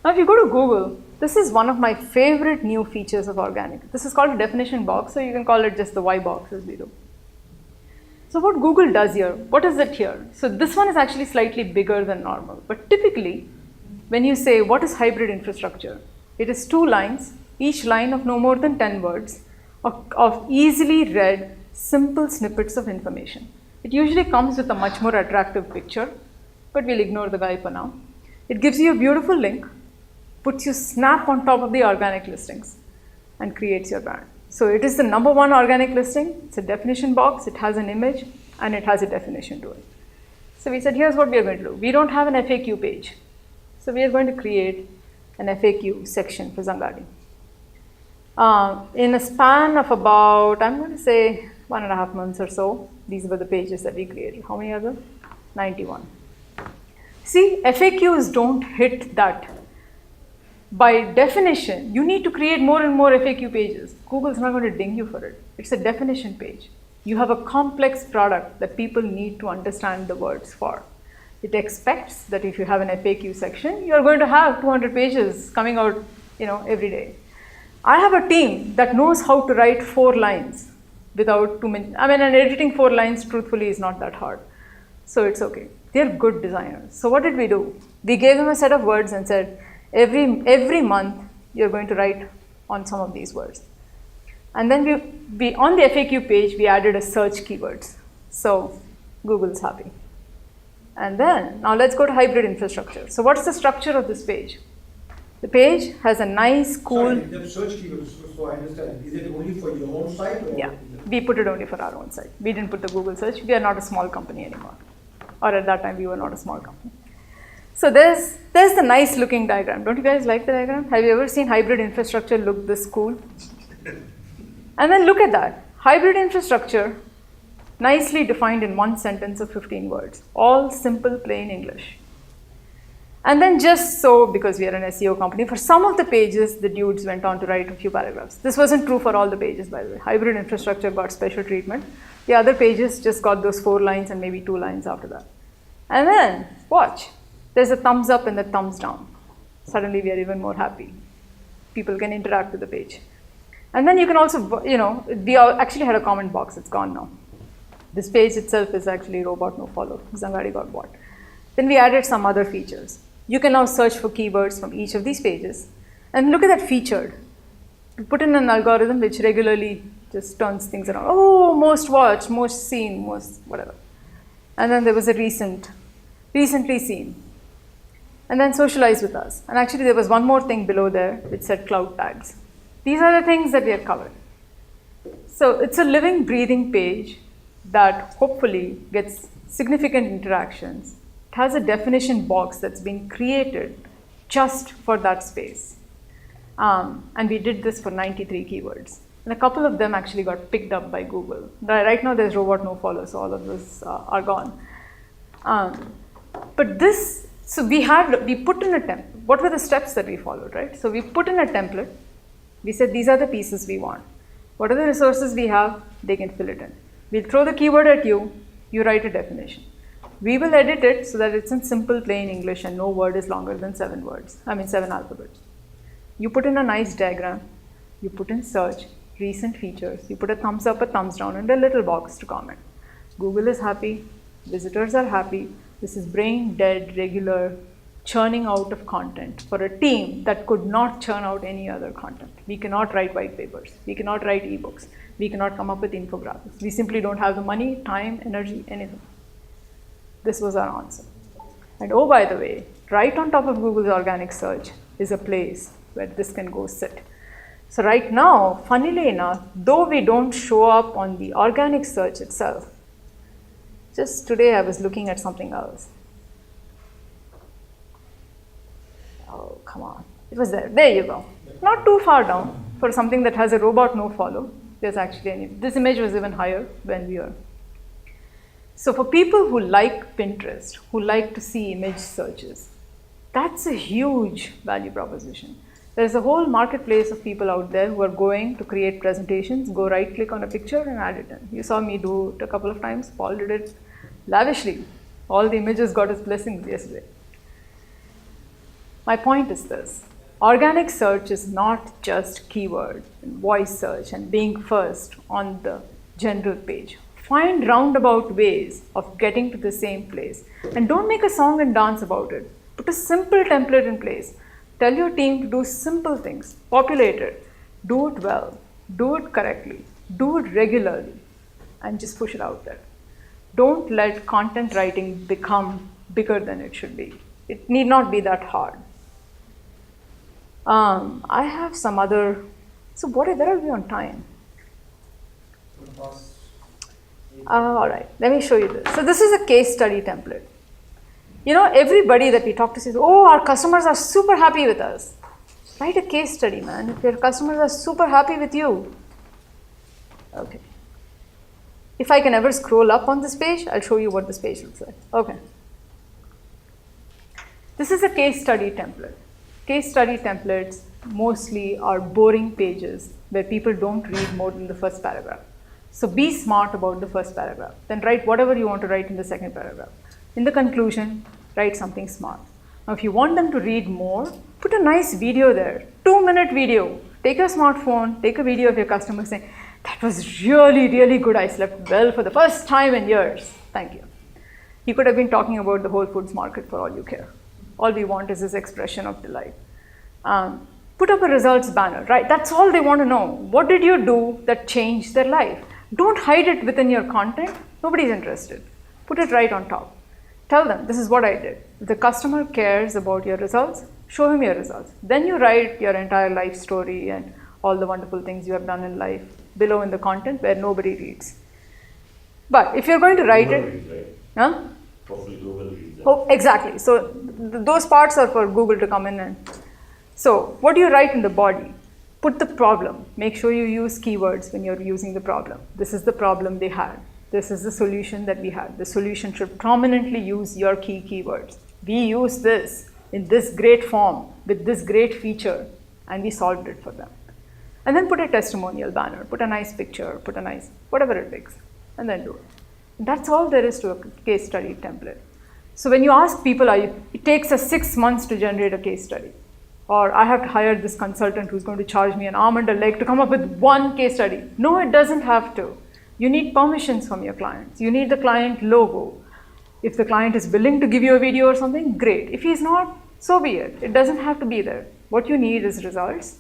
A: Now if you go to Google, this is one of my favorite new features of organic. This is called a definition box, so you can call it just the Y box as we do. So what Google does here, what is it here? So this one is actually slightly bigger than normal. But typically, when you say what is hybrid infrastructure, it is 2 lines, each line of no more than 10 words of easily read, simple snippets of information. It usually comes with a much more attractive picture, but we'll ignore the guy for now. It gives you a beautiful link, puts you snap on top of the organic listings, and creates your brand. So it is the number 1 organic listing. It's a definition box, it has an image, and it has a definition to it. So we said, here's what we are going to do. We don't have an FAQ page. So we are going to create an FAQ section for Zangadi. In a span of about, I'm going to say 1.5 months or so, these were the pages that we created. How many are there? 91. See, FAQs don't hit that. By definition, you need to create more and more FAQ pages. Google's not going to ding you for it. It's a definition page. You have a complex product that people need to understand the words for. It expects that if you have an FAQ section, you're going to have 200 pages coming out, every day. I have a team that knows how to write 4 lines without too many. And editing 4 lines, truthfully, is not that hard. So it's okay. They're good designers. So what did we do? We gave them a set of words and said, every month, you're going to write on some of these words. And then we on the FAQ page, we added a search keywords. So Google's happy. And then, now let's go to hybrid infrastructure. So what's the structure of this page? The page has a nice, cool...
E: Sorry, the search keywords, so I understand. Is it only for your own site? Or
A: yeah, we put it only for our own site. We didn't put the Google search. We are not a small company anymore. Or at that time, we were not a small company. So there's the nice looking diagram. Don't you guys like the diagram? Have you ever seen hybrid infrastructure look this cool? And then look at that. Hybrid infrastructure, nicely defined in one sentence of 15 words. All simple, plain English. And then just so, because we are an SEO company, for some of the pages, the dudes went on to write a few paragraphs. This wasn't true for all the pages, by the way. Hybrid infrastructure got special treatment. The other pages just got those 4 lines and maybe 2 lines after that. And then, watch. There's a thumbs up and a thumbs down. Suddenly we are even more happy. People can interact with the page. And then you can also, we actually had a comment box. It's gone now. This page itself is actually robot no follow. Zangari got bought. Then we added some other features. You can now search for keywords from each of these pages. And look at that featured. We put in an algorithm which regularly just turns things around. Oh, most watched, most seen, most whatever. And then there was a recently seen. And then socialize with us. And actually there was one more thing below there which said cloud tags. These are the things that we have covered. So it's a living, breathing page that hopefully gets significant interactions. It has a definition box that's been created just for that space. And we did this for 93 keywords. And a couple of them actually got picked up by Google. Right now there's robot no follow, so all of those are gone. But this, so we put in a template. What were the steps that we followed, right? So we put in a template. We said these are the pieces we want. What are the resources we have? They can fill it in. We'll throw the keyword at you. You write a definition. We will edit it so that it's in simple, plain English and no word is longer than 7 alphabets. You put in a nice diagram. You put in search, recent features. You put a thumbs up, a thumbs down, and a little box to comment. Google is happy. Visitors are happy. This is brain dead, regular churning out of content for a team that could not churn out any other content. We cannot write white papers. We cannot write ebooks. We cannot come up with infographics. We simply don't have the money, time, energy, anything. This was our answer. And oh, by the way, right on top of Google's organic search is a place where this can go sit. So right now, funnily enough, though we don't show up on the organic search itself, just today I was looking at something else. Oh, come on. It was there. There you go. Not too far down for something that has a robot no follow. There's actually this image was even higher when we were. So for people who like Pinterest, who like to see image searches, that's a huge value proposition. There's a whole marketplace of people out there who are going to create presentations, go right click on a picture and add it in. You saw me do it a couple of times. Paul did it lavishly. All the images got his blessings yesterday. My point is this. Organic search is not just keyword and voice search and being first on the general page. Find roundabout ways of getting to the same place. And don't make a song and dance about it. Put a simple template in place. Tell your team to do simple things. Populate it. Do it well. Do it correctly. Do it regularly. And just push it out there. Don't let content writing become bigger than it should be. It need not be that hard. I have some other, so where are we on time? All right, let me show you this. So this is a case study template. You know, everybody that we talk to says, oh, our customers are super happy with us. Write a case study, man. If your customers are super happy with you. Okay. If I can ever scroll up on this page, I'll show you what this page looks like. Okay. This is a case study template. Case study templates mostly are boring pages where people don't read more than the first paragraph. So be smart about the first paragraph. Then write whatever you want to write in the second paragraph. In the conclusion, write something smart. Now, if you want them to read more, put a nice video there. 2-minute video. Take your smartphone, take a video of your customer saying, that was really, really good. I slept well for the first time in years. Thank you. He could have been talking about the Whole Foods market for all you care. All we want is this expression of delight. Put up a results banner, right? That's all they want to know. What did you do that changed their life? Don't hide it within your content. Nobody's interested. Put it right on top. Tell them, this is what I did. If the customer cares about your results, show him your results. Then you write your entire life story and all the wonderful things you have done in life below in the content where nobody reads. But if you're going to write it, huh?
B: Probably Google reads that.
A: Oh, exactly. So those parts are for Google to come in and. So what do you write in the body? Put the problem. Make sure you use keywords when you're using the problem. This is the problem they had. This is the solution that we had. The solution should prominently use your key keywords. We use this in this great form with this great feature, and we solved it for them. And then put a testimonial banner, put a nice picture, put a nice, whatever it takes, and then do it. That's all there is to a case study template. So when you ask people, it takes us 6 months to generate a case study. Or I have to hire this consultant who's going to charge me an arm and a leg to come up with one case study. No, it doesn't have to. You need permissions from your clients. You need the client logo. If the client is willing to give you a video or something, great. If he's not, so be it. It doesn't have to be there. What you need is results.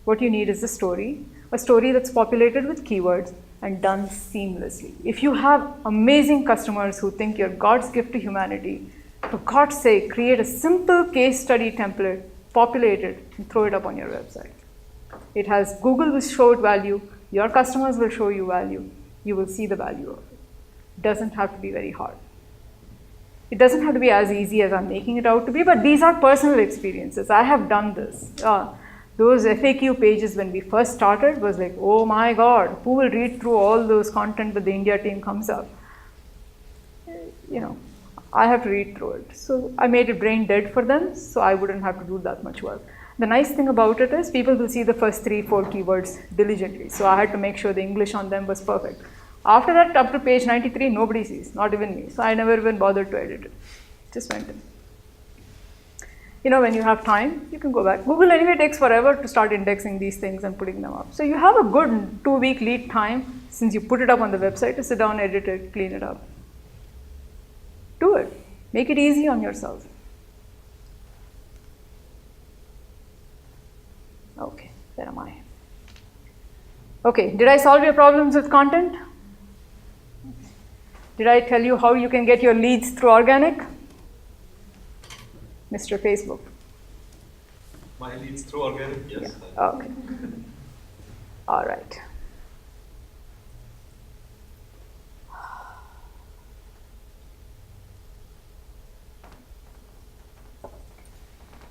A: What you need is a story that's populated with keywords and done seamlessly. If you have amazing customers who think you're God's gift to humanity, for God's sake, create a simple case study template, populate it, and throw it up on your website. It has, Google will show it value, your customers will show you value, you will see the value of it. It doesn't have to be very hard. It doesn't have to be as easy as I'm making it out to be, but these are personal experiences. I have done this. Those FAQ pages when we first started was like, oh my God, who will read through all those content that the India team comes up? You know, I have to read through it. So I made it brain dead for them, so I wouldn't have to do that much work. The nice thing about it is people will see the first 3-4 keywords diligently. So I had to make sure the English on them was perfect. After that, up to page 93, nobody sees, not even me. So I never even bothered to edit it. Just went in. You know, when you have time, you can go back. Google anyway takes forever to start indexing these things and putting them up. So you have a good 2-week lead time since you put it up on the website to sit down, edit it, clean it up. Do it. Make it easy on yourself. Okay, where am I? Okay, did I solve your problems with content? Did I tell you how you can get your leads through organic? Mr. Facebook.
D: My leads through organic, yes.
A: Yeah. Okay. All right.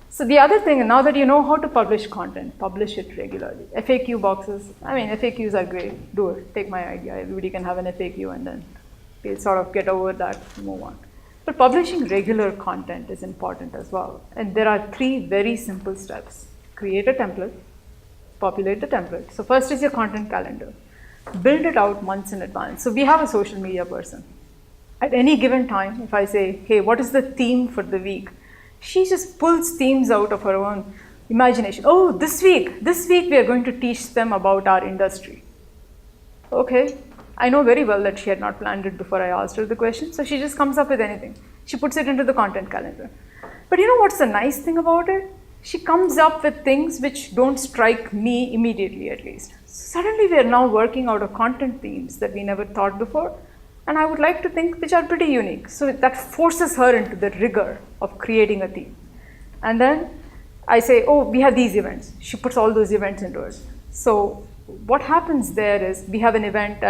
A: So the other thing, now that you know how to publish content, publish it regularly. FAQ boxes, I mean, FAQs are great. Do it. Take my idea. Everybody can have an FAQ and then we'll sort of get over that and move on. But publishing regular content is important as well. And there are 3 very simple steps. Create a template, populate the template. So first is your content calendar. Build it out months in advance. So we have a social media person. At any given time, if I say, hey, what is the theme for the week? She just pulls themes out of her own imagination. Oh, this week we are going to teach them about our industry. Okay. I know very well that she had not planned it before I asked her the question, so she just comes up with anything. She puts it into the content calendar. But you know what's the nice thing about it? She comes up with things which don't strike me immediately, at least. Suddenly we are now working out of content themes that we never thought before, and I would like to think which are pretty unique. So that forces her into the rigor of creating a theme. And then I say, oh, we have these events. She puts all those events into it. So what happens there is we have an event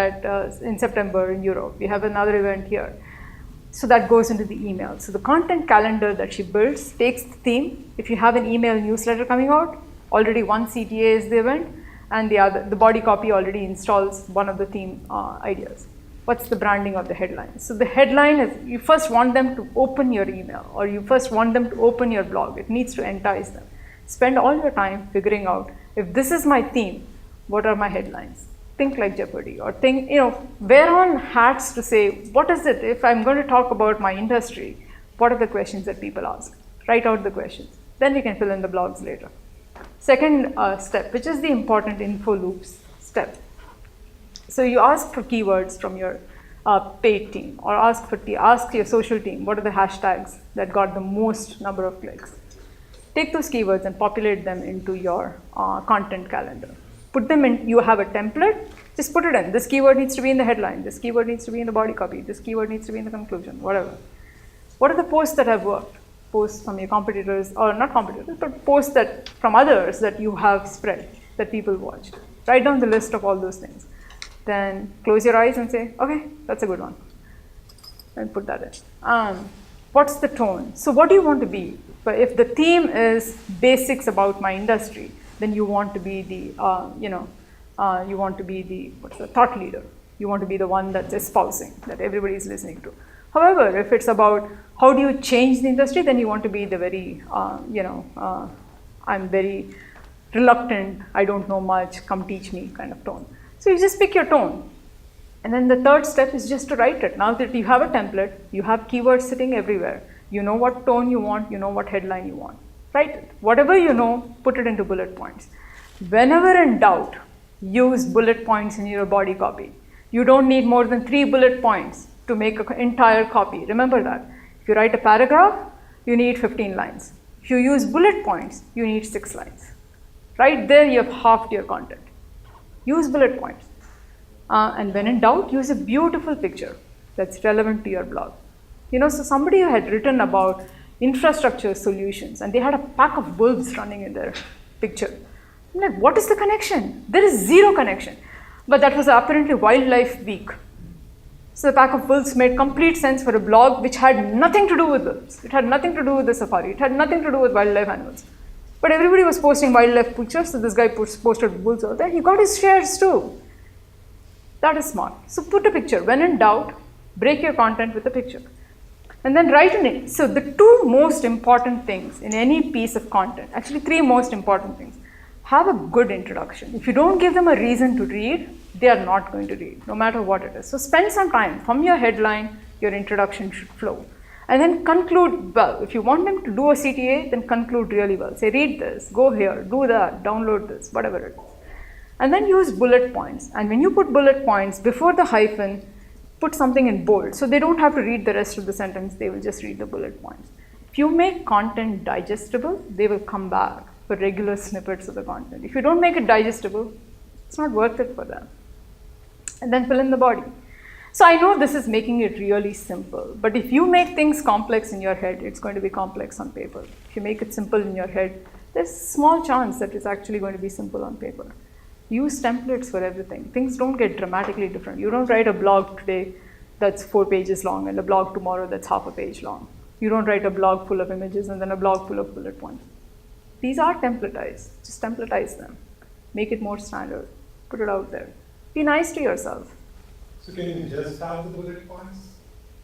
A: in September in Europe. We have another event here. So that goes into the email. So the content calendar that she builds takes the theme. If you have an email newsletter coming out, already one CTA is the event, and the body copy already installs one of the theme ideas. What's the branding of the headline? So the headline is, you first want them to open your email, or you first want them to open your blog. It needs to entice them. Spend all your time figuring out, if this is my theme, what are my headlines? Think like Jeopardy, or think, wear on hats to say, what is it? If I'm going to talk about my industry, what are the questions that people ask? Write out the questions. Then we can fill in the blogs later. Second step, which is the important info loops step. So you ask for keywords from your paid team, or ask your social team, what are the hashtags that got the most number of clicks? Take those keywords and populate them into your content calendar. Put them in, you have a template, just put it in. This keyword needs to be in the headline, this keyword needs to be in the body copy, this keyword needs to be in the conclusion, whatever. What are the posts that have worked? Posts from your competitors, or not competitors, but posts that from others that you have spread, that people watched. Write down the list of all those things. Then close your eyes and say, okay, that's a good one. and put that in. What's the tone? So what do you want to be? But if the theme is basics about my industry, then you want to be the, you want to be the thought leader. You want to be the one that's espousing, that everybody is listening to. However, if it's about how do you change the industry, then you want to be the very, I'm very reluctant, I don't know much, come teach me kind of tone. So you just pick your tone. And then the third step is just to write it. Now that you have a template, you have keywords sitting everywhere. You know what tone you want, you know what headline you want. Write it. Whatever you know, put it into bullet points. Whenever in doubt, use bullet points in your body copy. You don't need more than 3 bullet points to make an entire copy. Remember that. If you write a paragraph, you need 15 lines. If you use bullet points, you need 6 lines. Right there, you have halved your content. Use bullet points. And when in doubt, use a beautiful picture that's relevant to your blog. So somebody had written about infrastructure solutions, and they had a pack of wolves running in their picture. I'm like, what is the connection? There is zero connection. But that was apparently Wildlife Week. So the pack of wolves made complete sense for a blog which had nothing to do with wolves. It had nothing to do with the safari. It had nothing to do with wildlife animals. But everybody was posting wildlife pictures, so this guy posted wolves out there. He got his shares too. That is smart. So put a picture. When in doubt, break your content with a picture. And then write in it. So the 2 most important things in any piece of content, actually 3 most important things. Have a good introduction. If you don't give them a reason to read, they are not going to read, no matter what it is. So spend some time. From your headline, your introduction should flow. And then conclude well. If you want them to do a CTA, then conclude really well. Say, read this, go here, do that, download this, whatever it is. And then use bullet points. And when you put bullet points, before the hyphen, put something in bold. So they don't have to read the rest of the sentence, they will just read the bullet points. If you make content digestible, they will come back for regular snippets of the content. If you don't make it digestible, it's not worth it for them. And then fill in the body. So I know this is making it really simple, but if you make things complex in your head, it's going to be complex on paper. If you make it simple in your head, there's a small chance that it's actually going to be simple on paper. Use templates for everything. Things don't get dramatically different. You don't write a blog today that's 4 pages long and a blog tomorrow that's half a page long. You don't write a blog full of images and then a blog full of bullet points. These are templatized. Just templatize them. Make it more standard. Put it out there. Be nice to yourself.
F: So can you just have the bullet points?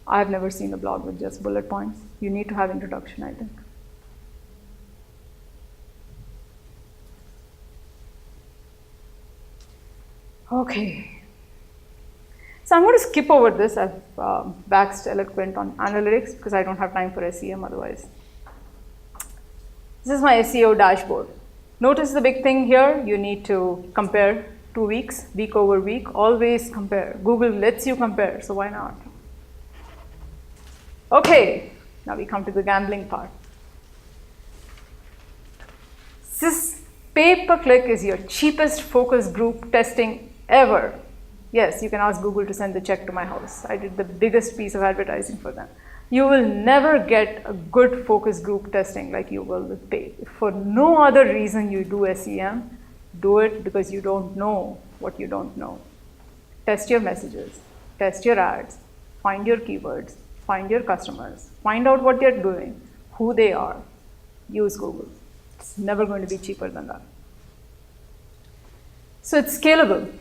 A: I've never seen a blog with just bullet points. You need to have introduction, I think. Okay. So I'm going to skip over this. I've waxed eloquent on analytics because I don't have time for SEM otherwise. This is my SEO dashboard. Notice the big thing here. You need to compare 2 weeks, week over week. Always compare. Google lets you compare, so why not? Okay, now we come to the gambling part. This pay-per-click is your cheapest focus group testing ever. Yes, you can ask Google to send the check to my house. I did the biggest piece of advertising for them. You will never get a good focus group testing like you will with paid. If for no other reason you do SEM, do it because you don't know what you don't know. Test your messages, test your ads, find your keywords, find your customers, find out what they're doing, who they are. Use Google. It's never going to be cheaper than that. So it's scalable.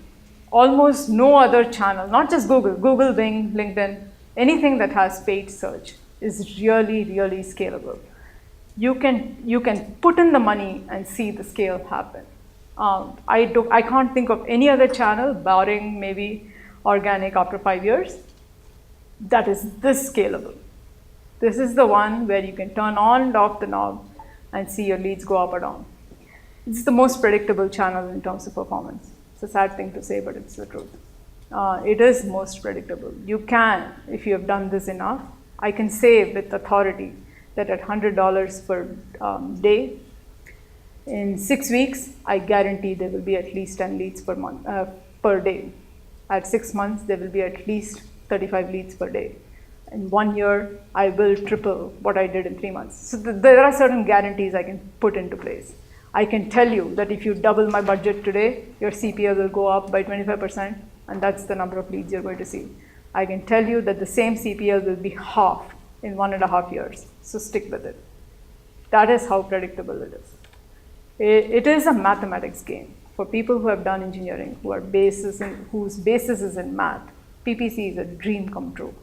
A: Almost no other channel, not just Google, Google, Bing, LinkedIn, anything that has paid search is really, really scalable. You can put in the money and see the scale happen. I can't think of any other channel, barring maybe organic after 5 years, that is this scalable. This is the one where you can turn on and off the knob and see your leads go up or down. It's the most predictable channel in terms of performance. It's a sad thing to say, but it's the truth. It is most predictable. You can, if you have done this enough, I can say with authority that at $100 per day, in 6 weeks, I guarantee there will be at least 10 leads per month, per day. At 6 months, there will be at least 35 leads per day. In 1 year, I will triple what I did in 3 months. So there are certain guarantees I can put into place. I can tell you that if you double my budget today, your CPL will go up by 25%, and that's the number of leads you're going to see. I can tell you that the same CPL will be half in 1.5 years. So stick with it. That is how predictable it is. It is a mathematics game. For people who have done engineering, whose basis is in math, PPC is a dream come true.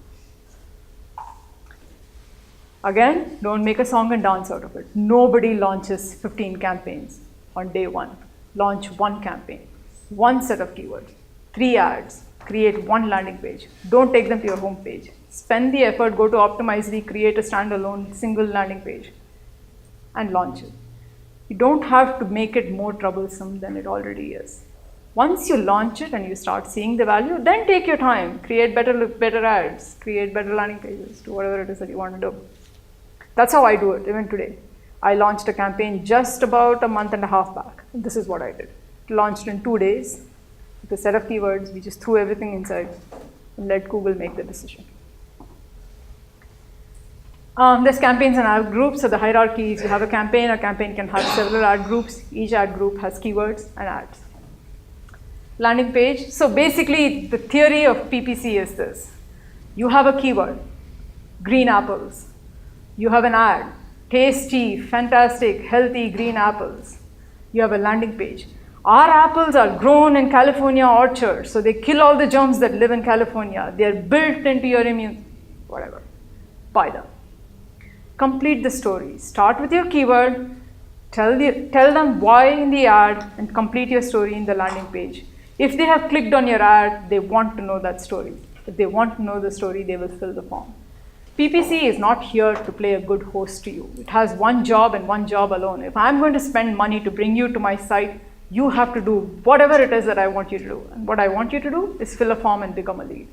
A: Again, don't make a song and dance out of it. Nobody launches 15 campaigns on day one. Launch one campaign, one set of keywords, 3 ads, create one landing page. Don't take them to your home page. Spend the effort, go to Optimizery, create a standalone single landing page and launch it. You don't have to make it more troublesome than it already is. Once you launch it and you start seeing the value, then take your time, create better ads, create better landing pages, do whatever it is that you want to do. That's how I do it, even today. I launched a campaign just about a month and a half back. This is what I did. It launched in 2 days with a set of keywords. We just threw everything inside and let Google make the decision. There's campaigns and ad groups. So the hierarchy is you have a campaign can have several ad groups. Each ad group has keywords and ads. Landing page. So basically, the theory of PPC is this. You have a keyword, green apples. You have an ad, tasty, fantastic, healthy green apples. You have a landing page. Our apples are grown in California orchards, so they kill all the germs that live in California. They are built into your immune, whatever. Buy them. Complete the story. Start with your keyword, tell them why in the ad, and complete your story in the landing page. If they have clicked on your ad, they want to know that story. If they want to know the story, they will fill the form. PPC is not here to play a good host to you. It has one job and one job alone. If I'm going to spend money to bring you to my site, you have to do whatever it is that I want you to do. And what I want you to do is fill a form and become a lead.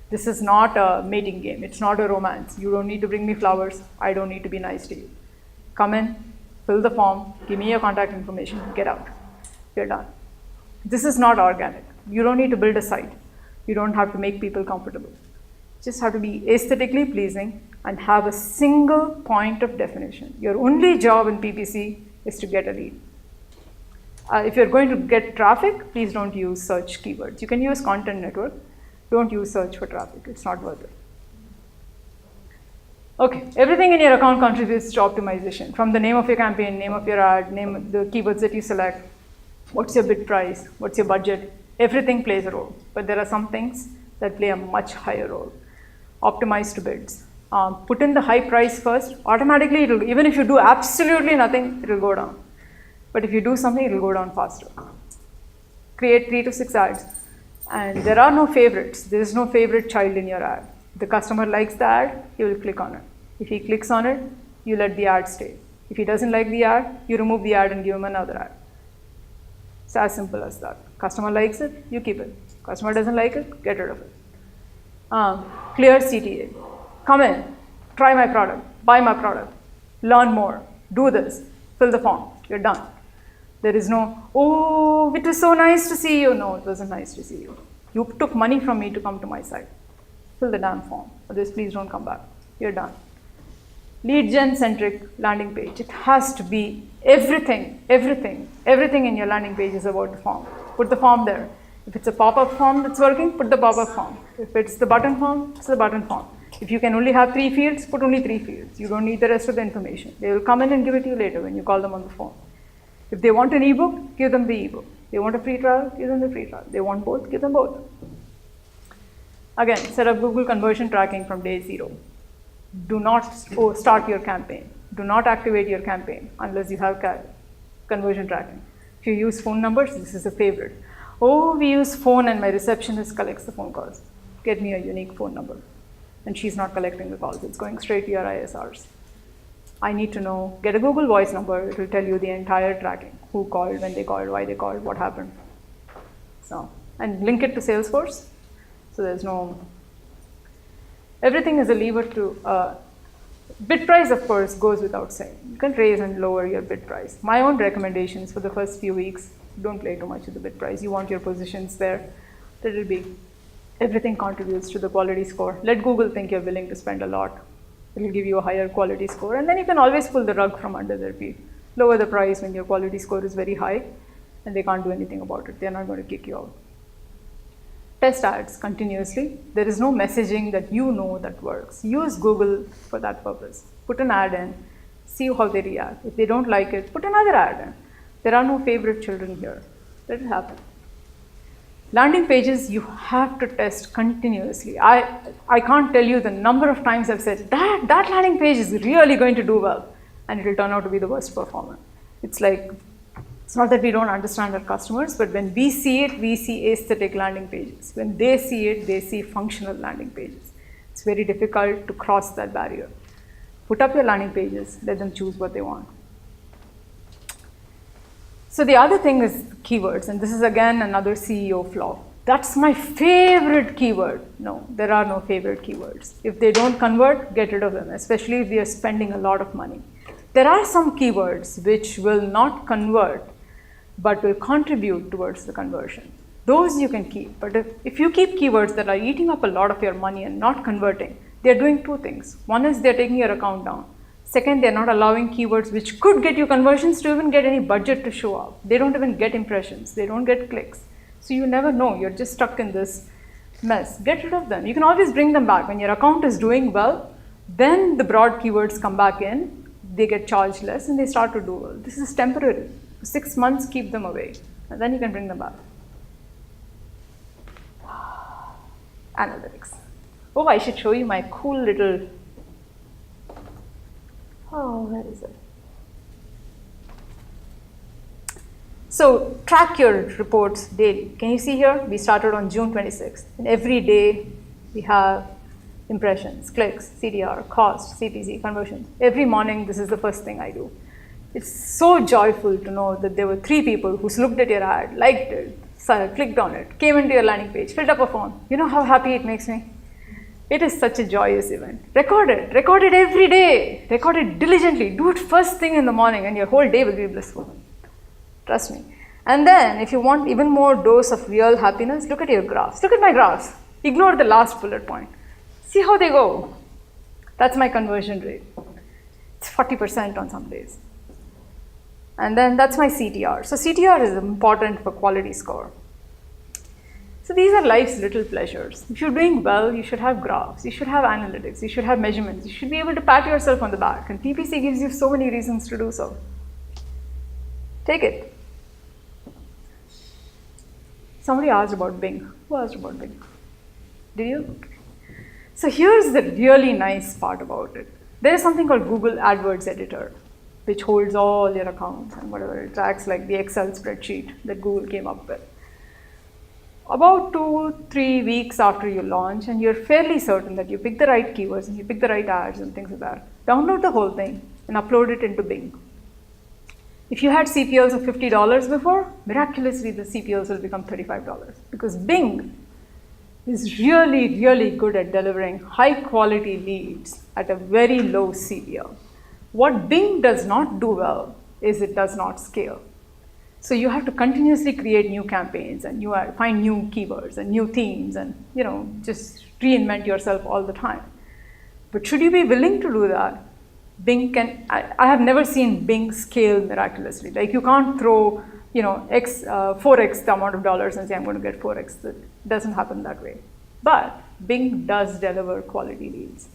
A: This is not a mating game. It's not a romance. You don't need to bring me flowers. I don't need to be nice to you. Come in, fill the form, give me your contact information, get out. You're done. This is not organic. You don't need to build a site. You don't have to make people comfortable. Just have to be aesthetically pleasing and have a single point of definition. Your only job in PPC is to get a lead. If you're going to get traffic, please don't use search keywords. You can use content network. Don't use search for traffic. It's not worth it. Okay, everything in your account contributes to optimization. From the name of your campaign, name of your ad, name the keywords that you select, what's your bid price, what's your budget, everything plays a role. But there are some things that play a much higher role. Optimize to bids. Put in the high price first. Automatically, even if you do absolutely nothing, it will go down. But if you do something, it will go down faster. Create 3 to 6 ads. And there are no favorites. There is no favorite child in your ad. If the customer likes the ad, he will click on it. If he clicks on it, you let the ad stay. If he doesn't like the ad, you remove the ad and give him another ad. It's as simple as that. Customer likes it, you keep it. Customer doesn't like it, get rid of it. Clear CTA. Come in, try my product, buy my product, learn more, do this, fill the form, you're done. There is no, oh, it was so nice to see you. No, it wasn't nice to see you. You took money from me to come to my site. Fill the damn form. Otherwise, please don't come back. You're done. Lead gen centric landing page. It has to be everything in your landing page is about the form. Put the form there. If it's a pop-up form that's working, put the pop-up form. If it's the button form, it's the button form. If you can only have 3 fields, put only 3 fields. You don't need the rest of the information. They will come in and give it to you later when you call them on the phone. If they want an ebook, give them the ebook. They want a free trial, give them the free trial. They want both, give them both. Again, set up Google conversion tracking from day 0. Do not start your campaign. Do not activate your campaign unless you have conversion tracking. If you use phone numbers, this is a favorite. Oh, we use phone and my receptionist collects the phone calls. Get me a unique phone number. And she's not collecting the calls. It's going straight to your ISRs. I need to know, get a Google Voice number. It will tell you the entire tracking. Who called, when they called, why they called, what happened. So, and link it to Salesforce. So there's no, everything is a lever to, bid price of course goes without saying. You can raise and lower your bid price. My own recommendations for the first few weeks, don't play too much with the bid price. You want your positions there. That will be, everything contributes to the quality score. Let Google think you're willing to spend a lot. It will give you a higher quality score. And then you can always pull the rug from under their feet. Lower the price when your quality score is very high and they can't do anything about it. They're not going to kick you out. Test ads continuously. There is no messaging that you know that works. Use Google for that purpose. Put an ad in, see how they react. If they don't like it, put another ad in. There are no favorite children here. Let it happen. Landing pages, you have to test continuously. I can't tell you the number of times I've said, that landing page is really going to do well, and it will turn out to be the worst performer. It's like, it's not that we don't understand our customers, but when we see it, we see aesthetic landing pages. When they see it, they see functional landing pages. It's very difficult to cross that barrier. Put up your landing pages, let them choose what they want. So the other thing is keywords, and this is again another CEO flaw. That's my favorite keyword. No, there are no favorite keywords. If they don't convert, get rid of them, especially if we are spending a lot of money. There are some keywords which will not convert, but will contribute towards the conversion. Those you can keep, but if you keep keywords that are eating up a lot of your money and not converting, they're doing two things. One is they're taking your account down. Second, they're not allowing keywords which could get you conversions to even get any budget to show up. They don't even get impressions. They don't get clicks. So you never know. You're just stuck in this mess. Get rid of them. You can always bring them back. When your account is doing well, then the broad keywords come back in. They get charged less and they start to do well. This is temporary. For 6 months, keep them away. And then you can bring them back. Analytics. Oh, I should show you my cool little, where is it? So track your reports daily. Can you see here? We started on June 26th. And every day we have impressions, clicks, CDR, cost, CPC, conversions. Every morning, this is the first thing I do. It's so joyful to know that there were 3 people who looked at your ad, liked it, clicked on it, came into your landing page, filled up a form. You know how happy it makes me? It is such a joyous event. Record it every day. Record it diligently. Do it first thing in the morning and your whole day will be blissful. Trust me. And then if you want even more dose of real happiness, look at your graphs. Look at my graphs. Ignore the last bullet point. See how they go. That's my conversion rate. It's 40% on some days. And then that's my CTR. So CTR is important for quality score. So these are life's little pleasures. If you're doing well, you should have graphs, you should have analytics, you should have measurements, you should be able to pat yourself on the back. And PPC gives you so many reasons to do so. Take it. Somebody asked about Bing. Who asked about Bing? Did you? Okay. So here's the really nice part about it. There is something called Google AdWords Editor, which holds all your accounts and whatever. It acts like the Excel spreadsheet that Google came up with. About 2-3 weeks after you launch, and you're fairly certain that you pick the right keywords and you pick the right ads and things like that, download the whole thing and upload it into Bing. If you had CPLs of $50 before, miraculously the CPLs will become $35 because Bing is really, really good at delivering high quality leads at a very low CPL. What Bing does not do well is it does not scale. So you have to continuously create new campaigns and you find new keywords and new themes and just reinvent yourself all the time. But should you be willing to do that, Bing can, I have never seen Bing scale miraculously. Like you can't throw 4x the amount of dollars and say I'm going to get 4x. It doesn't happen that way. But Bing does deliver quality leads.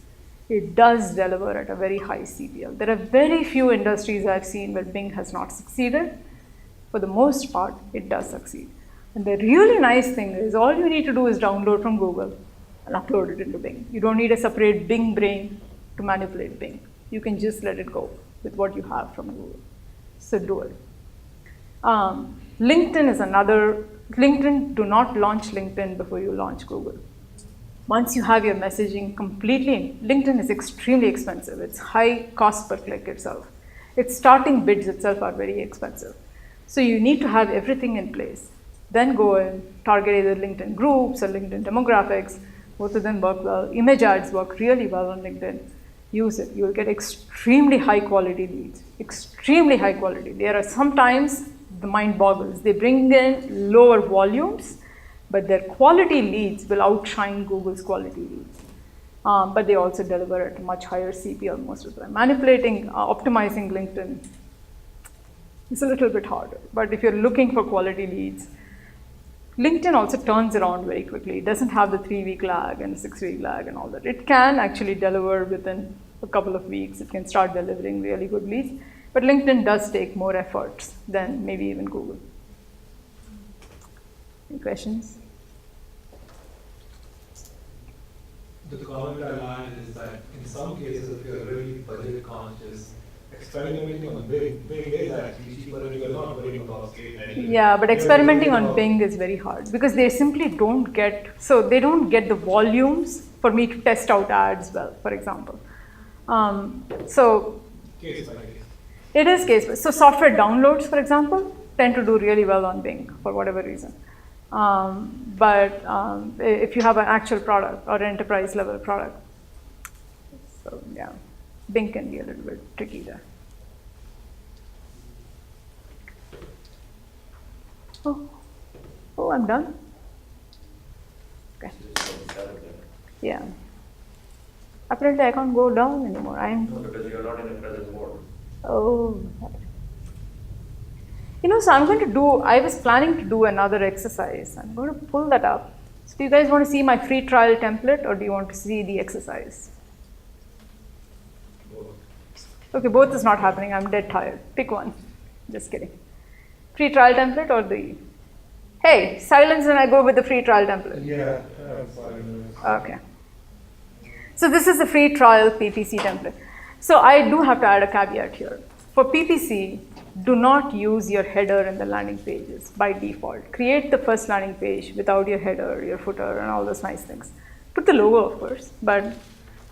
A: It does deliver at a very high CPL. There are very few industries I've seen where Bing has not succeeded. For the most part, it does succeed. And the really nice thing is all you need to do is download from Google and upload it into Bing. You don't need a separate Bing brain to manipulate Bing. You can just let it go with what you have from Google. So do it. LinkedIn is another. LinkedIn, do not launch LinkedIn before you launch Google. Once you have your messaging completely, LinkedIn is extremely expensive. It's high cost per click itself. Its starting bids itself are very expensive. So you need to have everything in place. Then go and target either LinkedIn groups or LinkedIn demographics. Both of them work well. Image ads work really well on LinkedIn. Use it. You will get extremely high quality leads. Extremely high quality. There are sometimes the mind boggles. They bring in lower volumes, but their quality leads will outshine Google's quality leads. But they also deliver at a much higher CPL most of the time. Optimizing LinkedIn is a little bit harder. But if you're looking for quality leads, LinkedIn also turns around very quickly. It doesn't have the 3-week lag and 6-week lag and all that. It can actually deliver within a couple of weeks. It can start delivering really good leads. But LinkedIn does take more efforts than maybe even Google. Any questions?
I: The comment I learned is that in some cases, if you're really budget conscious, experimenting on Bing is actually cheaper and you're not worrying about scale.
A: Yeah, but experimenting on Bing is very hard because they simply don't get, so they don't get the volumes for me to test out ads well, for example. So
I: Case by case.
A: it is case by. So software downloads, for example, tend to do really well on Bing for whatever reason. But if you have an actual product or enterprise level product, so yeah, Bing can be a little bit tricky there. Oh, I'm done. Okay. Yeah. Apparently, I can't go down anymore.
B: No, because you're not in a present mode.
A: Oh. So I'm going to do, I was planning to do another exercise. I'm going to pull that up. So do you guys want to see my free trial template or do you want to see the exercise? Okay, both is not happening. I'm dead tired. Pick one. Just kidding. Free trial template or the, hey, silence when I go with the free trial template.
F: Yeah, I'm fine.
A: Okay. So this is the free trial PPC template. So I do have to add a caveat here. For PPC, do not use your header in the landing pages by default. Create the first landing page without your header, your footer, and all those nice things. Put the logo, of course, but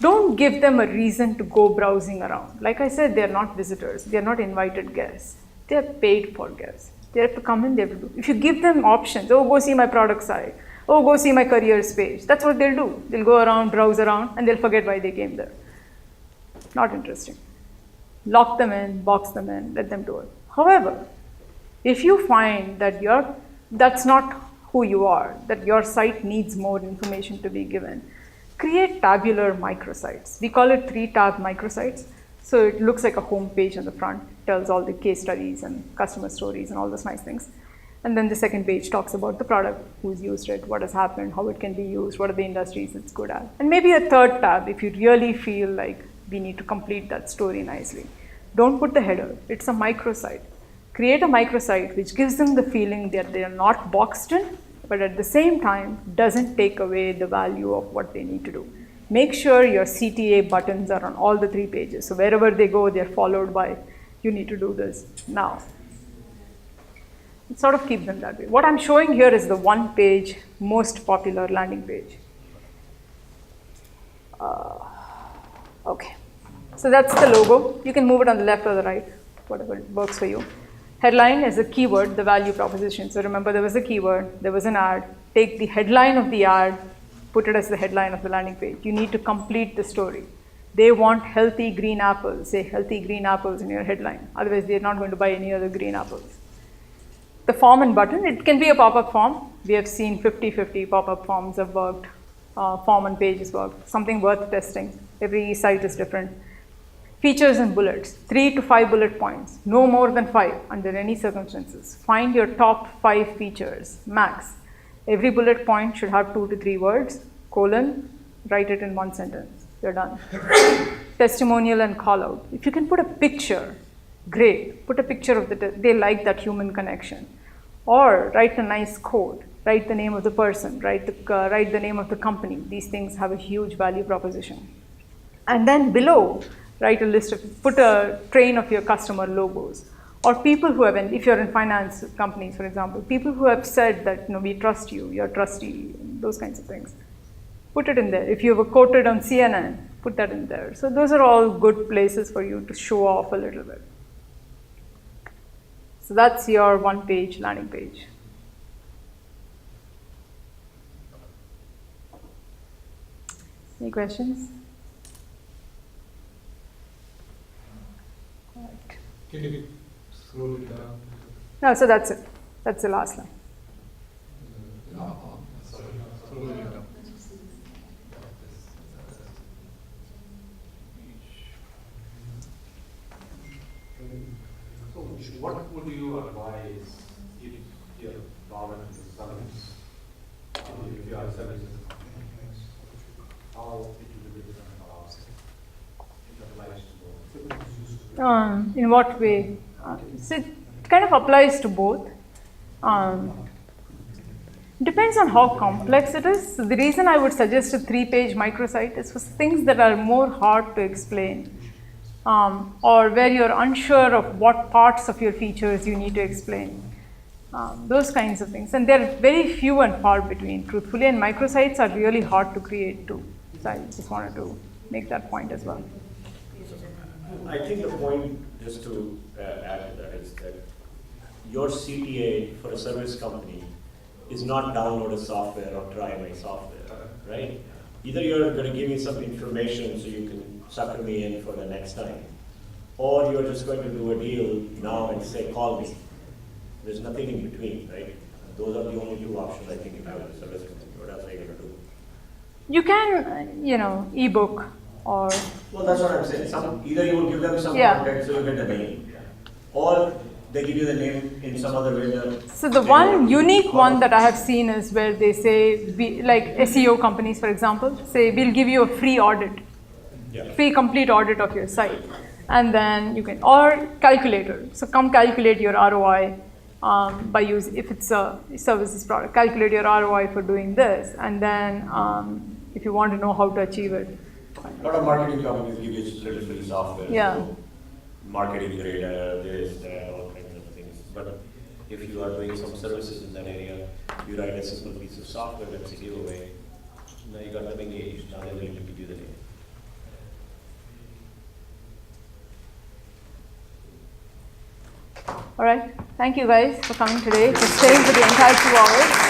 A: don't give them a reason to go browsing around. Like I said, they're not visitors. They're not invited guests. They're paid for guests. They have to come in, they have to do. If you give them options, oh, go see my product site. Oh, go see my careers page. That's what they'll do. They'll go around, browse around, and they'll forget why they came there. Not interesting. Lock them in, box them in, let them do it. However, if you find that that's not who you are, that your site needs more information to be given, create tabular microsites. We call it 3-tab microsites. So it looks like a home page on the front, tells all the case studies and customer stories and all those nice things. And then the second page talks about the product, who's used it, what has happened, how it can be used, what are the industries it's good at. And maybe a third tab if you really feel like we need to complete that story nicely. Don't put the header, it's a microsite. Create a microsite which gives them the feeling that they are not boxed in, but at the same time doesn't take away the value of what they need to do. Make sure your CTA buttons are on all the 3 pages. So wherever they go, they're followed by, you need to do this now. Sort of keep them that way. What I'm showing here is the 1-page most popular landing page. Okay. So that's the logo. You can move it on the left or the right, whatever works for you. Headline is a keyword, the value proposition. So remember, there was a keyword, there was an ad. Take the headline of the ad, put it as the headline of the landing page. You need to complete the story. They want healthy green apples. Say healthy green apples in your headline. Otherwise, they're not going to buy any other green apples. The form and button, it can be a pop-up form. We have seen 50-50 pop-up forms have worked. Form and page has worked. Something worth testing. Every site is different. Features and bullets, 3 to 5 bullet points, no more than 5 under any circumstances. Find your top 5 features, max. Every bullet point should have 2 to 3 words, colon, write it in 1 sentence. You're done. Testimonial and call out. If you can put a picture, great. Put a picture of they like that human connection. Or write a nice quote, write the name of the person, write the name of the company. These things have a huge value proposition. And then below, write a list of, put a train of your customer logos. Or people who have, if you're in finance companies, for example, people who have said that, we trust you, you're trusty, those kinds of things. Put it in there. If you were quoted on CNN, put that in there. So those are all good places for you to show off a little bit. So that's your 1-page landing page. Any questions?
I: Can you scroll it down?
A: No, so that's it. That's the last line.
I: Sorry, scroll it down.
J: So what would you advise if your government is
I: if you have services.
G: How it will be different or it applies to both.
A: In what way? So it kind of applies to both. Depends on how complex it is. So the reason I would suggest a 3-page microsite is for things that are more hard to explain, or where you're unsure of what parts of your features you need to explain. Those kinds of things. And they're very few and far between, truthfully, and microsites are really hard to create too. So I just wanted to make that point as well.
B: I think the point, just to add to that, is that your CTA for a service company is not download a software or try my software, right? Either you're going to give me some information so you can sucker me in for the next time, or you're just going to do a deal now and say, call me. There's nothing in between, right? Those are the only two options I think you have as a service company. What else are you going to do?
A: You can, ebook or.
B: Well, that's what I'm saying. Either you will give them some content so you get the name, or they give you the name in some other way.
A: So the one unique one that I have seen is where they say, like SEO companies, for example, say we'll give you a free audit, free complete audit of your site, and then you can, or calculator. So come calculate your ROI by using, if it's a services product, calculate your ROI for doing this, and then if you want to know how to achieve it.
B: A lot of marketing companies give you little free software.
A: Yeah.
B: So marketing grader, this, that, all kinds of things. But if you are doing some services in that area, you write a simple piece of software that's a giveaway. Now you got them engaged. Now they're willing to give you the name.
A: All right. Thank you guys for coming today, for staying for the entire 2 hours.